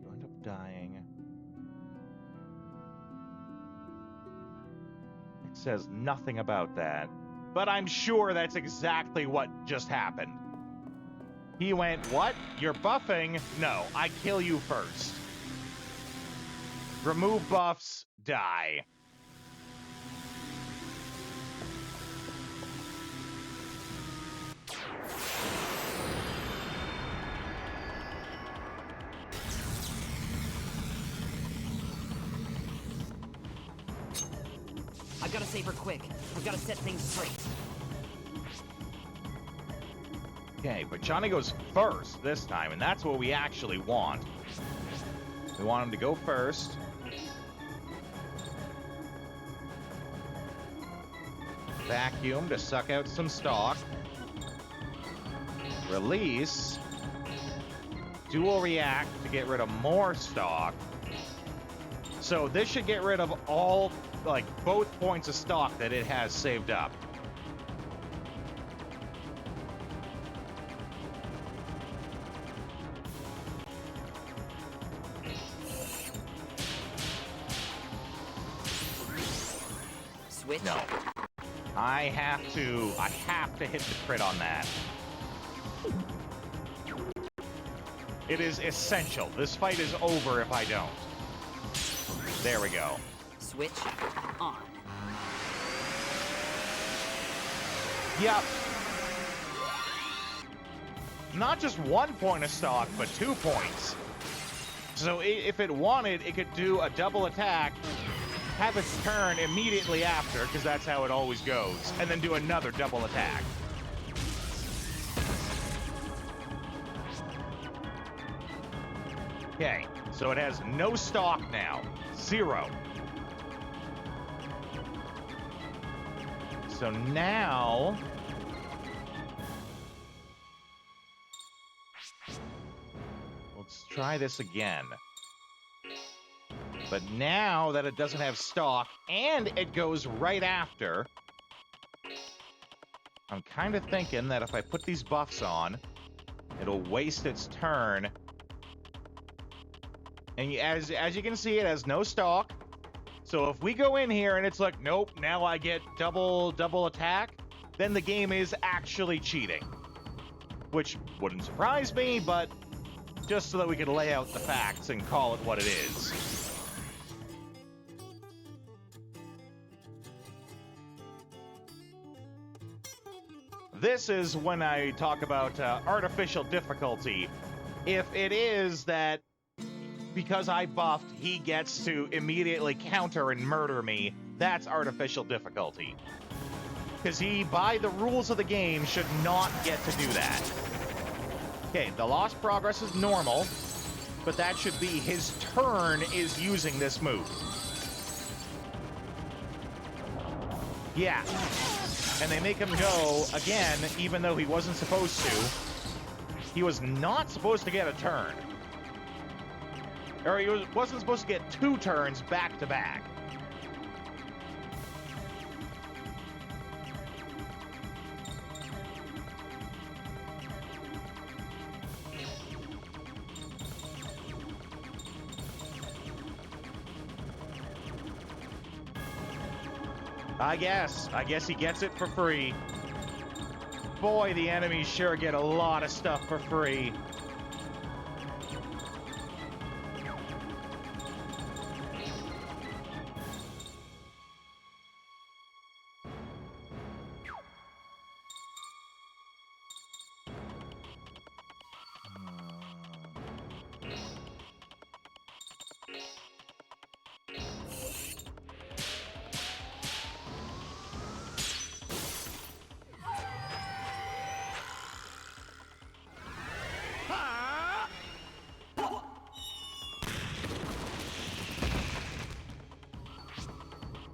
You end up dying. It says nothing about that, but I'm sure that's exactly what just happened. He went, what? You're buffing? No, I kill you first. Remove buffs, die. I've got to save her quick. I've got to set things straight. Okay, but Johnny goes first this time, and that's what we actually want. We want him to go first. Vacuum to suck out some stock. Release. Dual react to get rid of more stock. So this should get rid of all, like, both points of stock that it has saved up. Switch. No. I have to hit the crit on that. It is essential. This fight is over if I don't. There we go. Switch on. Yep. Not just 1 point of stock, but 2 points. So if it wanted, it could do a double attack, have its turn immediately after, because that's how it always goes, and then do another double attack. Okay, so it has no stock now. 0. So now... let's try this again. But now that it doesn't have stock, and it goes right after, I'm kind of thinking that if I put these buffs on, it'll waste its turn. And as you can see, it has no stock. So if we go in here and it's like, nope, now I get double attack, then the game is actually cheating. Which wouldn't surprise me, but just so that we can lay out the facts and call it what it is. This is when I talk about artificial difficulty. If it is that because I buffed, he gets to immediately counter and murder me, that's artificial difficulty. Because he, by the rules of the game, should not get to do that. Okay, the lost progress is normal, but that should be his turn is using this move. Yeah. And they make him go again, even though he wasn't supposed to. He was not supposed to get a turn. Or he wasn't supposed to get 2 turns back to back. I guess he gets it for free. Boy, the enemies sure get a lot of stuff for free.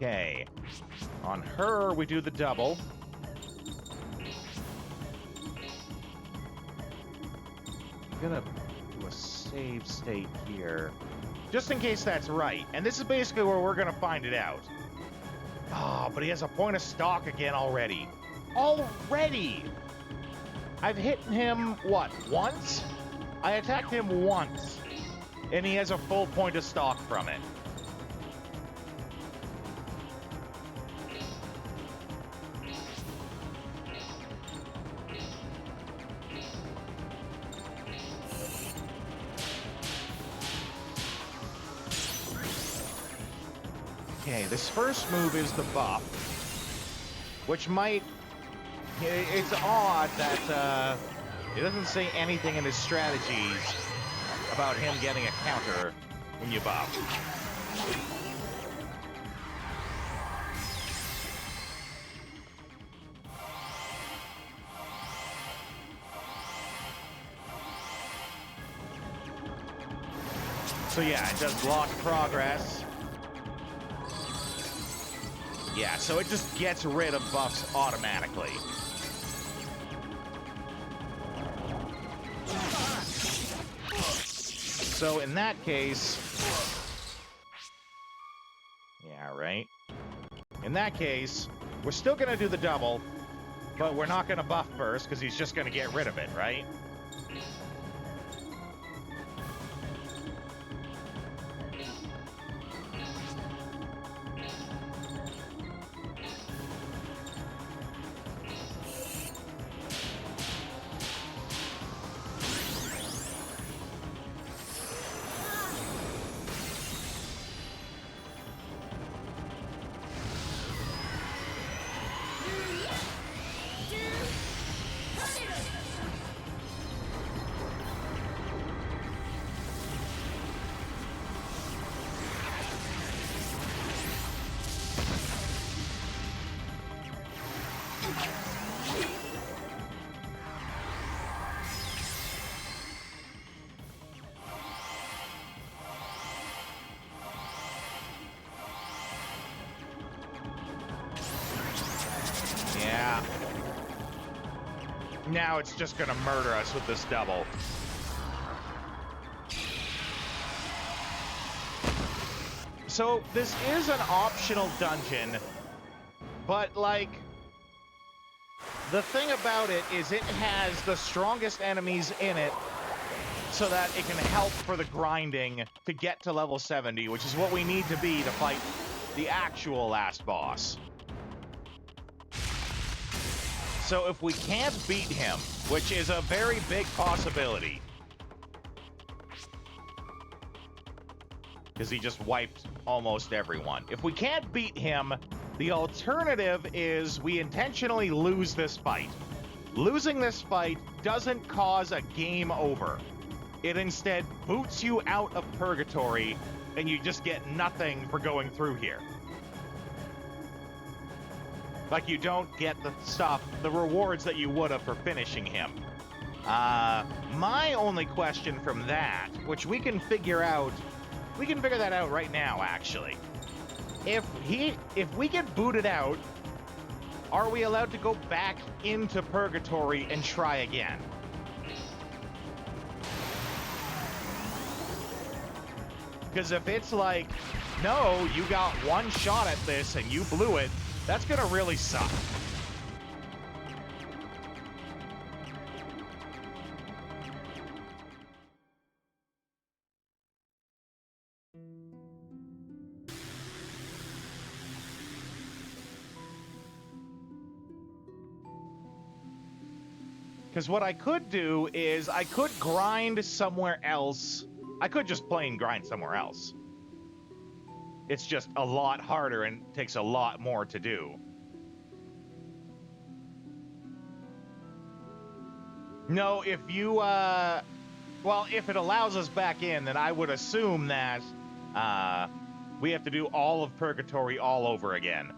Okay. On her, we do the double. I'm gonna do a save state here. Just in case that's right. And this is basically where we're gonna find it out. Oh, but he has a point of stock again already. Already! I've hit him, what, once? I attacked him once. And he has a full point of stock from it. Okay, this first move is the buff, which might... It's odd that it doesn't say anything in his strategies about him getting a counter when you buff. So yeah, it does lost progress. Yeah, so it just gets rid of buffs automatically. So in that case... Yeah, right? In that case, we're still going to do the double, but we're not going to buff first because he's just going to get rid of it, right? Yeah. Now it's just gonna murder us with this double. So this is an optional dungeon, but like, the thing about it is it has the strongest enemies in it so that it can help for the grinding to get to level 70, which is what we need to be to fight the actual last boss. So if we can't beat him, which is a very big possibility, because he just wiped almost everyone. If we can't beat him, the alternative is we intentionally lose this fight. Losing this fight doesn't cause a game over. It instead boots you out of purgatory, and you just get nothing for going through here. Like, you don't get the stuff, the rewards that you would have for finishing him. My only question from that, which we can figure that out right now, actually. If we get booted out, are we allowed to go back into purgatory and try again? Because if it's like, no, you got one shot at this and you blew it, that's gonna really suck. Because what I could do is I could grind somewhere else. I could just plain grind somewhere else. It's just a lot harder and takes a lot more to do. No, if you, well, if it allows us back in, then I would assume that we have to do all of Purgatory all over again.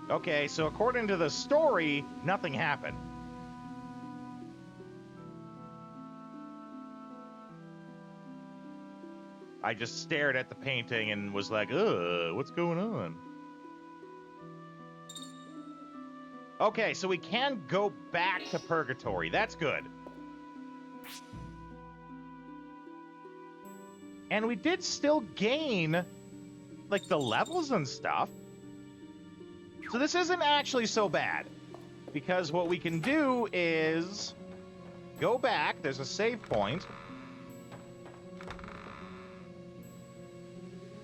Okay, so according to the story, nothing happened. I just stared at the painting and was like, ugh, what's going on? Okay, so we can go back to Purgatory. That's good. And we did still gain, like, the levels and stuff. So this isn't actually so bad. Because what we can do is go back. There's a save point.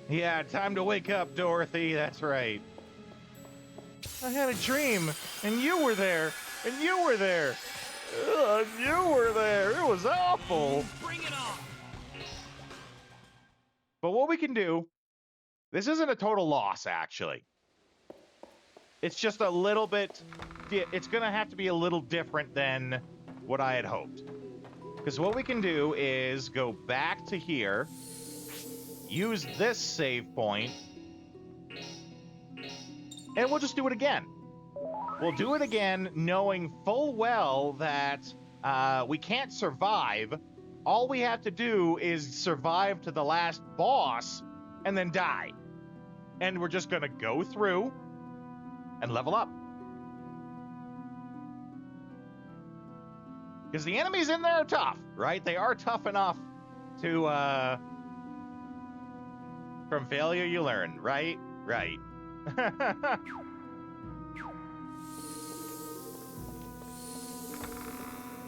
Yeah, time to wake up, Dorothy. That's right. I had a dream, and you were there, and you were there. Ugh, you were there. It was awful. Bring it on! But what we can do, this isn't a total loss, actually. It's just a little bit, it's going to have to be a little different than what I had hoped. Because what we can do is go back to here, use this save point, and we'll just do it again. We'll do it again knowing full well that we can't survive. All we have to do is survive to the last boss and then die. And we're just going to go through and level up. Because the enemies in there are tough, right? They are tough enough to, from failure you learn, right? Right.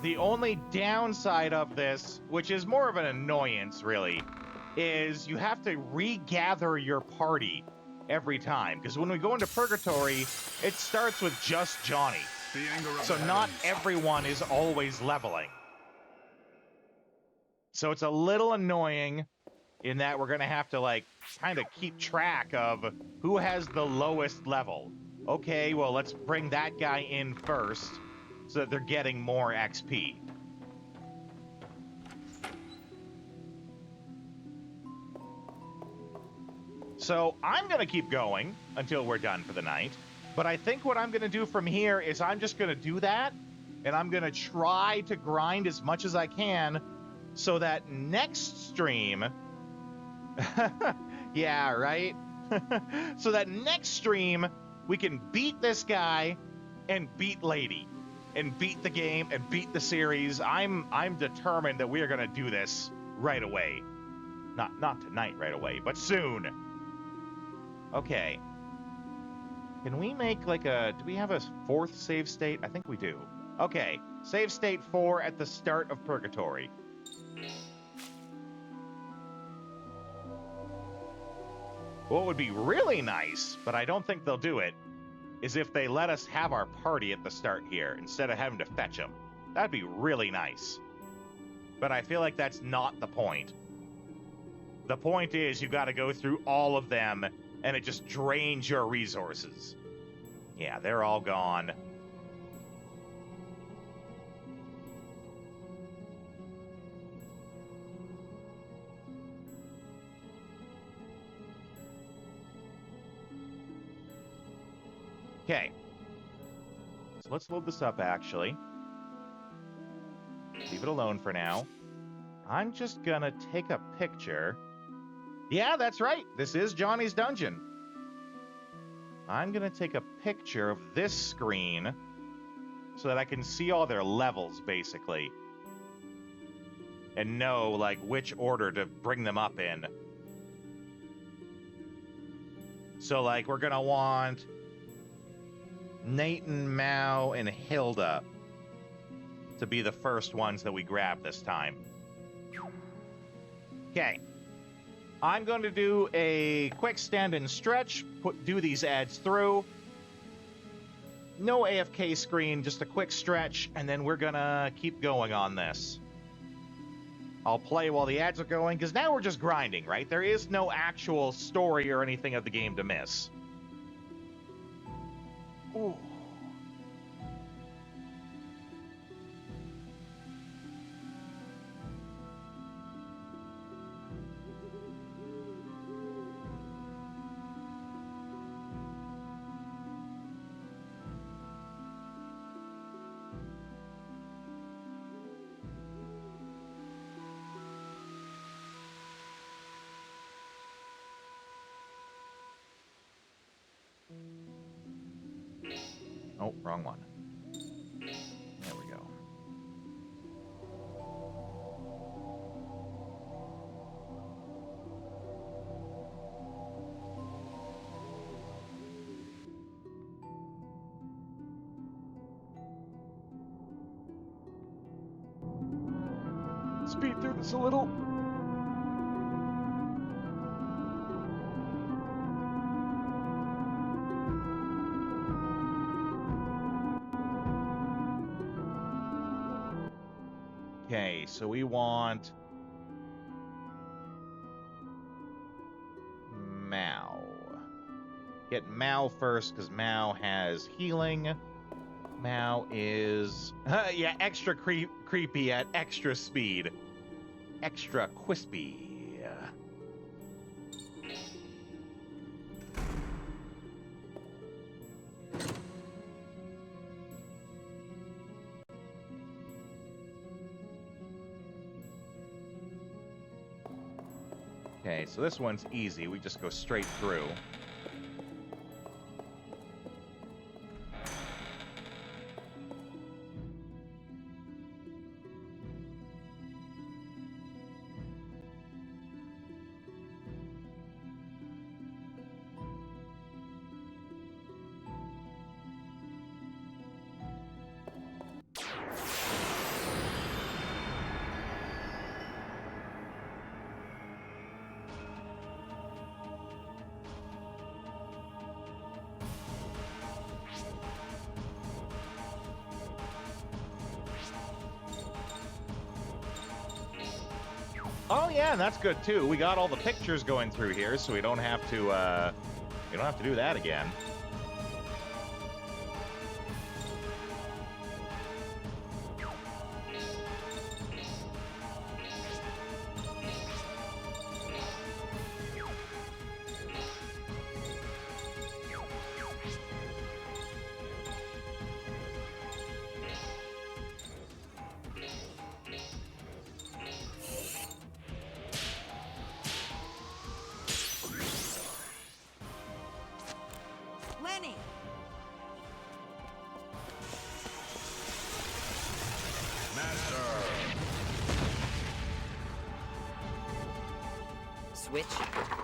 The only downside of this, which is more of an annoyance, really, is you have to regather your party every time. Because when we go into Purgatory, it starts with just Johnny. The anger of So the not heavens. everyone is always leveling. So it's a little annoying in that we're going to have to, like, kind of keep track of who has the lowest level. Okay, well, let's bring that guy in first so that they're getting more XP. So I'm going to keep going until we're done for the night. But I think what I'm going to do from here is I'm just going to do that, and I'm going to try to grind as much as I can so that next stream... yeah, right? So that next stream, we can beat this guy and beat Lady. And beat the game and beat the series. I'm determined that we are going to do this right away. Not tonight right away, but soon. Okay. Can we make like a... Do we have a fourth save state? I think we do. Okay. Save state 4 at the start of Purgatory. What would be really nice, but I don't think they'll do it, is if they let us have our party at the start here instead of having to fetch them. That'd be really nice. But I feel like that's not the point. The point is you got to go through all of them, and it just drains your resources. Yeah, they're all gone. Okay. So let's load this up, actually. Leave it alone for now. I'm just gonna take a picture. Yeah, that's right. This is Johnny's dungeon. I'm gonna take a picture of this screen so that I can see all their levels, basically. And know, like, which order to bring them up in. So, like, we're gonna want Nathan, Mao, and Hilda to be the first ones that we grab this time. Okay. I'm going to do a quick stand and stretch, do these ads through. No AFK screen, just a quick stretch, and then we're going to keep going on this. I'll play while the ads are going, because now we're just grinding, right? There is no actual story or anything of the game to miss. Ooh. Oh, wrong one. There we go. Speed through this a little. Okay, so we want Mao. Get Mao first, because Mao has healing. Mao is, yeah, extra creepy at extra speed. Extra quispy. Okay, so this one's easy. We just go straight through. Oh yeah, and that's good too. We got all the pictures going through here, so we don't have to do that again. Lenny! Switch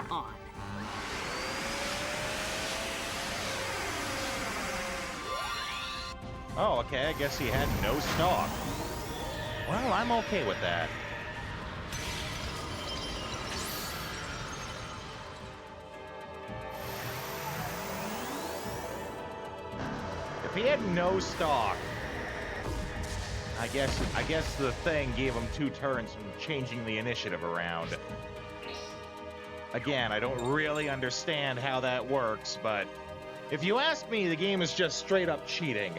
on. Oh, okay, I guess he had no stock. Well, I'm okay with that. If he had no stock, I guess the thing gave him 2 turns from changing the initiative around. Again, I don't really understand how that works, but if you ask me, the game is just straight up cheating.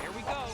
Here we go.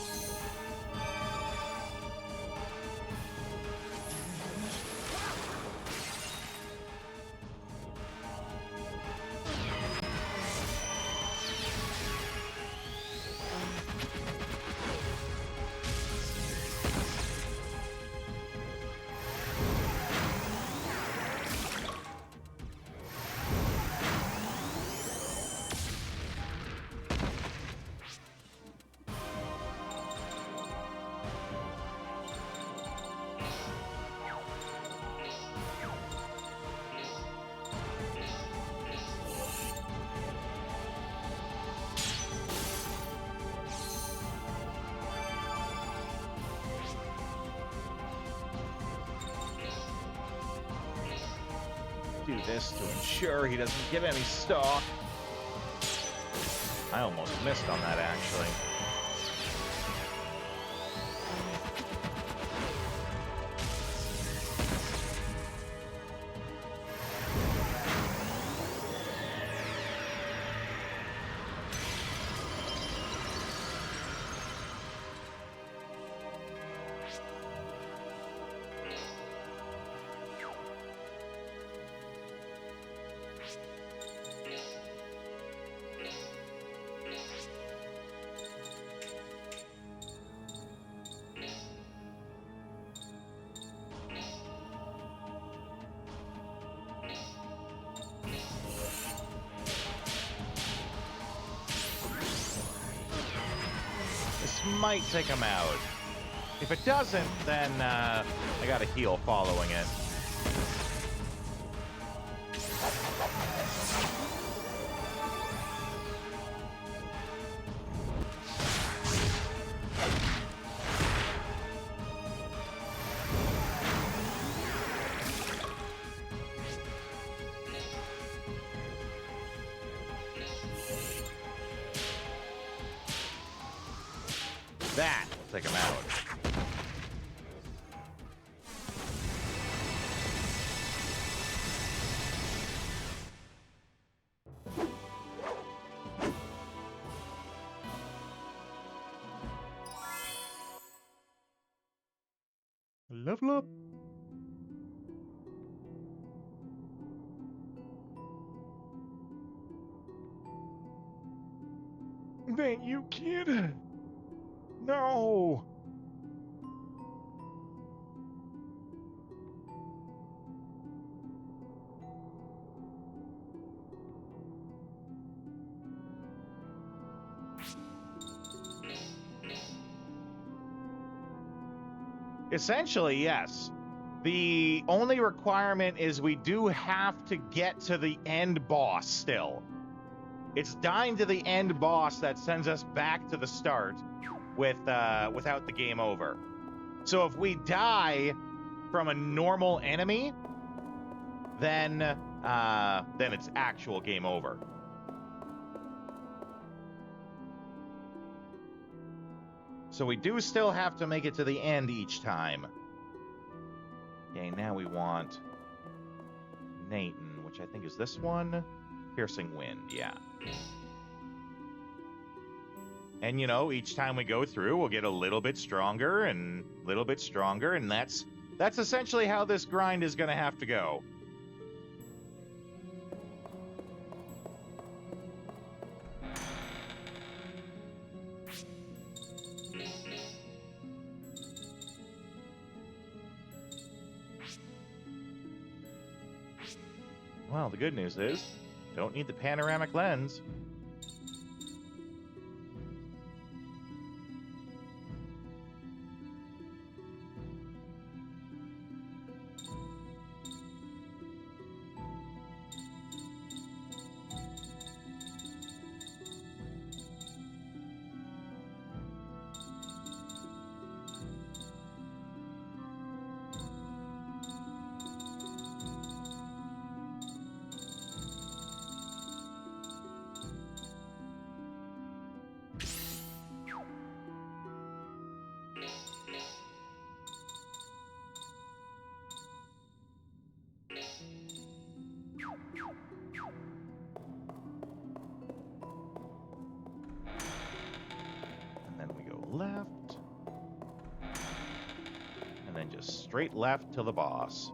Do this to ensure he doesn't give any stock. I almost missed on that, actually. might take him out. If it doesn't, then I got a heal following it. That will take him out. Level up. Thank you, kid. No. Essentially, yes. The only requirement is we do have to get to the end boss still. It's dying to the end boss that sends us back to the start without the game over. So if we die from a normal enemy, then it's actual game over. So we do still have to make it to the end each time. Okay, now we want Nathan, which I think is this one. Piercing Wind, yeah. And, you know, each time we go through, we'll get a little bit stronger and a little bit stronger, and that's essentially how this grind is going to have to go. Well, the good news is, don't need the panoramic lens. Left, and then just straight left to the boss.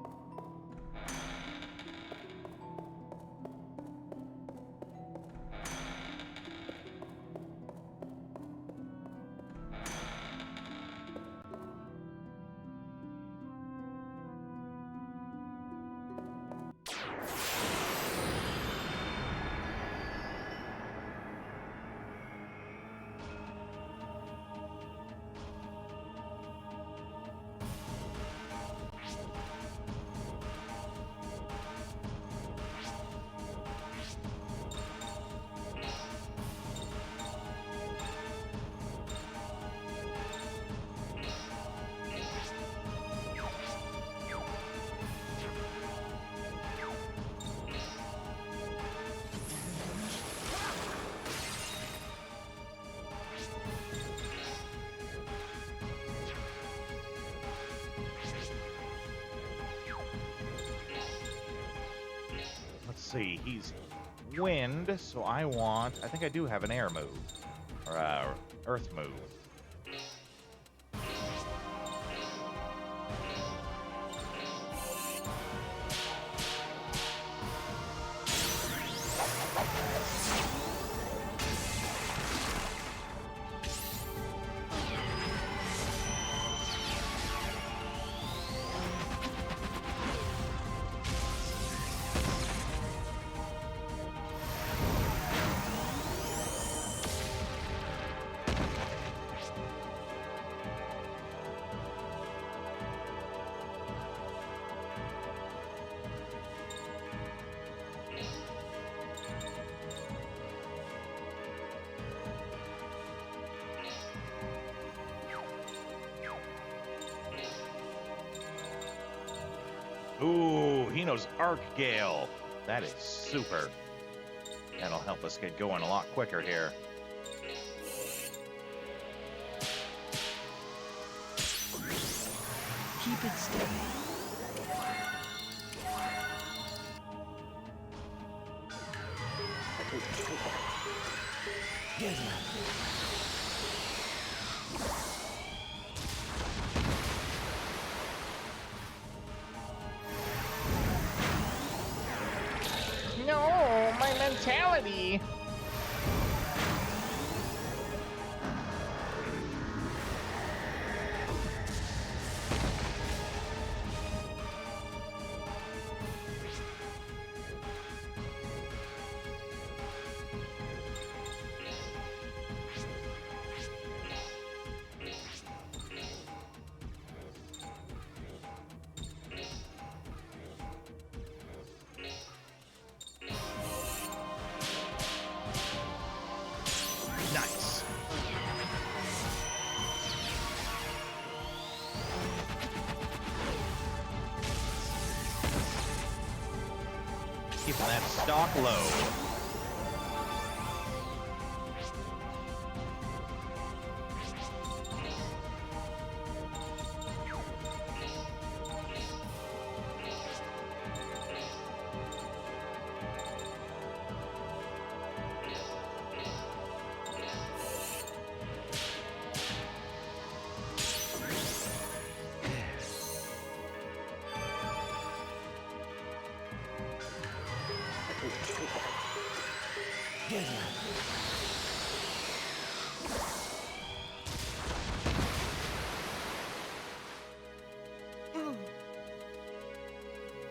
See, he's wind, so I think I do have an air move, or earth move. he knows Arc Gale. That is super. That'll help us get going a lot quicker here. Keep it steady. Get him. No, my mentality. Nice. Keeping that stock low. Get him.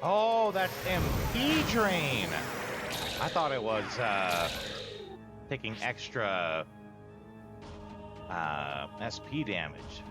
Oh, that's MP drain. I thought it was taking extra SP damage.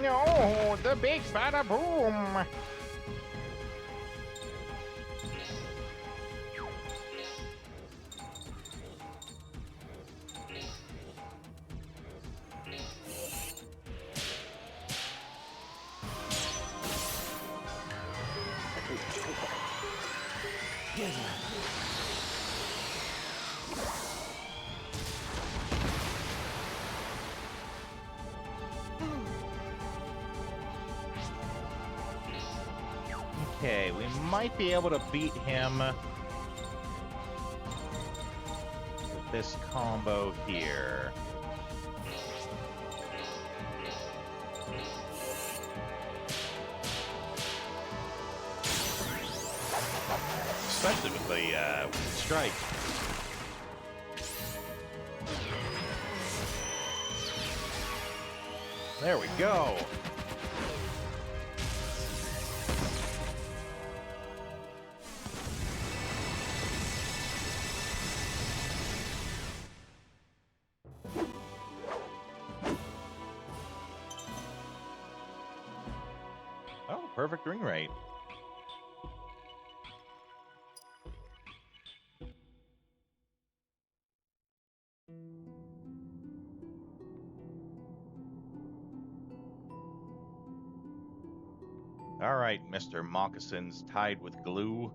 No, the big bada boom. Get him. Okay, we might be able to beat him with this combo here. Especially with the strike. There we go. Oh, perfect ring rate. All right, Mr. Moccasins tied with glue.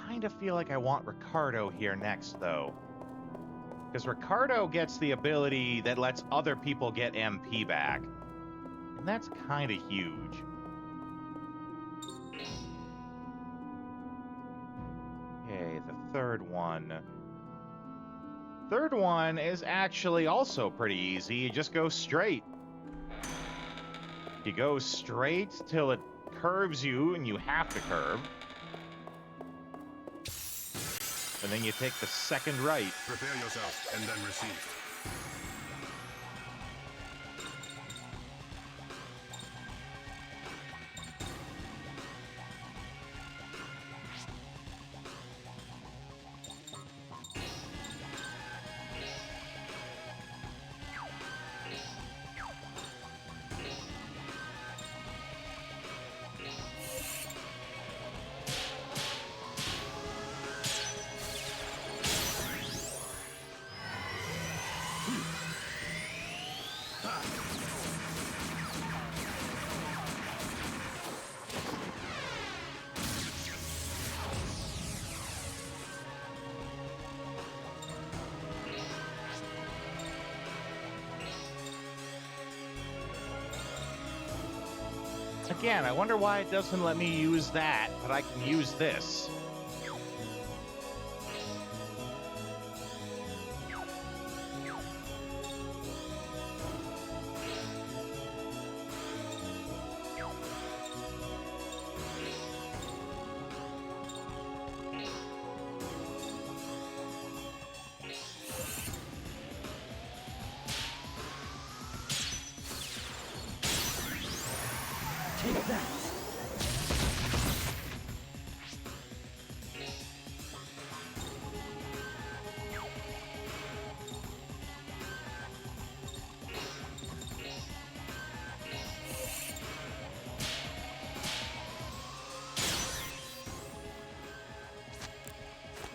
Kind of feel like I want Ricardo here next, though. Because Ricardo gets the ability that lets other people get MP back. And that's kind of huge. Okay, the third one. third one is actually also pretty easy. You just go straight. You go straight till it curves you, and you have to curve. And then you take the second right. Prepare yourself and then receive. Again, I wonder why it doesn't let me use that, but I can use this. Take that.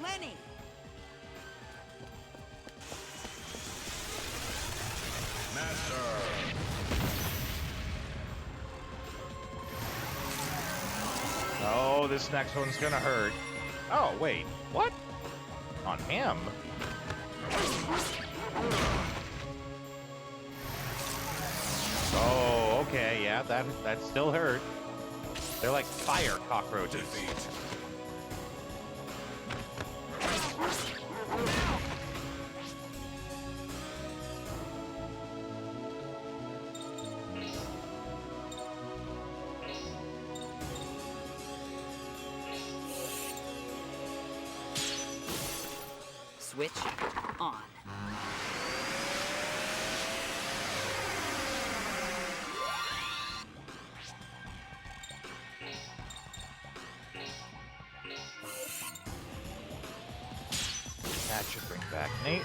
Lenny! Oh, this next one's gonna hurt. Oh, wait. What? On him? Oh, okay. Yeah, that still hurt. They're like fire cockroaches. Switch on. That should bring back Nathan.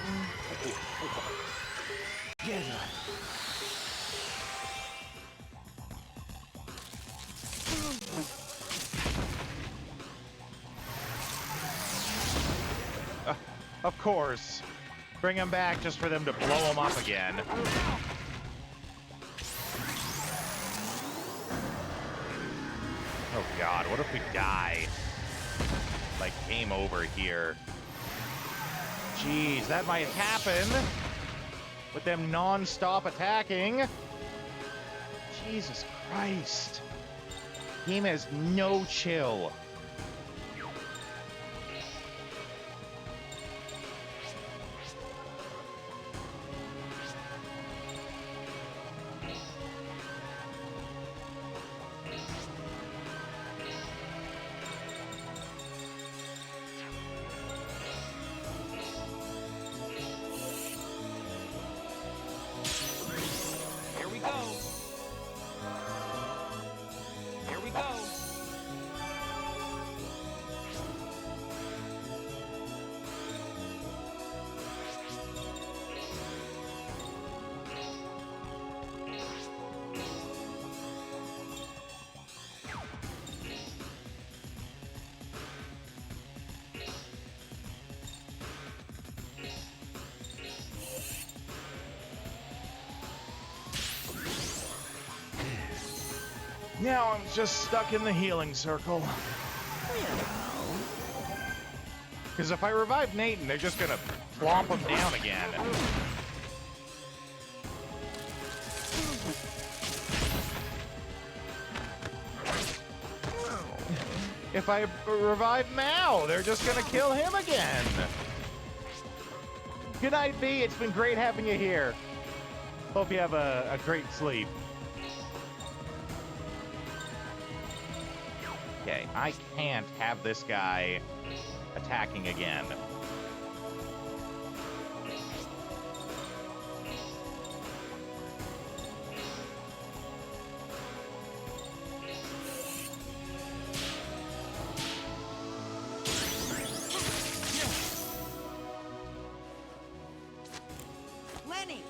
Get her. Of course. Bring him back just for them to blow him up again. Oh god, what if we die? Like, game over here. Jeez, that might happen with them non-stop attacking. Jesus Christ. Game has no chill. Here we go. Here we go. Now I'm just stuck in the healing circle. Because if I revive Nathan, they're just gonna plomp him down again. If I revive Mao, they're just gonna kill him again. Good night, V. It's been great having you here. Hope you have a great sleep. Okay, I can't have this guy attacking again. Lenny!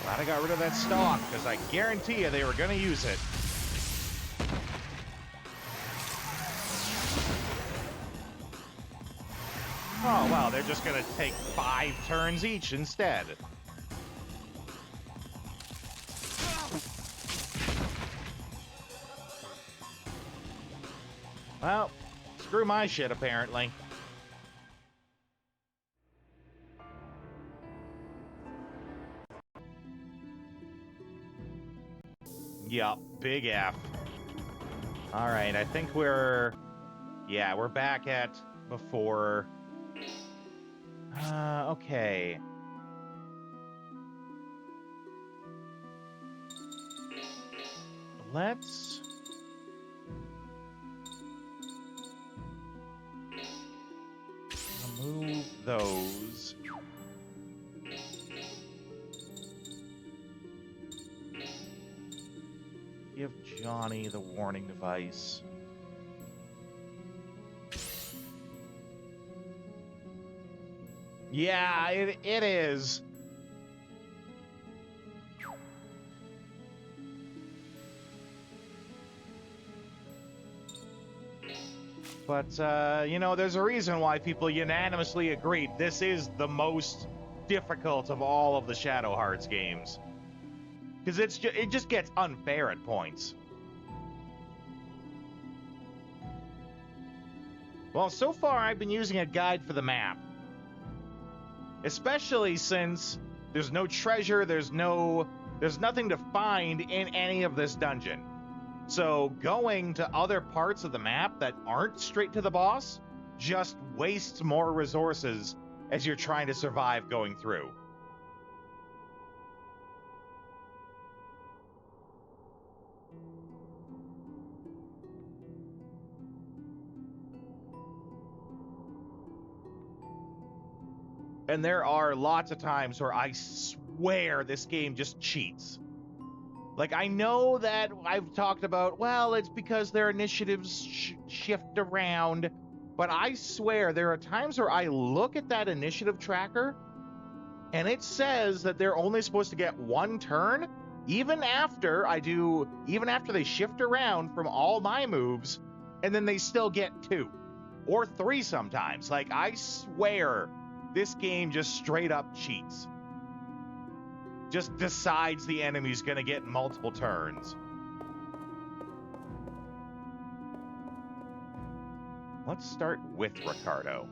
Glad I got rid of that stock, because I guarantee you they were going to use it. Oh, wow, they're just going to take 5 turns each instead. Well, screw my shit, apparently. Yup, big F. All right, I think we're back at before. Okay. Let's remove those. Give Johnny the warning device. Yeah, it is. But, you know, there's a reason why people unanimously agreed this is the most difficult of all of the Shadow Hearts games. Because it just gets unfair at points. Well, so far I've been using a guide for the map. Especially since there's no treasure, there's nothing to find in any of this dungeon. So going to other parts of the map that aren't straight to the boss just wastes more resources as you're trying to survive going through. And there are lots of times where I swear this game just cheats. Like, I know that I've talked about, well, it's because their initiatives shift around, but I swear there are times where I look at that initiative tracker and it says that they're only supposed to get 1 turn, even after they shift around from all my moves, and then they still get 2 or 3 sometimes. Like, I swear this game just straight up cheats. Just decides the enemy's gonna get multiple turns. Let's start with Ricardo.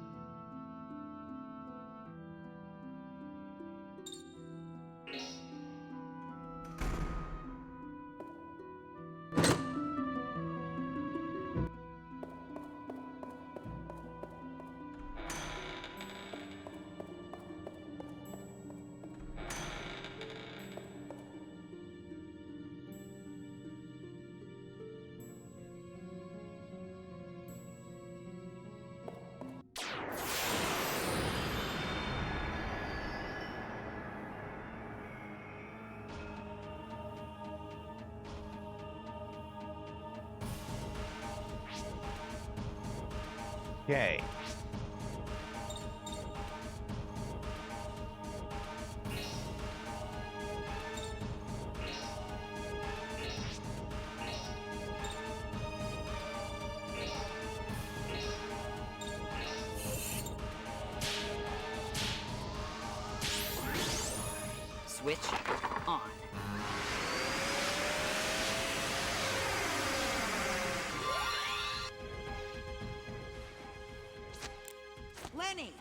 Okay. Switch on. Lenny!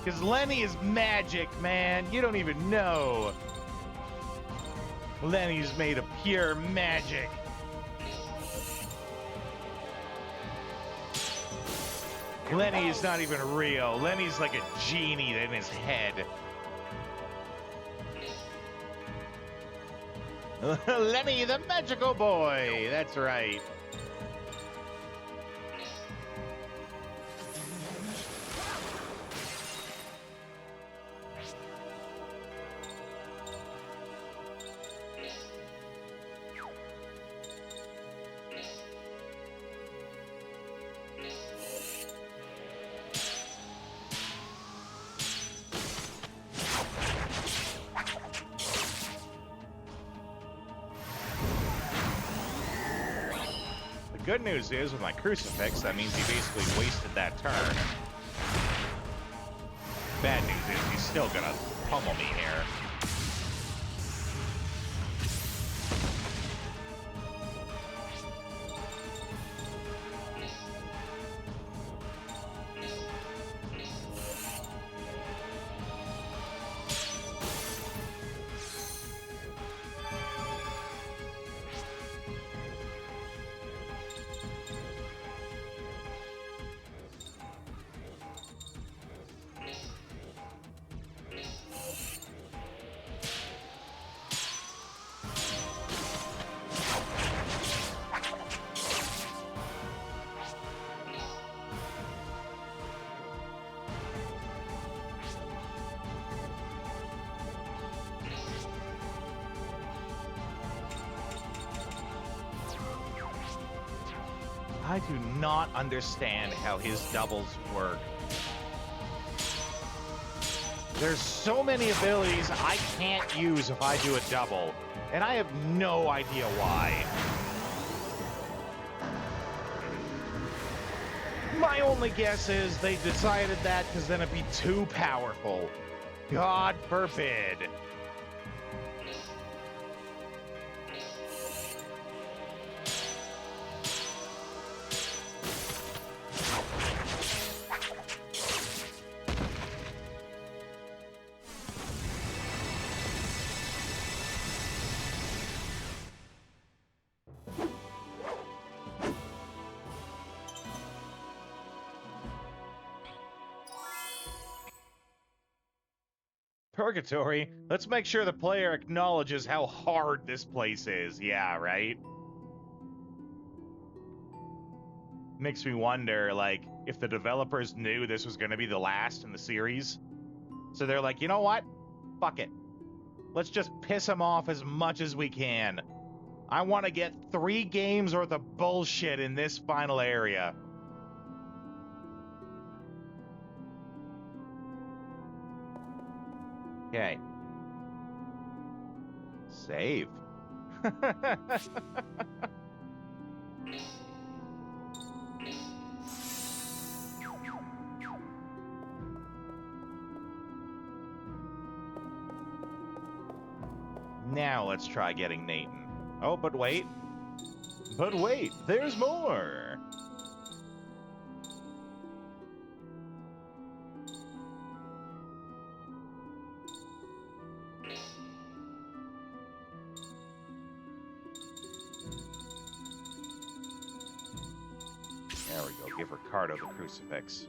Because Lenny is magic, man. You don't even know. Lenny's made of pure magic. Lenny is not even real. Lenny's like a genie in his head. Lenny the magical boy. That's right. Good news is, with my crucifix, that means he basically wasted that turn. Bad news is, he's still gonna pummel me here. I do not understand how his doubles work. There's so many abilities I can't use if I do a double, and I have no idea why. My only guess is they decided that because then it'd be too powerful. God forbid. Purgatory? Let's make sure the player acknowledges how hard this place is. Yeah, right? Makes me wonder, like, if the developers knew this was going to be the last in the series. So they're like, you know what? Fuck it. Let's just piss them off as much as we can. I want to get 3 games worth of bullshit in this final area. Okay. Save. Now let's try getting Nathan. Oh, but wait. But wait, there's more. There we go, give Ricardo the crucifix.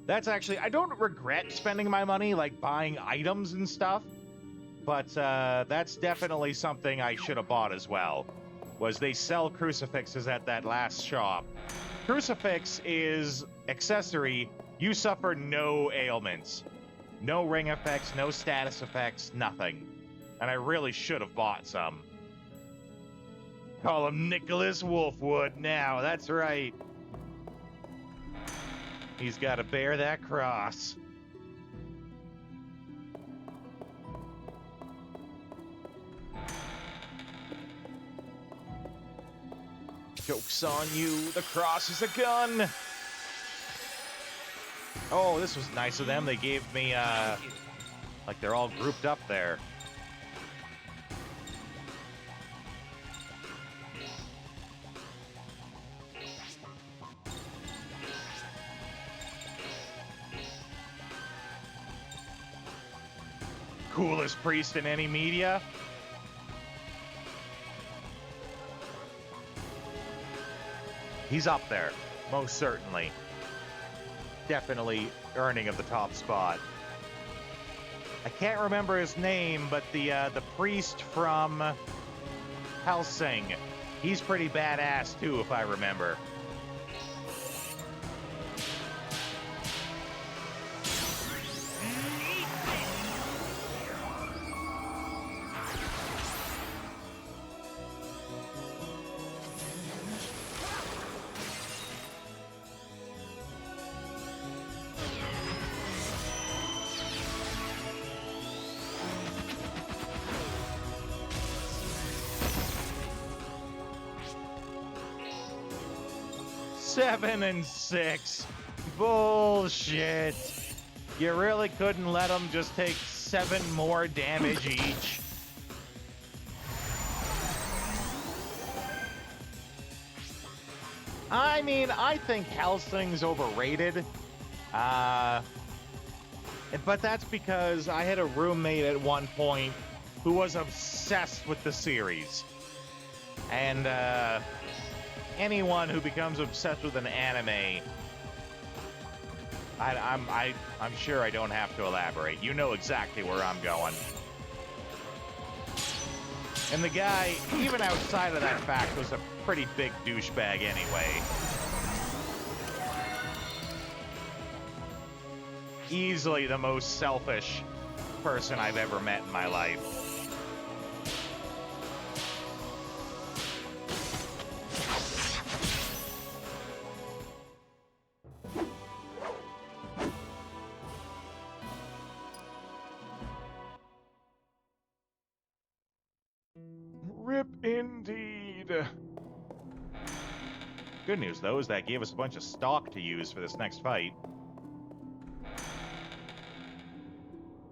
That's actually, I don't regret spending my money, like buying items and stuff, but that's definitely something I should have bought as well, was they sell crucifixes at that last shop. Crucifix is accessory, you suffer no ailments. No ring effects, no status effects, nothing. And I really should have bought some. Call him Nicholas Wolfwood now, that's right. He's got to bear that cross. Joke's on you, the cross is a gun. Oh, this was nice of them. They gave me, like they're all grouped up there. coolest priest in any media. He's up there, most certainly. Definitely earning of the top spot. I can't remember his name, but the priest from Helsing, he's pretty badass too, if I remember. Seven and 6. Bullshit. You really couldn't let them just take 7 more damage each. I mean, I think Helsing's overrated. But that's because I had a roommate at one point who was obsessed with the series. And, anyone who becomes obsessed with an anime, I'm sure I don't have to elaborate. You know exactly where I'm going. And the guy, even outside of that fact, was a pretty big douchebag anyway. Easily the most selfish person I've ever met in my life. Rip indeed. Good news, though, is that gave us a bunch of stock to use for this next fight.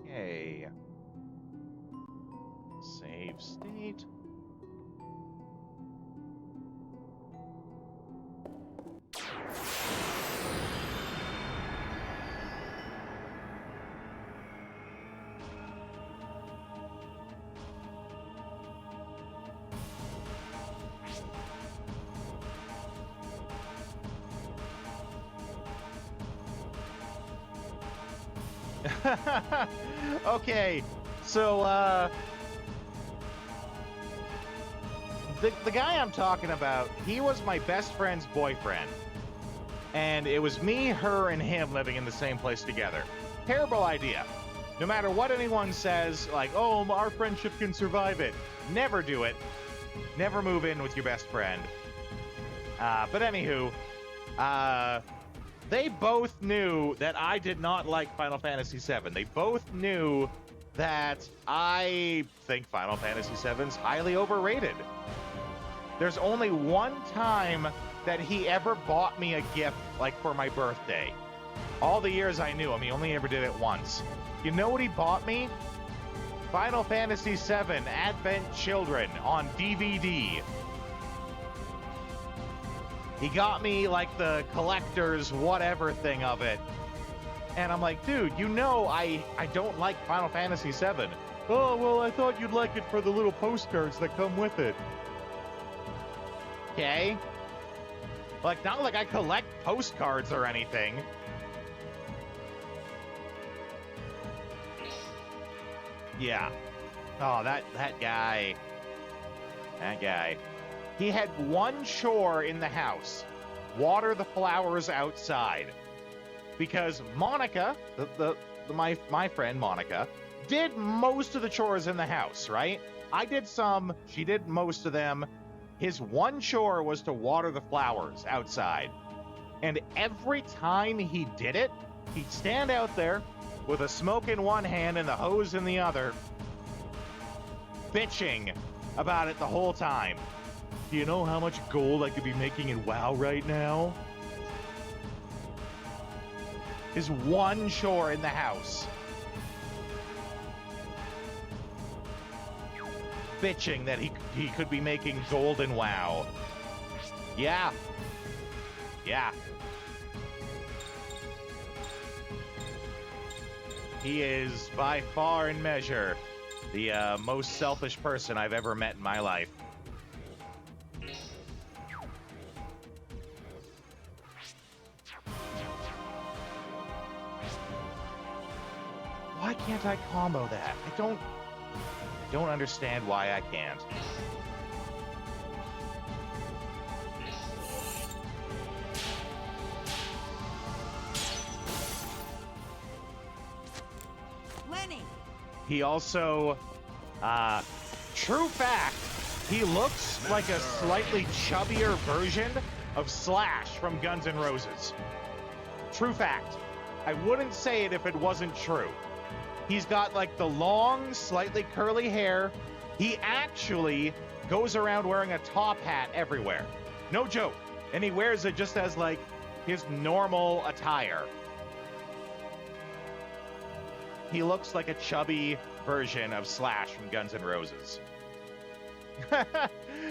Yay. Save state. Okay, so, the guy I'm talking about, he was my best friend's boyfriend. And it was me, her, and him living in the same place together. Terrible idea. No matter what anyone says, like, oh, our friendship can survive it. Never do it. Never move in with your best friend. But anywho, they both knew that I did not like Final Fantasy VII. They both knew that I think Final Fantasy VII's highly overrated. There's only one time that he ever bought me a gift, like, for my birthday. All the years I knew him, he only ever did it once. You know what he bought me? Final Fantasy VII Advent Children on DVD. He got me, like, the collector's whatever thing of it. And I'm like, dude, you know I don't like Final Fantasy VII. Oh, well, I thought you'd like it for the little postcards that come with it. Okay? Like, not like I collect postcards or anything. Yeah. Oh, that guy. That guy. He had one chore in the house. Water the flowers outside. Because Monica, my friend Monica, did most of the chores in the house, right? I did some, she did most of them. His one chore was to water the flowers outside. And every time he did it, he'd stand out there with a smoke in one hand and the hose in the other, bitching about it the whole time. Do you know how much gold I could be making in WoW right now? His one chore in the house. Bitching that he could be making gold in WoW. Yeah. Yeah. He is by far and measure the most selfish person I've ever met in my life. Why can't I combo that? I don't understand why I can't. Lenny! He also, true fact, he looks like a slightly chubbier version of Slash from Guns N' Roses. True fact. I wouldn't say it if it wasn't true. He's got like the long, slightly curly hair. He actually goes around wearing a top hat everywhere. No joke. And he wears it just as like his normal attire. He looks like a chubby version of Slash from Guns N' Roses.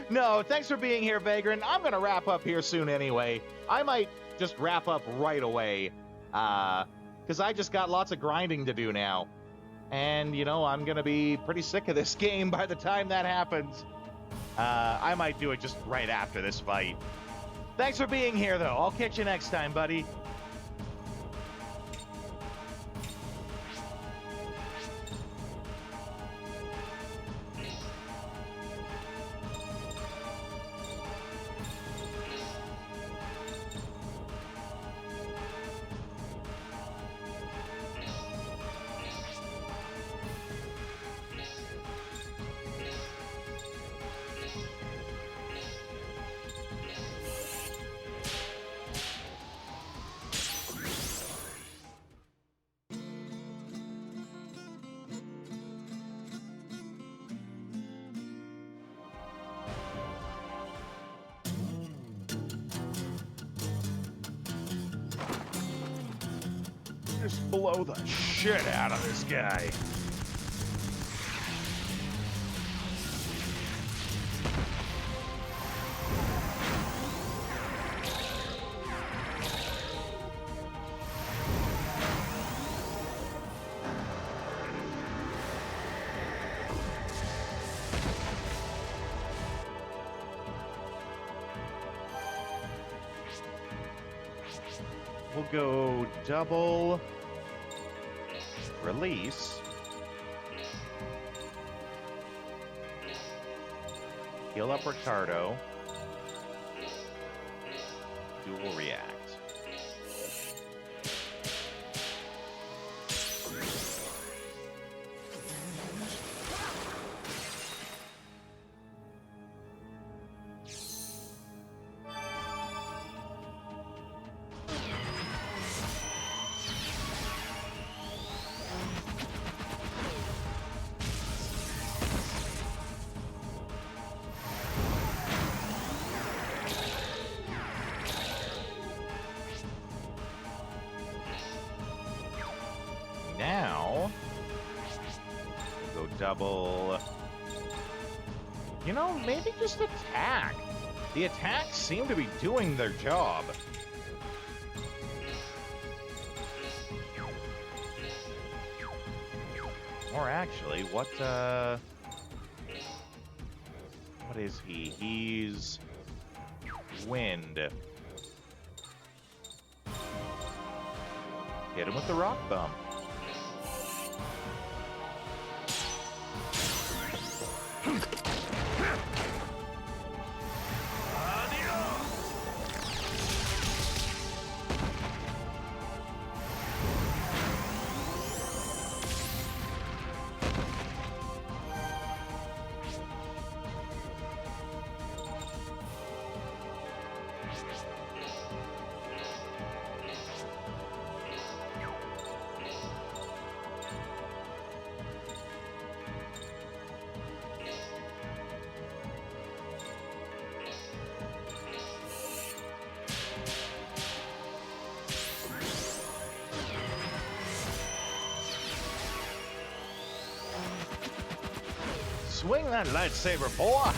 No, thanks for being here, Vagrant. I'm going to wrap up here soon anyway. I might just wrap up right away, because I just got lots of grinding to do now. And, you know, I'm going to be pretty sick of this game by the time that happens. I might do it just right after this fight. Thanks for being here, though. I'll catch you next time, buddy. Just blow the shit out of this guy. We'll go double release. Heal up Ricardo. Dual react. Now, we'll go double. You know, maybe just attack. The attacks seem to be doing their job. Or actually, what is he? He's wind. Hit him with the rock bump. Swing that lightsaber, boy!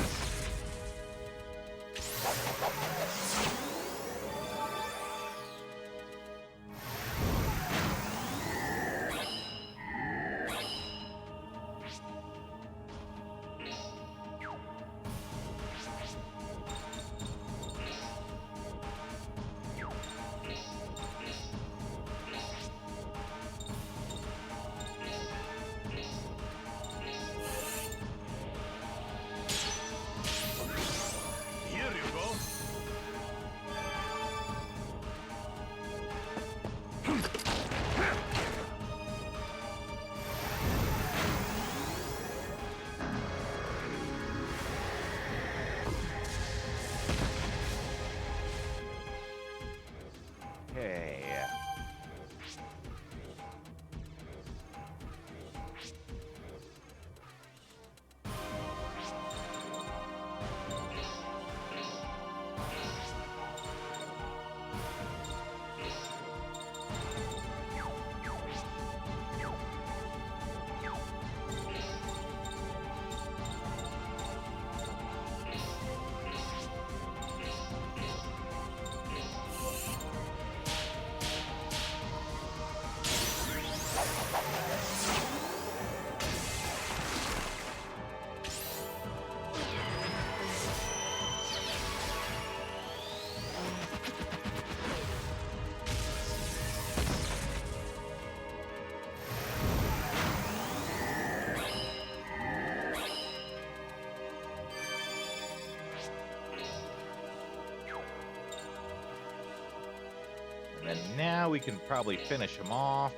And now we can probably finish him off.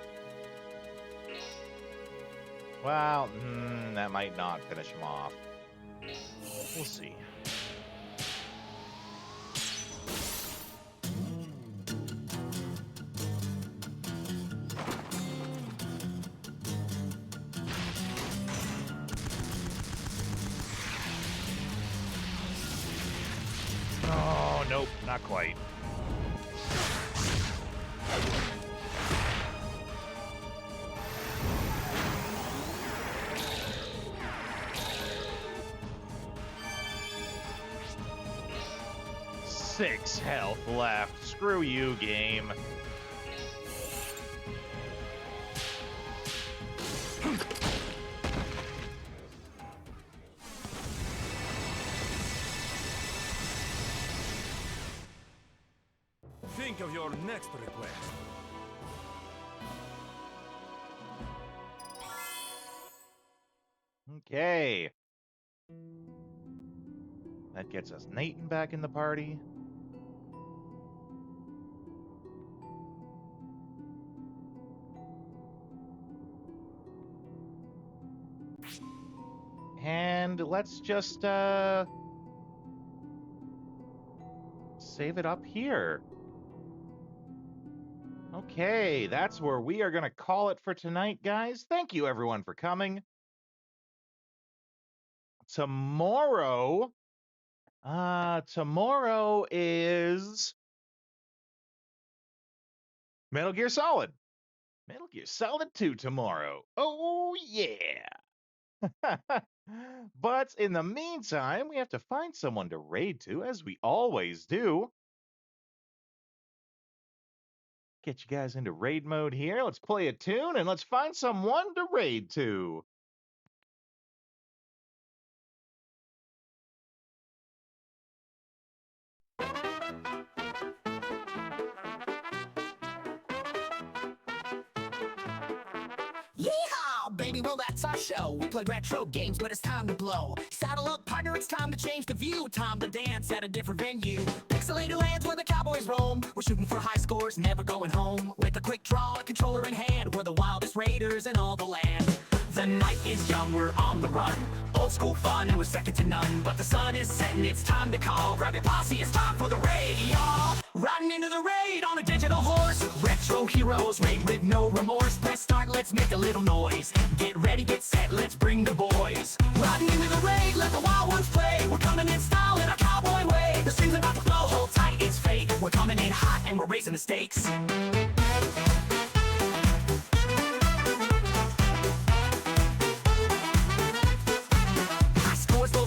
Well, that might not finish him off. We'll see. Oh, nope, not quite. Six health left. Screw you, game. Think of your next request. Okay. That gets us Nathan back in the party. And let's just save it up here. Okay, that's where we are going to call it for tonight, guys. Thank you, everyone, for coming. Tomorrow is Metal Gear Solid. Metal Gear Solid 2 tomorrow. Oh, yeah. But in the meantime, we have to find someone to raid to, as we always do. Get you guys into raid mode here. Let's play a tune and let's find someone to raid to. Yeehaw, baby, well that's our show. We play retro games, but it's time to blow. Saddle up, partner, it's time to change the view. Time to dance at a different venue. Pixelated lands where the cowboys roam. We're shooting for high scores, never going home. With a quick draw, a controller in hand, we're the wildest raiders in all the land. The night is young, we're on the run. Old school fun, we're second to none. But the sun is setting, it's time to call. Grab your posse, it's time for the raid, y'all. Riding into the raid on a digital horse. Retro heroes, raid with no remorse. Press start, let's make a little noise. Get ready, get set, let's bring the boys. Riding into the raid, let the wild ones play. We're coming in style in our cowboy way. The stream's about to flow, hold tight, it's fate. We're coming in hot and we're raising the stakes.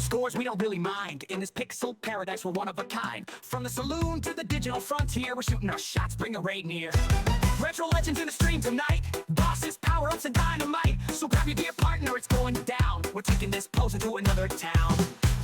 Scores, we don't really mind. In this pixel paradise, we're one of a kind. From the saloon to the digital frontier, we're shooting our shots, bring a raid near. Retro legends in the stream tonight. Bosses, power-ups, and dynamite. So grab your dear partner, it's going down. We're taking this pose into another town.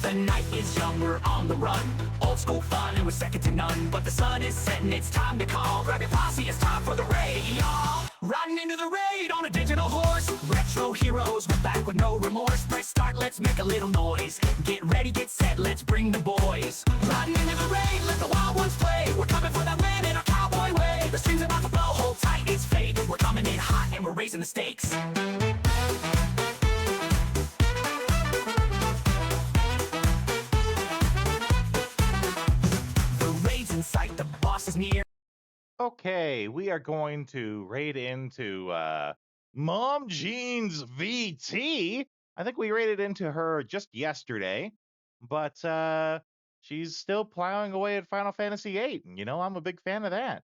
The night is young, we're on the run. Old school fun, and we're second to none. But the sun is setting, it's time to call. Grab your posse, it's time for the raid, y'all. Riding into the raid on a digital horse. Retro heroes, we're back with no remorse. Press start, let's make a little noise. Get ready, get set, let's bring the boys. Riding into the raid, let the wild ones play. We're coming for that land in our cowboy way. The stream's about to blow, hold tight, it's fate. We're coming in hot and we're raising the stakes. The raid's in sight, the boss is near. Okay, we are going to raid into Mom Jean's VT. I think we raided into her just yesterday, but she's still plowing away at Final Fantasy VIII, and I'm a big fan of that.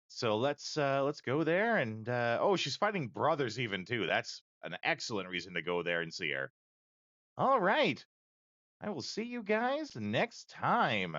So let's go there, and oh, she's fighting brothers even too. That's an excellent reason to go there and see her. All right, I will see you guys next time.